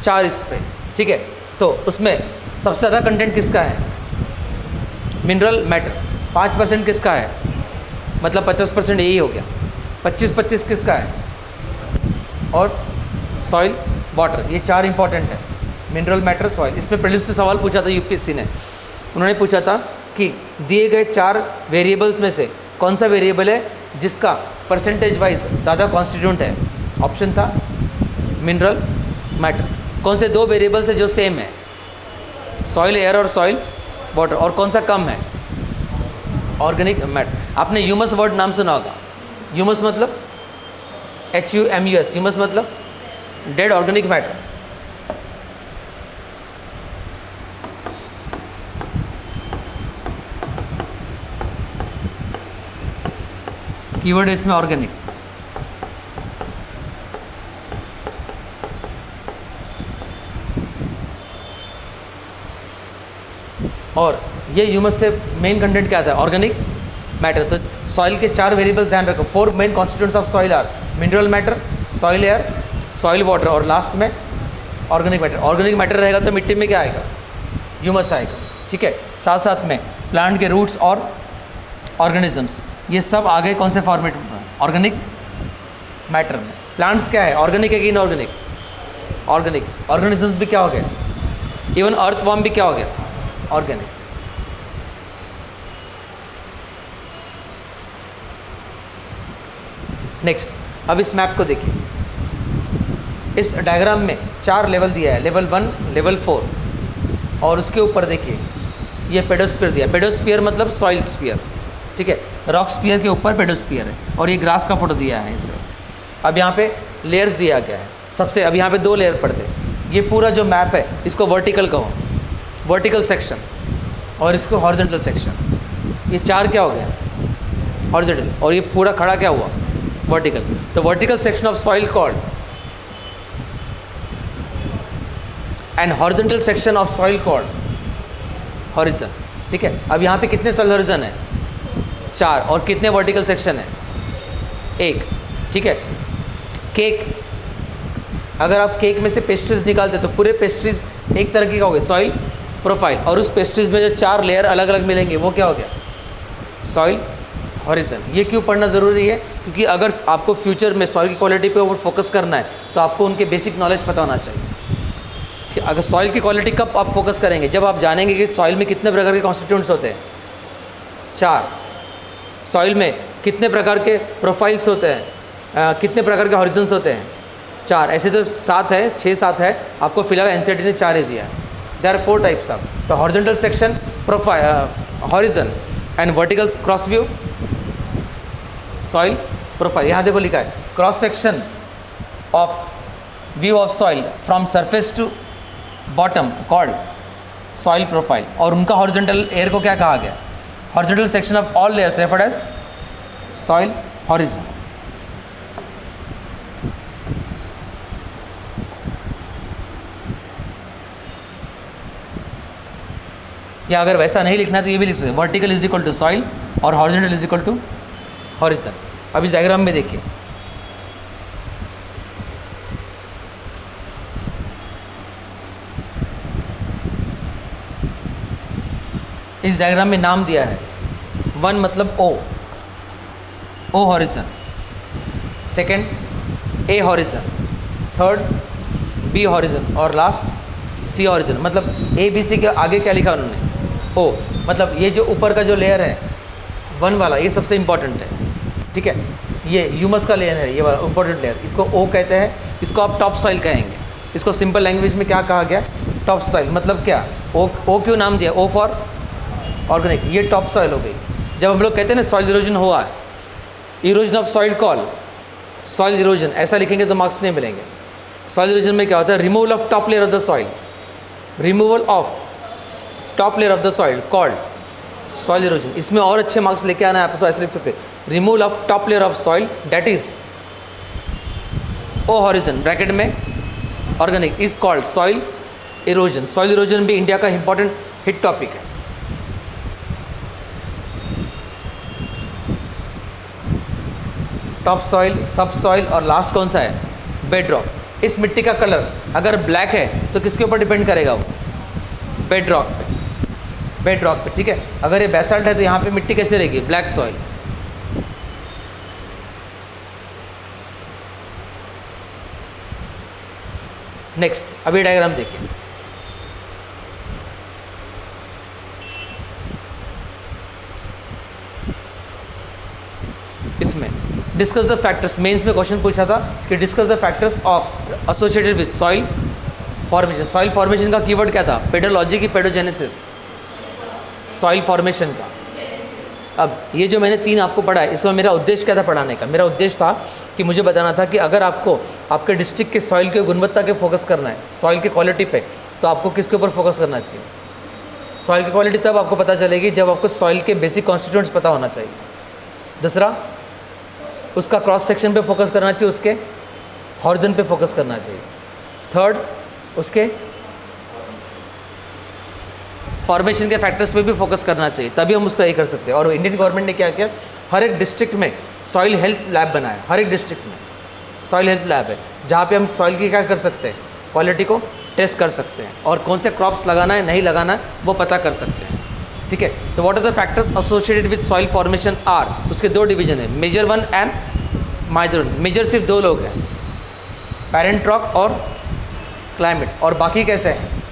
4 इस पे, ठीक है। तो उसमें सबसे ज़्यादा कंटेंट किसका है, मिनरल मैटर। 5% किसका है, मतलब 50% यही हो गया। 25-25 किसका है, और सॉइल वाटर, ये 4 इंपॉर्टेंट है, मिनरल मैटर सॉइल। इसमें प्रीलिम्स में सवाल पूछा था यूपीएससी ने, उन्होंने पूछा था कि दिए गए 4 वेरिएबल्स में से कौन सा वेरिएबल है जिसका परसेंटेज वाइज ज़्यादा कॉन्स्टिट्यूंट है। ऑप्शन था मिनरल मैटर। कौन से 2 वेरिएबल्स है जो सेम है, सॉइल एयर और सॉइल वाटर, और कौन सा कम है, ऑर्गेनिक मैटर। आपने ह्यूमस वर्ड नाम सुना होगा, ह्यूमस मतलब HUMUS, ह्यूमस मतलब डेड ऑर्गेनिक मैटर। कीवर्ड है इसमें ऑर्गेनिक। और ये ह्यूमस से मेन कंटेंट क्या आता है, ऑर्गेनिक मैटर। तो सॉइल के 4 वेरिएबल्स ध्यान रखो, 4 main constituents of soil are mineral matter, soil air, soil water, और लास्ट में ऑर्गेनिक मैटर। ऑर्गेनिक मैटर रहेगा तो मिट्टी में क्या आएगा, ह्यूमस आएगा, ठीक है। साथ साथ में प्लांट के रूट्स और ऑर्गेनिजम्स, ये सब आगे कौन से फॉर्मेट में, ऑर्गेनिक मैटर में। प्लांट्स क्या है, ऑर्गेनिक है कि इनऑर्गेनिक, ऑर्गेनिक। ऑर्गेनिजम्स भी क्या हो गए, इवन अर्थवॉर्म भी क्या हो गया, ऑर्गेनिक। नेक्स्ट, अब इस मैप को देखिए, इस डायग्राम में 4 लेवल दिया है, लेवल 1, लेवल 4, और उसके ऊपर देखिए ये पेडोस्फीयर दिया है। पेडोस्फीयर मतलब सॉइल स्फीयर, ठीक है। रॉक स्फीयर के ऊपर पेडोस्फीयर है, और ये ग्रास का फोटो दिया है इसे। अब यहाँ पे लेयर्स दिया गया है सबसे, अब यहाँ पे 2 लेयर पड़ते हैं। ये पूरा जो मैप है इसको वर्टिकल कहो, वर्टिकल सेक्शन, और इसको हॉरिजॉन्टल सेक्शन। ये 4 क्या हो गया, हॉरिजॉन्टल, और ये पूरा खड़ा क्या हुआ, वर्टिकल। तो vertical section of soil called and horizontal section of soil called horizon, ठीक है। अब यहाँ पे कितने सॉइल हॉरिजन है, 4, और कितने वर्टिकल सेक्शन है, 1, ठीक है। केक, अगर आप केक में से पेस्ट्रीज निकालते तो पूरे पेस्ट्रीज एक तरह की का हो गया, सॉइल प्रोफाइल, और उस पेस्ट्रीज में जो 4 लेयर अलग अलग मिलेंगे वो क्या हो गया, सॉइल हॉरिजन। ये क्यों पढ़ना ज़रूरी है, क्योंकि अगर आपको फ्यूचर में सॉइल की क्वालिटी पे ऊपर फोकस करना है तो आपको उनके बेसिक नॉलेज पता होना चाहिए कि अगर सॉइल की क्वालिटी कब आप फोकस करेंगे, जब आप जानेंगे कि सॉइल में कितने प्रकार के कॉन्स्टिट्यूएंट्स होते हैं, 4, सॉइल में कितने प्रकार के प्रोफाइल्स होते हैं, कितने प्रकार के हॉरिजन्स होते हैं, 4। ऐसे तो 7 है, 6-7 है, आपको फिलहाल एनसीईआरटी ने 4 ही दिया है। देयर आर 4 टाइप्स ऑफ, तो horizontal section, profile, horizon, and vertical cross view, soil profile, यहाँ देखो लिखा है cross section of view of soil from surface to bottom called soil profile. और उनका हॉरिजॉन्टल एयर को क्या कहा गया? Horizontal section of all layers referred as soil horizon. या अगर वैसा नहीं लिखना है तो ये भी लिख सकते हैं, vertical is equal to soil और horizontal is equal to horizon. अब इस डायग्राम में देखिए, इस डायग्राम में नाम दिया है, 1 मतलब O horizon, second A horizon, third B horizon और लास्ट सी हॉरिजन। मतलब ए बी सी के आगे क्या लिखा उन्होंने? ओ। मतलब ये जो ऊपर का जो लेयर है 1 वाला, ये सबसे इम्पॉर्टेंट है, ठीक है। ये ह्यूमस का लेयर है, ये वाला इम्पॉर्टेंट लेयर, इसको ओ कहते हैं, इसको आप टॉप सॉइल कहेंगे। इसको सिंपल लैंग्वेज में क्या कहा गया? Top soil. मतलब क्या? ओ क्यों नाम दिया? ओ फॉर ऑर्गेनिक, ये टॉप सॉइल हो गई। जब हम लोग कहते हैं ना सॉइल इरोजन हुआ है, erosion of soil call soil erosion, ऐसा लिखेंगे तो मार्क्स नहीं मिलेंगे। सॉइल इरोजन में क्या होता है? Removal of top layer of the soil, removal of top layer of the soil called soil erosion. इसमें और अच्छे मार्क्स लेके आना है आप तो ऐसे लिख सकते हैं, removal of top layer of soil that is O horizon bracket में organic is called soil erosion. Soil erosion भी इंडिया का इंपॉर्टेंट हिट टॉपिक है। टॉप सॉइल, सब सॉइल और लास्ट कौन सा है? Bedrock. इस मिट्टी का कलर अगर ब्लैक है तो किसके ऊपर डिपेंड करेगा वो? बेड रॉक पे, बेड रॉक पे, ठीक है। अगर ये बेसाल्ट है तो यहाँ पे मिट्टी कैसे रहेगी? Black soil. नेक्स्ट, अभी डायग्राम देखिए, इसमें डिस्कस द फैक्टर्स, मेंस में क्वेश्चन पूछा था कि discuss the factors of associated with soil formation. Soil formation का कीवर्ड क्या था? पेडोलॉजी की पेडोजेनेसिस, सॉइल फॉर्मेशन का। अब ये जो मैंने 3 आपको पढ़ा है, इसमें मेरा उद्देश्य क्या था पढ़ाने का? मेरा उद्देश्य था कि मुझे बताना था कि अगर आपको आपके डिस्ट्रिक्ट के सॉइल के गुणवत्ता के फोकस करना है, सॉइल की क्वालिटी पे, तो आपको किसके ऊपर फोकस करना चाहिए? सॉइल की क्वालिटी तब आपको पता चलेगी जब आपको सॉइल के बेसिक कॉन्स्टिट्यूएंट्स पता होना चाहिए। दूसरा, उसका क्रॉस सेक्शन पे फोकस करना चाहिए, उसके हॉरिजन पे फोकस करना चाहिए। थर्ड, उसके फॉर्मेशन के फैक्टर्स पे भी फोकस करना चाहिए, तभी हम उसका ये कर सकते हैं। और इंडियन गवर्नमेंट ने क्या किया? हर एक डिस्ट्रिक्ट में सॉइल हेल्थ लैब बनाया। हर एक डिस्ट्रिक्ट में सॉइल हेल्थ लैब है, जहाँ पे हम सॉइल की क्या कर सकते हैं? क्वालिटी को टेस्ट कर सकते हैं और कौन से क्रॉप्स लगाना है नहीं लगाना है वो पता कर सकते हैं, ठीक है। तो what are the factors associated with soil formation are, उसके 2 डिवीजन है, मेजर 1 एंड माइनर 1। मेजर सिर्फ 2 लोग हैं, पेरेंट रॉक और क्लाइमेट, और बाकी कैसे हैं?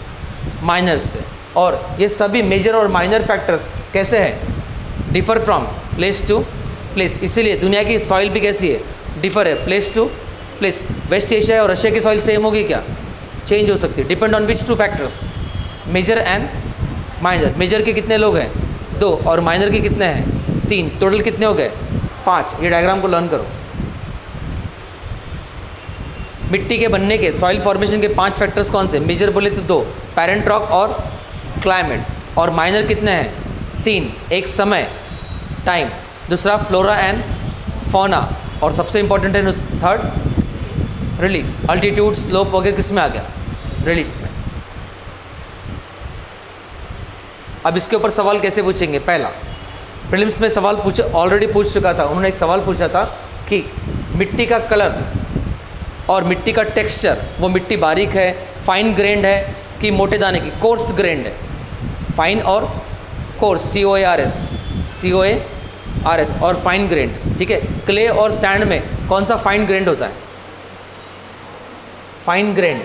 माइनर्स से। और ये सभी मेजर और माइनर फैक्टर्स कैसे हैं? Differ from place to place. इसीलिए दुनिया की सॉइल भी कैसी है? डिफर है, place to place. West Asia और रशिया की सॉइल सेम होगी क्या? चेंज हो सकती है। Depend on which 2 factors? Major and minor. Major के कितने लोग हैं? 2 और माइनर के कितने हैं? 3। टोटल कितने हो गए? 5। ये डायग्राम को लर्न करो। मिट्टी के बनने के सॉइल फॉर्मेशन के 5 फैक्टर्स कौन से? मेजर बोले तो 2, पेरेंट रॉक और क्लाइमेट। और माइनर कितने हैं? 3, एक समय टाइम, दूसरा फ्लोरा एंड फौना, और सबसे इंपॉर्टेंट है थर्ड रिलीफ। अल्टीट्यूड, स्लोप वगैरह किस में आ गया? रिलीफ में। अब इसके ऊपर सवाल कैसे पूछेंगे? पहला, प्रीलिम्स में सवाल ऑलरेडी पूछ चुका था, उन्होंने एक सवाल पूछा था कि मिट्टी का कलर और मिट्टी का टेक्सचर, वो मिट्टी बारीक है, फाइन ग्रेन्ड है कि मोटे दाने की, कोर्स ग्रेन्ड है? फाइन और कोर्स, COARS और फाइन ग्रेन्ड, ठीक है। क्ले और सैंड में कौन सा फाइन ग्रेन्ड होता है? फाइन ग्रेन्ड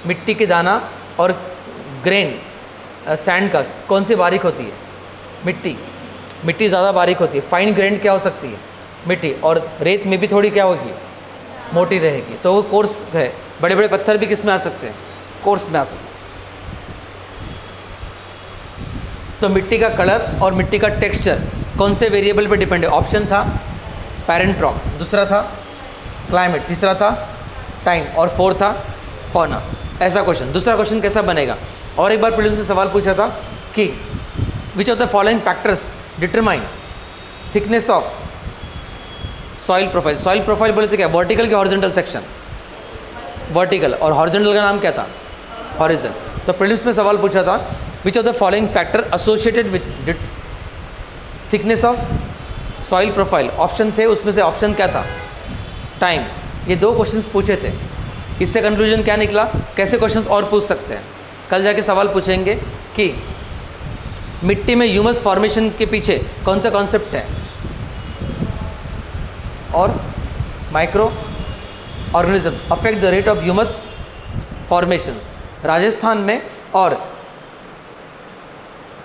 मिट्टी के दाना, और ग्रेन सैंड का कौन सी बारीक होती है? मिट्टी ज़्यादा बारीक होती है। फाइन ग्रेन्ड क्या हो सकती है? मिट्टी। और रेत में भी थोड़ी क्या होगी? मोटी रहेगी, तो वो कोर्स है। बड़े बड़े पत्थर भी किस में आ सकते हैं? कोर्स में आ सकते हैं। तो मिट्टी का कलर और मिट्टी का टेक्सचर कौन से वेरिएबल पे डिपेंड है? ऑप्शन था पैरेंट रॉक, दूसरा था क्लाइमेट, तीसरा था टाइम और फोर्थ था फौना। ऐसा क्वेश्चन। दूसरा क्वेश्चन कैसा बनेगा? और एक बार प्रीलिम्स में सवाल पूछा था कि which of the following factors determine thickness of soil profile. Soil profile बोले थे क्या? वर्टिकल के हॉरिजॉन्टल सेक्शन? वर्टिकल। और हॉरिजॉन्टल का नाम क्या था? हॉरिजन। तो प्रीलिम्स में सवाल पूछा था which of the following factor associated with thickness of soil profile. Option थे, उसमें से ऑप्शन क्या था? टाइम। ये दो क्वेश्चंस पूछे थे। इससे कंक्लूजन क्या निकला? कैसे क्वेश्चंस और पूछ सकते हैं? कल जाके सवाल पूछेंगे कि मिट्टी में ह्यूमस फॉर्मेशन के पीछे कौन सा कॉन्सेप्ट है, और micro organisms affect the rate of humus formations. Rajasthan में और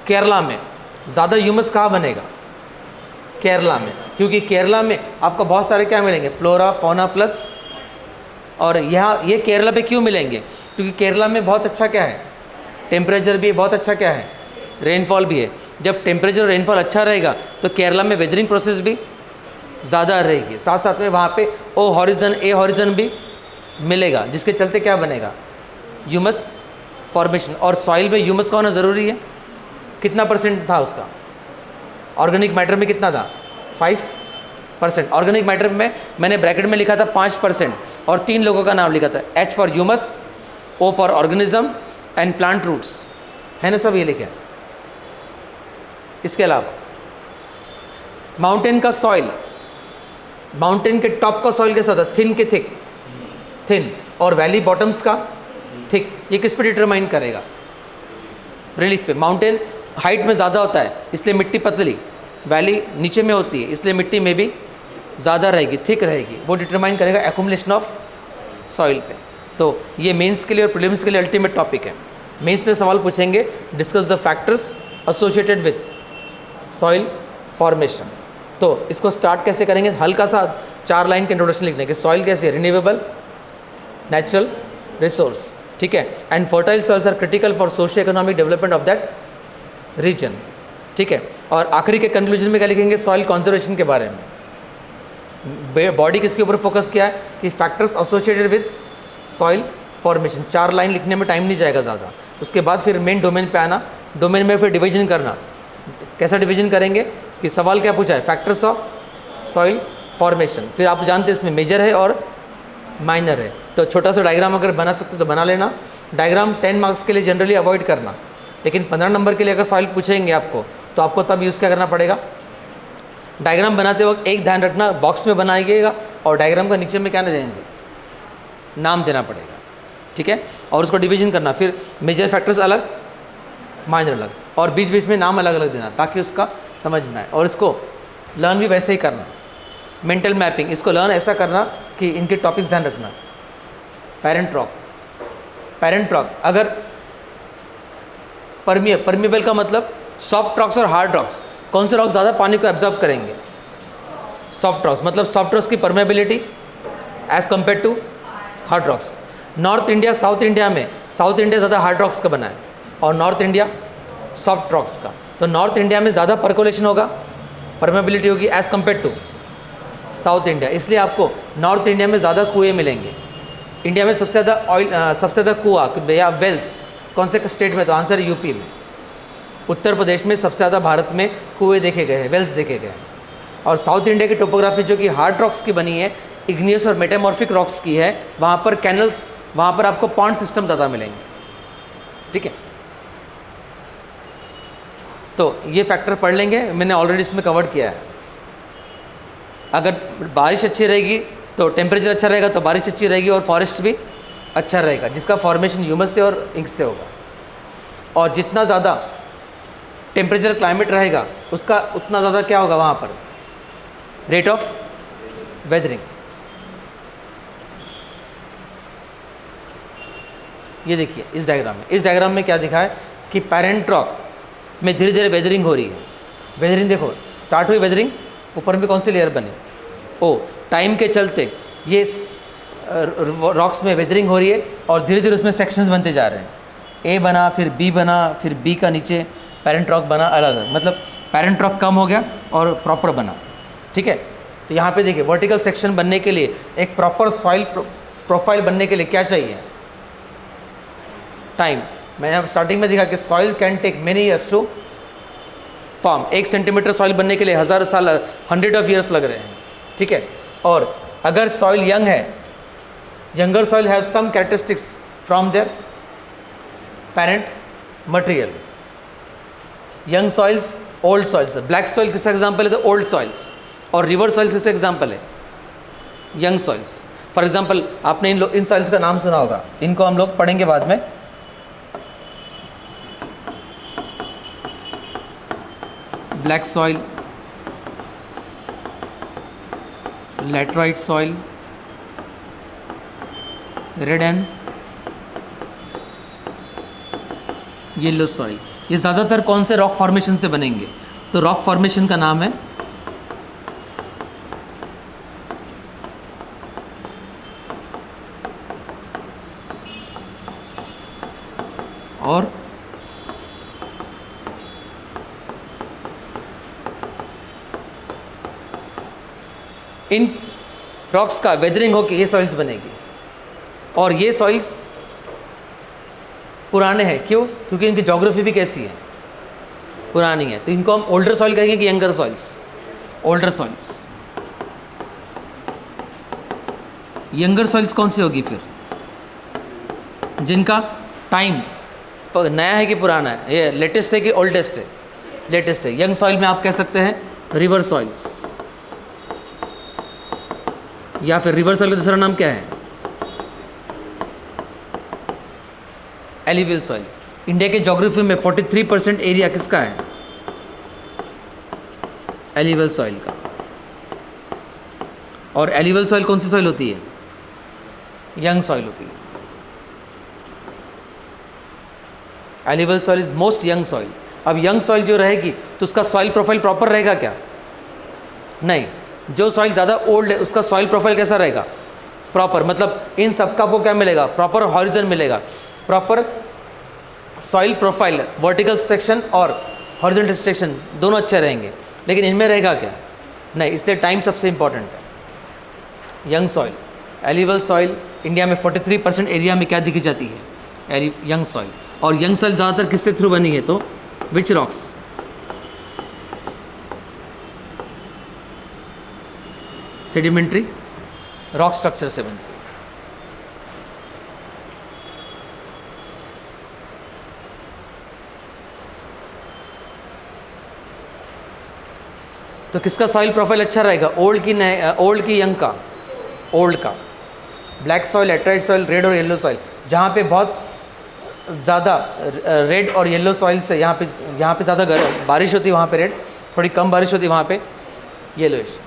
केरला में ज़्यादा ह्यूमस कहाँ बनेगा? केरला में, क्योंकि केरला में आपको बहुत सारे क्या मिलेंगे? Flora fauna plus. और यहाँ ये केरला पे क्यों मिलेंगे? क्योंकि केरला में बहुत अच्छा क्या है? टेम्परेचर भी है, बहुत अच्छा क्या है? रेनफॉल भी है। जब टेम्परेचर और रेनफॉल अच्छा रहेगा तो केरला में वेदरिंग प्रोसेस भी ज़्यादा रहेगी। साथ साथ में वहाँ पे ओ हॉरिजन ए हॉरिजन भी मिलेगा, जिसके चलते क्या बनेगा? Humus formation. और सॉइल में ह्यूमस का होना ज़रूरी है। कितना परसेंट था उसका? ऑर्गेनिक मैटर में कितना था? 5%। ऑर्गेनिक मैटर में मैंने ब्रैकेट में लिखा था 5% और 3 लोगों का नाम लिखा था, H for humus, O for organism and plant roots, है ना? सब ये लिखे। इसके अलावा माउंटेन का सॉइल, माउंटेन के टॉप का सॉइल कैसा होता है? थिन के थिक? थिन। और वैली बॉटम्स का थिक। ये किस पे डिटरमाइन करेगा? रिलीफ पे। माउंटेन हाइट में ज़्यादा होता है इसलिए मिट्टी पतली, वैली नीचे में होती है इसलिए मिट्टी में भी ज़्यादा रहेगी, थिक रहेगी। वो डिटरमाइन करेगा एक्युमुलेशन ऑफ सॉइल पे। तो ये मेंस के लिए और प्रीलिम्स के लिए अल्टीमेट टॉपिक है। मेंस में सवाल पूछेंगे discuss the factors associated with soil formation. तो इसको स्टार्ट कैसे करेंगे? हल्का सा 4 लाइन के इंट्रोडक्शन लिखने के। सॉइल कैसे है? रिन्यूएबल नेचुरल रिसोर्स, ठीक है। And fertile soils are critical for socio economic development of that region, ठीक है। और आखिरी के कंक्लूजन में क्या लिखेंगे? सॉइल कंजर्वेशन के बारे में। बॉडी किसके ऊपर फोकस किया है? कि factors associated with soil formation. 4 line लिखने में टाइम नहीं जाएगा ज़्यादा। उसके बाद फिर मेन डोमेन पे आना, डोमेन में फिर डिवीजन करना। कैसा डिवीजन करेंगे? कि सवाल क्या पूछा है? Factors of soil formation. फिर आप जानते हैं इसमें मेजर है और माइनर है। तो छोटा सा डायग्राम अगर बना सकते तो बना लेना। डायग्राम 10 मार्क्स के लिए जनरली अवॉइड करना, लेकिन 15 नंबर के लिए अगर सॉइल पूछेंगे आपको तो आपको तब यूज़ क्या करना पड़ेगा? डायग्राम बनाते वक्त एक ध्यान रखना, बॉक्स में बनाइएगा और डायग्राम का नीचे में क्या ना देंगे? नाम देना पड़ेगा, ठीक है। और उसको डिवीजन करना, फिर मेजर फैक्टर्स अलग, माइनर अलग, और बीच बीच में नाम अलग अलग देना ताकि उसका समझ में आए। और इसको लर्न भी वैसे ही करना, मेंटल मैपिंग। इसको लर्न ऐसा करना कि इनके टॉपिक्स ध्यान रखना। पैरेंट रॉक, पैरेंट रॉक अगर परमिएबल का मतलब सॉफ्ट रॉक्स और हार्ड रॉक्स। कौन से रॉक्स ज़्यादा पानी को एब्जॉर्ब करेंगे? Soft rocks. मतलब सॉफ्ट रॉक्स की permeability as compare to hard rocks. North India south India में, साउथ इंडिया ज़्यादा हार्ड रॉक्स का बना है और नॉर्थ इंडिया सॉफ्ट रॉक्स का। तो नॉर्थ इंडिया में ज़्यादा परकोलेशन होगा, परमेबिलिटी होगी as compare to south India. इसलिए आपको नॉर्थ इंडिया में ज़्यादा कुएँ मिलेंगे। इंडिया में सबसे ज़्यादा ऑयल, सबसे ज़्यादा कुआँ या वेल्स कौन से स्टेट में? तो आंसर है यूपी में। उत्तर प्रदेश में सबसे ज़्यादा भारत में कुएँ देखे गए हैं, वेल्स देखे गए हैं। और साउथ इंडिया की टोपोग्राफी जो कि हार्ड रॉक्स की बनी है, इग्नियस और मेटामॉर्फिक रॉक्स की है, वहाँ पर कैनल्स, वहाँ पर आपको पॉन्ड सिस्टम ज़्यादा मिलेंगे, ठीक है। तो ये फैक्टर पढ़ लेंगे, मैंने ऑलरेडी इसमें कवर किया है। अगर बारिश अच्छी रहेगी तो टेम्परेचर अच्छा रहेगा, तो बारिश अच्छी रहेगी और फॉरेस्ट भी अच्छा रहेगा, जिसका फॉर्मेशन ह्यूमस से और इंक से होगा। और जितना ज़्यादा टेम्परेचर क्लाइमेट रहेगा उसका उतना ज़्यादा क्या होगा वहाँ पर? Rate of weathering. ये देखिए इस डायग्राम में क्या दिखा है कि पैरेंट रॉक में धीरे धीरे वेदरिंग हो रही है। वेदरिंग देखो, स्टार्ट हुई वेदरिंग, ऊपर में कौन सी लेयर बनी? ओ, टाइम के चलते ये रॉक्स में वेदरिंग हो रही है और धीरे धीरे उसमें सेक्शंस बनते जा रहे हैं। ए बना, फिर बी बना, फिर बी का नीचे पैरेंट रॉक बना अलग। मतलब पैरेंट रॉक कम हो गया और प्रॉपर बना, ठीक है। तो यहाँ पे देखिए वर्टिकल सेक्शन बनने के लिए, एक प्रॉपर सॉइल प्रोफाइल बनने के लिए क्या चाहिए? टाइम। मैंने अब स्टार्टिंग में दिखा कि soil can take many years to form. 1 centimetre soil बनने के लिए 1000 साल, 100 ऑफ ईयर्स लग रहे हैं, ठीक है। और अगर सॉइल यंग है, younger soil have some characteristics from their parent material. Young soils, old soils. Black soil किसका एग्जाम्पल है? तो ओल्ड सॉइल्स। और रिवर सॉइल्स किसका एग्जाम्पल है? Young soils. फॉर एग्जाम्पल आपने इन सॉइल्स का नाम सुना होगा, इनको हम लोग पढ़ेंगे बाद में। Black soil, laterite soil, red and yellow soil. ये ज़्यादातर कौन से रॉक फॉर्मेशन से बनेंगे? तो रॉक फॉर्मेशन का नाम है और इन रॉक्स का वेदरिंग होकर ये सॉइल्स बनेगी। और ये सॉइल्स पुराने हैं, क्यों? क्योंकि इनकी ज्योग्राफी भी कैसी है? पुरानी है। तो इनको हम ओल्डर सॉइल कहेंगे कि younger soils? Older soils. Younger soils कौन सी होगी फिर? जिनका टाइम नया है कि पुराना है? ये लेटेस्ट है कि ओल्डेस्ट है? लेटेस्ट है। यंग सॉइल में आप कह सकते हैं रिवर सॉइल्स, या फिर रिवर सॉइल का दूसरा नाम क्या है? Alluvial soil. इंडिया के ज्योग्राफी में 43% एरिया किसका है? एलिवियल सॉइल का। और एलिवियल सॉइल कौन सी सॉइल होती है? यंग सॉइल होती है। Alluvial soil is most young soil. अब यंग सॉइल जो रहेगी तो उसका सॉइल प्रोफाइल प्रॉपर रहेगा क्या? नहीं। जो सॉइल ज़्यादा ओल्ड है उसका सॉइल प्रोफाइल कैसा रहेगा? प्रॉपर। मतलब इन सबका आपको क्या मिलेगा? प्रॉपर हॉरिजन मिलेगा। Proper soil profile, vertical section और हॉरिजॉन्टल सेक्शन दोनों अच्छे रहेंगे। लेकिन इनमें रहेगा क्या? नहीं। इसलिए टाइम सबसे इंपॉर्टेंट है। Young soil, alluvial soil India में 43% एरिया में क्या दिखी जाती है? Young soil. और यंग सॉइल ज़्यादातर किससे थ्रू बनी है? तो विच रॉक्स? सेडिमेंट्री रॉक स्ट्रक्चर से बनती है। तो किसका सॉइल प्रोफाइल अच्छा रहेगा? ओल्ड की नए, ओल्ड की यंग का? ओल्ड का। Black soil, laterite soil, red और येलो सॉइल। जहाँ पे बहुत ज़्यादा रेड और येलो सॉइल से जहाँ पे ज़्यादा बारिश होती है वहाँ पे रेड, थोड़ी कम बारिश होती है वहाँ पे येलोइश।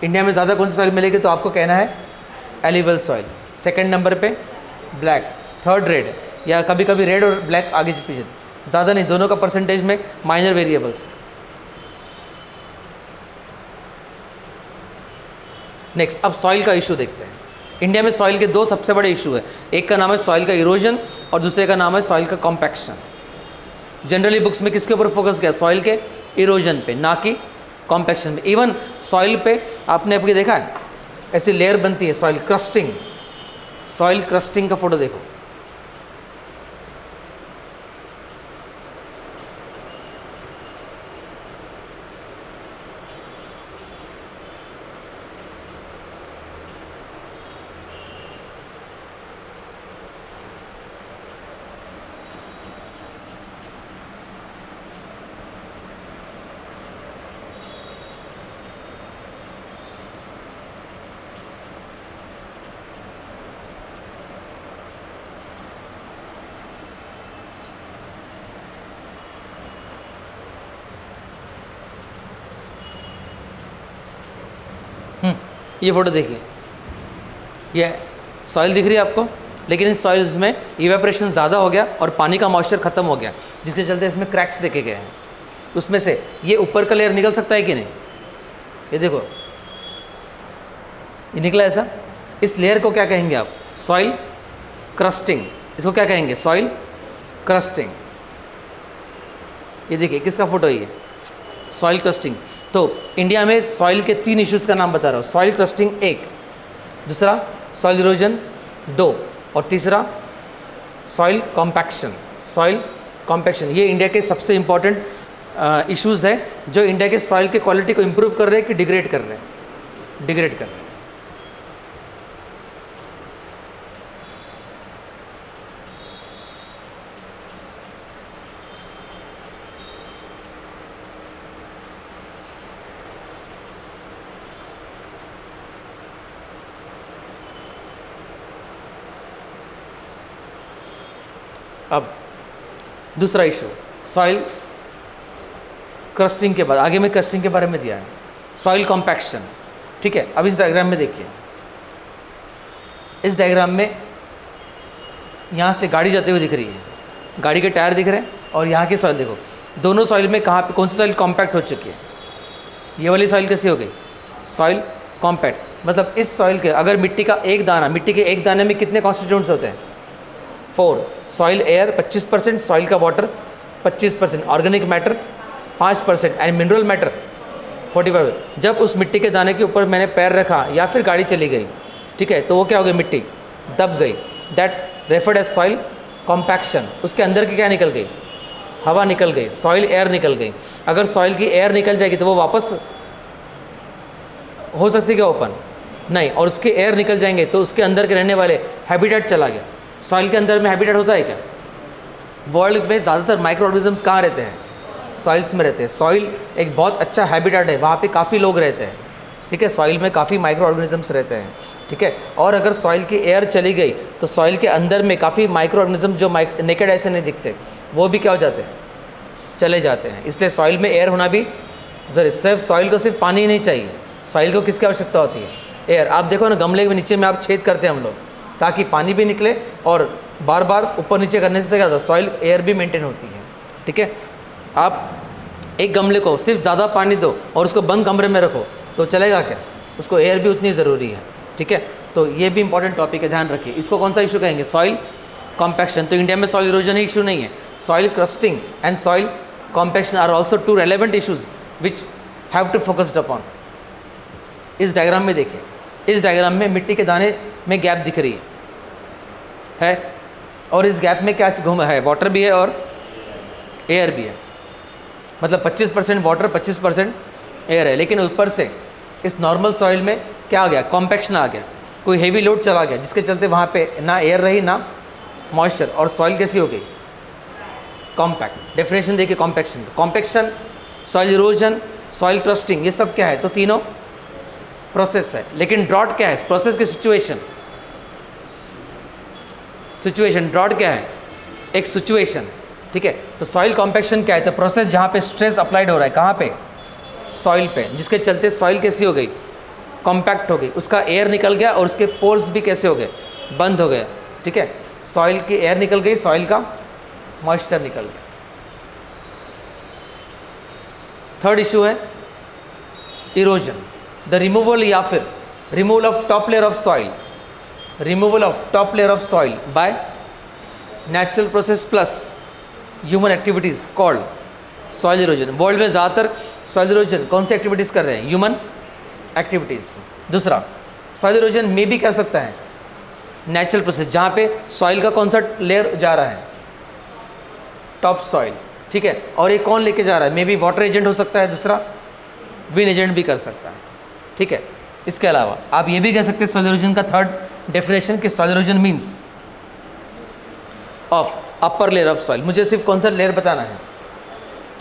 इंडिया में ज़्यादा कौन सी सॉइल मिलेगी? तो आपको कहना है एलिवियल सॉइल। सेकंड नंबर पे ब्लैक, थर्ड रेड, या कभी कभी रेड और ब्लैक आगे पीछे, ज़्यादा नहीं, दोनों का परसेंटेज में माइनर वेरिएबल्स। नेक्स्ट, अब सॉइल का इशू देखते हैं। इंडिया में सॉइल के 2 सबसे बड़े इशू है। एक का नाम है सॉइल का इरोजन और दूसरे का नाम है सॉइल का कॉम्पैक्शन। जनरली बुक्स में किसके ऊपर फोकस किया? सॉइल के इरोजन पे, ना कि कॉम्पैक्शन में। इवन सॉइल पे आपने अभी देखा है ऐसी लेयर बनती है सॉइल क्रस्टिंग। सॉइल क्रस्टिंग का फोटो देखो। ये फोटो देखिए, ये सॉइल दिख रही है आपको, लेकिन इन सॉइल्स में इवेपोरेशन ज़्यादा हो गया और पानी का मॉइस्चर ख़त्म हो गया, जिसके चलते इसमें क्रैक्स देखे गए हैं। उसमें से ये ऊपर का लेयर निकल सकता है कि नहीं? ये देखो, ये निकला ऐसा। इस लेयर को क्या कहेंगे आप? Soil crusting. इसको क्या कहेंगे? Soil crusting. ये देखिए किसका फोटो है? ये सॉइल क्रस्टिंग। तो इंडिया में सॉइल के 3 इश्यूज़ का नाम बता रहा हूँ। सॉइल क्रस्टिंग 1, दूसरा सॉइल इरोजन 2, और तीसरा सॉइल कॉम्पैक्शन। सॉइल कॉम्पैक्शन ये इंडिया के सबसे इंपॉर्टेंट इश्यूज़ है जो इंडिया के सॉइल के क्वालिटी को इम्प्रूव कर रहे हैं कि डिग्रेड कर रहे हैं, डिग्रेड कर रहे हैं। अब दूसरा इशू सॉइल क्रस्टिंग के बाद, आगे में क्रस्टिंग के बारे में दिया है, सॉइल कॉम्पैक्शन। ठीक है, अब इस डायग्राम में देखिए, इस डायग्राम में यहाँ से गाड़ी जाते हुए दिख रही है, गाड़ी के टायर दिख रहे हैं, और यहाँ की सॉइल देखो, दोनों सॉइल में कहाँ पे कौन सी सॉइल कॉम्पैक्ट हो चुकी है? ये वाली सॉइल कैसी हो गई? Soil compact. मतलब इस सॉइल के अगर मिट्टी का एक दाना, मिट्टी के एक दाने में कितने कॉन्स्टिट्यूंट्स होते हैं? 4। सॉइल एयर 25%, सॉइल का water 25%, organic matter 5% and mineral matter 45। जब उस मिट्टी के दाने के ऊपर मैंने पैर रखा या फिर गाड़ी चली गई, ठीक है, तो वो क्या हो गई? मिट्टी दब गई। That referred as soil compaction. उसके अंदर की क्या निकल गई? हवा निकल गई, सॉइल एयर निकल गई। अगर सॉइल की एयर निकल जाएगी तो वो वापस हो सकती क्या ओपन? नहीं। और उसके एयर निकल जाएंगे तो उसके अंदर के रहने वाले हैबिटेट चला गया। सॉइल के अंदर में हैबिटेट होता है क्या? वर्ल्ड में ज़्यादातर माइक्रो ऑर्गेनिजम्स कहाँ रहते हैं? सॉइल्स में रहते हैं। सॉइल एक बहुत अच्छा हैबिटेट है, वहाँ पे काफ़ी लोग रहते हैं। ठीक है, सॉइल में काफ़ी माइक्रो ऑर्गेनिजम्स रहते हैं। ठीक है, और अगर सॉइल की एयर चली गई तो सॉइल के अंदर में काफ़ी माइक्रो ऑर्गेनिज्म जो नेकेड ऐसे नहीं दिखते, वो भी क्या हो जाते हैं? चले जाते हैं। इसलिए सॉइल में एयर होना भी ज़रूरी। सिर्फ सॉइल को सिर्फ पानी नहीं चाहिए, सॉइल को किसकी आवश्यकता होती है? एयर। आप देखो ना, गमले के नीचे में आप छेद करते हैं हम लोग, ताकि पानी भी निकले, और बार बार ऊपर नीचे करने से क्या होता है? सॉइल एयर भी मेंटेन होती है। ठीक है, आप एक गमले को सिर्फ ज़्यादा पानी दो और उसको बंद कमरे में रखो तो चलेगा क्या? उसको एयर भी उतनी ज़रूरी है। ठीक है, तो ये भी इंपॉर्टेंट टॉपिक है, ध्यान रखिए। इसको कौन सा इशू कहेंगे? Soil compaction. तो इंडिया में सॉइल इरोजन ही इशू नहीं है, soil crusting and soil compaction are also 2 relevant issues which have to focused upon. इस डायग्राम में देखिए, इस डायग्राम में मिट्टी के दाने में गैप दिख रही है, और इस गैप में क्या घूम है? वाटर भी है और एयर भी है। मतलब 25% वाटर 25% एयर है। लेकिन ऊपर से इस नॉर्मल सॉइल में क्या आ गया? कॉम्पैक्शन आ गया, कोई हेवी लोड चला गया, जिसके चलते वहाँ पे ना एयर रही ना मॉइस्चर, और सॉइल कैसी हो गई? कॉम्पैक्ट। डेफिनेशन देखिए compaction. Compaction, soil erosion, soil crusting, ये सब क्या है? तो तीनों प्रोसेस है। लेकिन ड्रॉट क्या है? प्रोसेस की सिचुएशन। सिचुएशन, ड्रॉट क्या है? एक सिचुएशन। ठीक है, तो सॉइल कॉम्पैक्शन क्या है? तो प्रोसेस जहाँ पे स्ट्रेस अप्लाइड हो रहा है, कहाँ पे? सॉइल पे, जिसके चलते सॉइल कैसी हो गई? कॉम्पैक्ट हो गई, उसका एयर निकल गया और उसके पोर्स भी कैसे हो गए? बंद हो गए। ठीक है, सॉइल की एयर निकल गई, सॉइल का मॉइस्चर निकल गया। थर्ड इशू है इरोजन, द रिमूवल या फिर removal of top layer of soil, removal of top layer of soil by natural process plus human activities called soil erosion. World में ज़्यादातर सॉइल इरोजन कौन सी activities कर रहे हैं? Human activities. दूसरा, सॉइल इरोजन में भी कर सकता है नेचुरल प्रोसेस, जहाँ पे सॉइल का कौन सा लेयर जा रहा है? Top soil. ठीक है, और ये कौन लेके जा रहा है? मे बी वाटर एजेंट हो सकता है, दूसरा विंड एजेंट भी कर सकता है। ठीक है, इसके अलावा आप ये भी कह सकते हैं सॉइल इरोजन का थर्ड डेफिनेशन कि soil erosion means of upper layer of soil. मुझे सिर्फ कौन सा लेयर बताना है?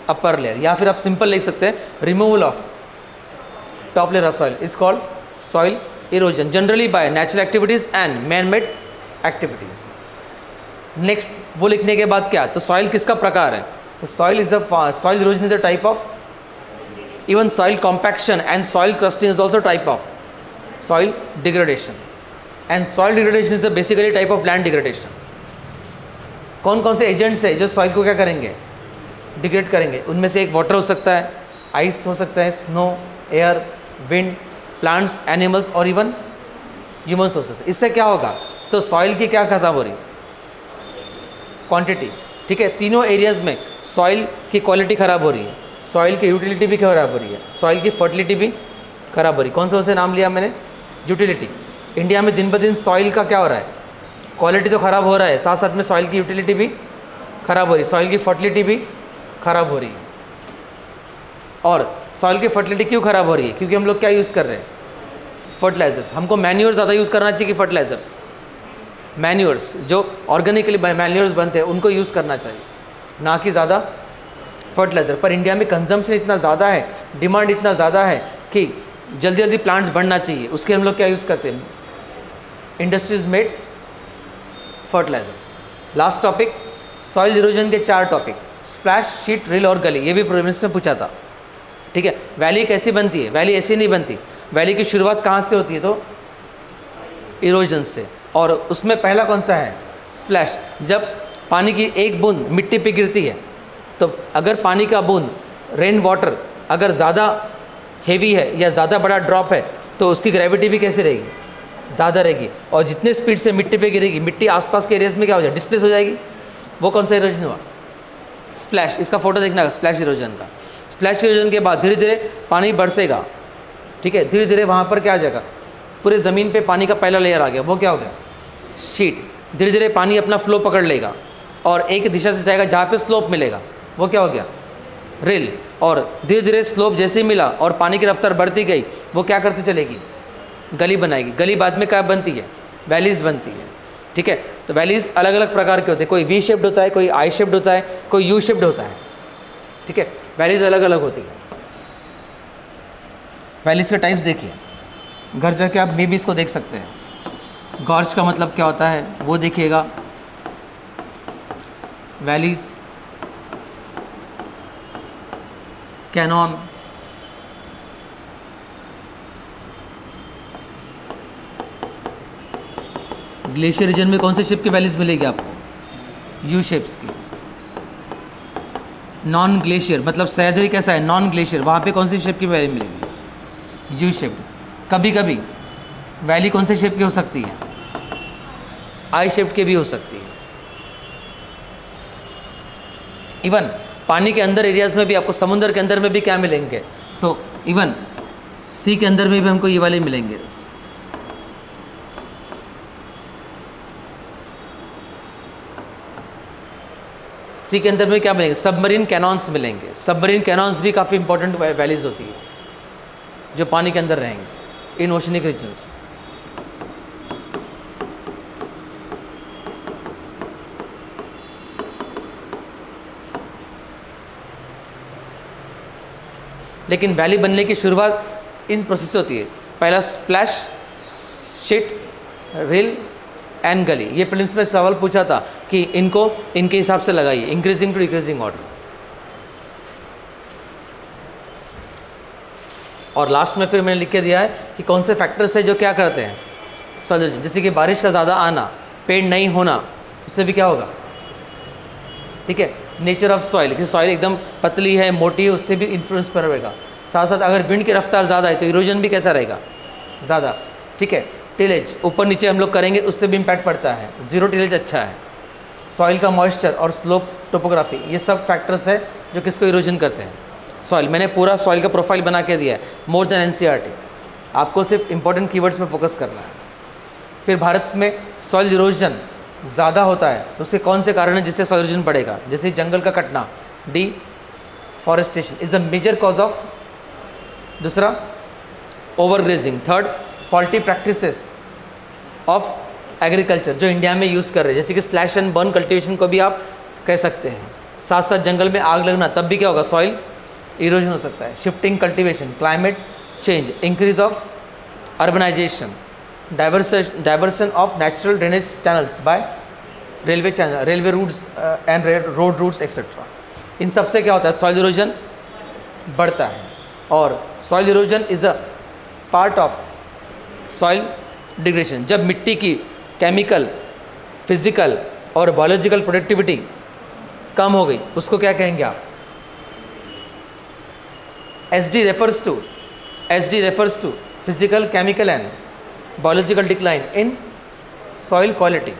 अपर लेयर, या फिर आप सिंपल लिख सकते हैं removal of top layer of soil is called soil erosion, generally by natural activities and man made activities. Next वो लिखने के बाद क्या? तो सॉइल किसका प्रकार है? तो soil is a soil erosion is a type of, even soil compaction and soil crusting is also type of soil degradation, and soil degradation is a basically type of land degradation. कौन कौन से agents है जो soil को क्या करेंगे? Degrade करेंगे। उनमें से एक वाटर हो सकता है, आइस हो सकता है, snow, air, wind, plants, animals और इवन ह्यूमन्स हो सकते हैं। इससे क्या होगा? तो सॉइल की क्या खत्म हो रही? क्वांटिटी। ठीक है, तीनों एरियाज़ में सॉइल की क्वालिटी ख़राब हो रही है। सॉइल की यूटिलिटी भी खराब हो रही है, सॉइल की फर्टिलिटी भी खराब हो रही है। कौन सा उसे नाम लिया मैंने? यूटिलिटी। इंडिया में दिन ब दिन सॉइल का क्या हो रहा है? क्वालिटी तो ख़राब हो रहा है, साथ साथ में सॉइल की यूटिलिटी भी खराब हो रही है, सॉइल की फर्टिलिटी भी खराब हो रही है। और सॉइल की फर्टिलिटी क्यों खराब हो रही है? क्योंकि हम लोग क्या यूज़ कर रहे हैं? फर्टिलाइजर्स। हमको मैन्योर ज़्यादा यूज़ करना चाहिए कि फर्टिलाइजर्स? मैन्योर्स, जो ऑर्गेनिकली मैन्योर्स बनते हैं उनको यूज़ करना चाहिए, ना कि ज़्यादा फर्टिलाइज़र। पर इंडिया में कंजम्पशन इतना ज़्यादा है, डिमांड इतना ज़्यादा है कि जल्दी जल्दी प्लांट्स बढ़ना चाहिए, उसके हम लोग क्या यूज़ करते हैं? Industries made fertilisers. Last topic, soil erosion के 4 टॉपिक, स्प्लैश, शीट, रिल और गली। ये भी प्रीलिम्स में पूछा था, ठीक है। वैली कैसी बनती है? वैली ऐसी नहीं बनती। वैली की शुरुआत कहाँ से होती है? तो इरोजन से। और उसमें पहला कौन सा है? स्प्लैश। जब पानी की एक बूंद मिट्टी पे गिरती है, तो अगर पानी का बूंद, रेन वाटर अगर ज़्यादा हेवी है या ज़्यादा बड़ा ड्रॉप है, तो उसकी ग्रेविटी भी कैसे रहेगी? ज़्यादा रहेगी। और जितने स्पीड से मिट्टी पे गिरेगी, मिट्टी आसपास के एरियाज में क्या हो जाएगी? डिस्प्लेस हो जाएगी। वो कौन सा इरोजन हुआ? स्प्लैश। इसका फोटो देखना, स्प्लैश इरोजन का। स्प्लैश इरोजन के बाद धीरे धीरे पानी बरसेगा, ठीक है। धीरे धीरे वहाँ पर क्या आ जाएगा? पूरे ज़मीन पे पानी का पहला लेयर आ गया, वो क्या हो गया? शीट। धीरे धीरे पानी अपना फ्लो पकड़ लेगा और एक दिशा से जाएगा जहाँ पे स्लोप मिलेगा, वो क्या हो गया? रिल। और धीरे धीरे स्लोप जैसे ही मिला और पानी की रफ्तार बढ़ती गई, वो क्या करती चलेगी? गली बनाएगी। गली बाद में क्या बनती है? वैलीज़ बनती है, ठीक है। तो वैलीज़ अलग अलग प्रकार के होते हैं, कोई वी शेप्ड होता है, कोई आई शेप्ड होता है, कोई यू शेप्ड होता है, ठीक है। वैलीज़ अलग अलग होती है। वैलीज़ के टाइप्स देखिए, घर जाके आप मे भी इसको देख सकते हैं। गॉर्ज का मतलब क्या होता है वो देखिएगा। वैलीज़, कैनॉन, ग्लेशियर रीजन में कौन से शेप की वैलीज मिलेगी आपको? यू शेप्स की। नॉन ग्लेशियर मतलब सह्याद्री कैसा है? नॉन ग्लेशियर, वहाँ पे कौन सी शेप की वैली मिलेगी? U shaped. कभी कभी वैली कौन से शेप की हो सकती है? आई शेप्ड के भी हो सकती है। इवन पानी के अंदर एरियाज में भी आपको, समुद्र के अंदर में भी क्या मिलेंगे? तो इवन सी के अंदर में भी हमको ये वाले मिलेंगे। सी के अंदर में क्या मिलेंगे? सबमरीन कैनॉन्स मिलेंगे। सबमरीन कैनॉन्स भी काफ़ी इंपॉर्टेंट वैलीज होती है जो पानी के अंदर रहेंगे इन ओशनिक रीजन्स। लेकिन वैली बनने की शुरुआत इन प्रोसेस से होती है। पहला स्प्लैश, शीट, रिल एंड गली। ये प्रीलिम्स में सवाल पूछा था कि इनको इनके हिसाब से लगाइए, इंक्रीजिंग टू डिक्रीजिंग ऑर्डर। और लास्ट में फिर मैंने लिख के दिया है कि कौन से फैक्टर्स है जो क्या करते हैं सॉल्यूशन। जैसे कि बारिश का ज़्यादा आना, पेड़ नहीं होना, उससे भी क्या होगा? ठीक है। नेचर ऑफ सॉइल, कि सॉइल एकदम पतली है, मोटी है, उससे भी इन्फ्लुएंस पर रहेगा। साथ साथ अगर विंड की रफ्तार ज़्यादा है तो इरोजन भी कैसा रहेगा? ज़्यादा, ठीक है। टिलेज ऊपर नीचे हम लोग करेंगे, उससे भी इम्पैक्ट पड़ता है। ज़ीरो टिलेज अच्छा है। सॉइल का मॉइस्चर और स्लोप टोपोग्राफी, ये सब फैक्टर्स है जो किसको इरोजन करते हैं? सॉइल। मैंने पूरा सॉइल का प्रोफाइल बना के दिया है, मोर देन एनसीईआरटी। आपको सिर्फ इंपॉर्टेंट कीवर्ड्स पे फोकस करना है। फिर भारत में सॉइल इरोजन ज़्यादा होता है तो उसके कौन से कारण है जिससे सॉइल इरोजन बढ़ेगा? जैसे जंगल का कटना, deforestation is a major cause of. दूसरा overgrazing. Third faulty practices of agriculture जो इंडिया में यूज़ कर रहे हैं, जैसे कि स्लैश एंड बर्न कल्टीवेशन को भी आप कह सकते हैं। साथ साथ जंगल में आग लगना, तब भी क्या होगा? सॉइल इरोजन हो सकता है। Shifting cultivation, climate change, increase of urbanisation, diversion of natural drainage channels by railway channel, railway routes and road routes etcetera. इन सब से क्या होता है? सॉइल इरोजन बढ़ता है। और soil erosion is a part of soil degradation. जब मिट्टी की केमिकल, फिजिकल और बायोलॉजिकल प्रोडक्टिविटी कम हो गई, उसको क्या कहेंगे आप? SD refers to physical, chemical and biological decline in soil quality.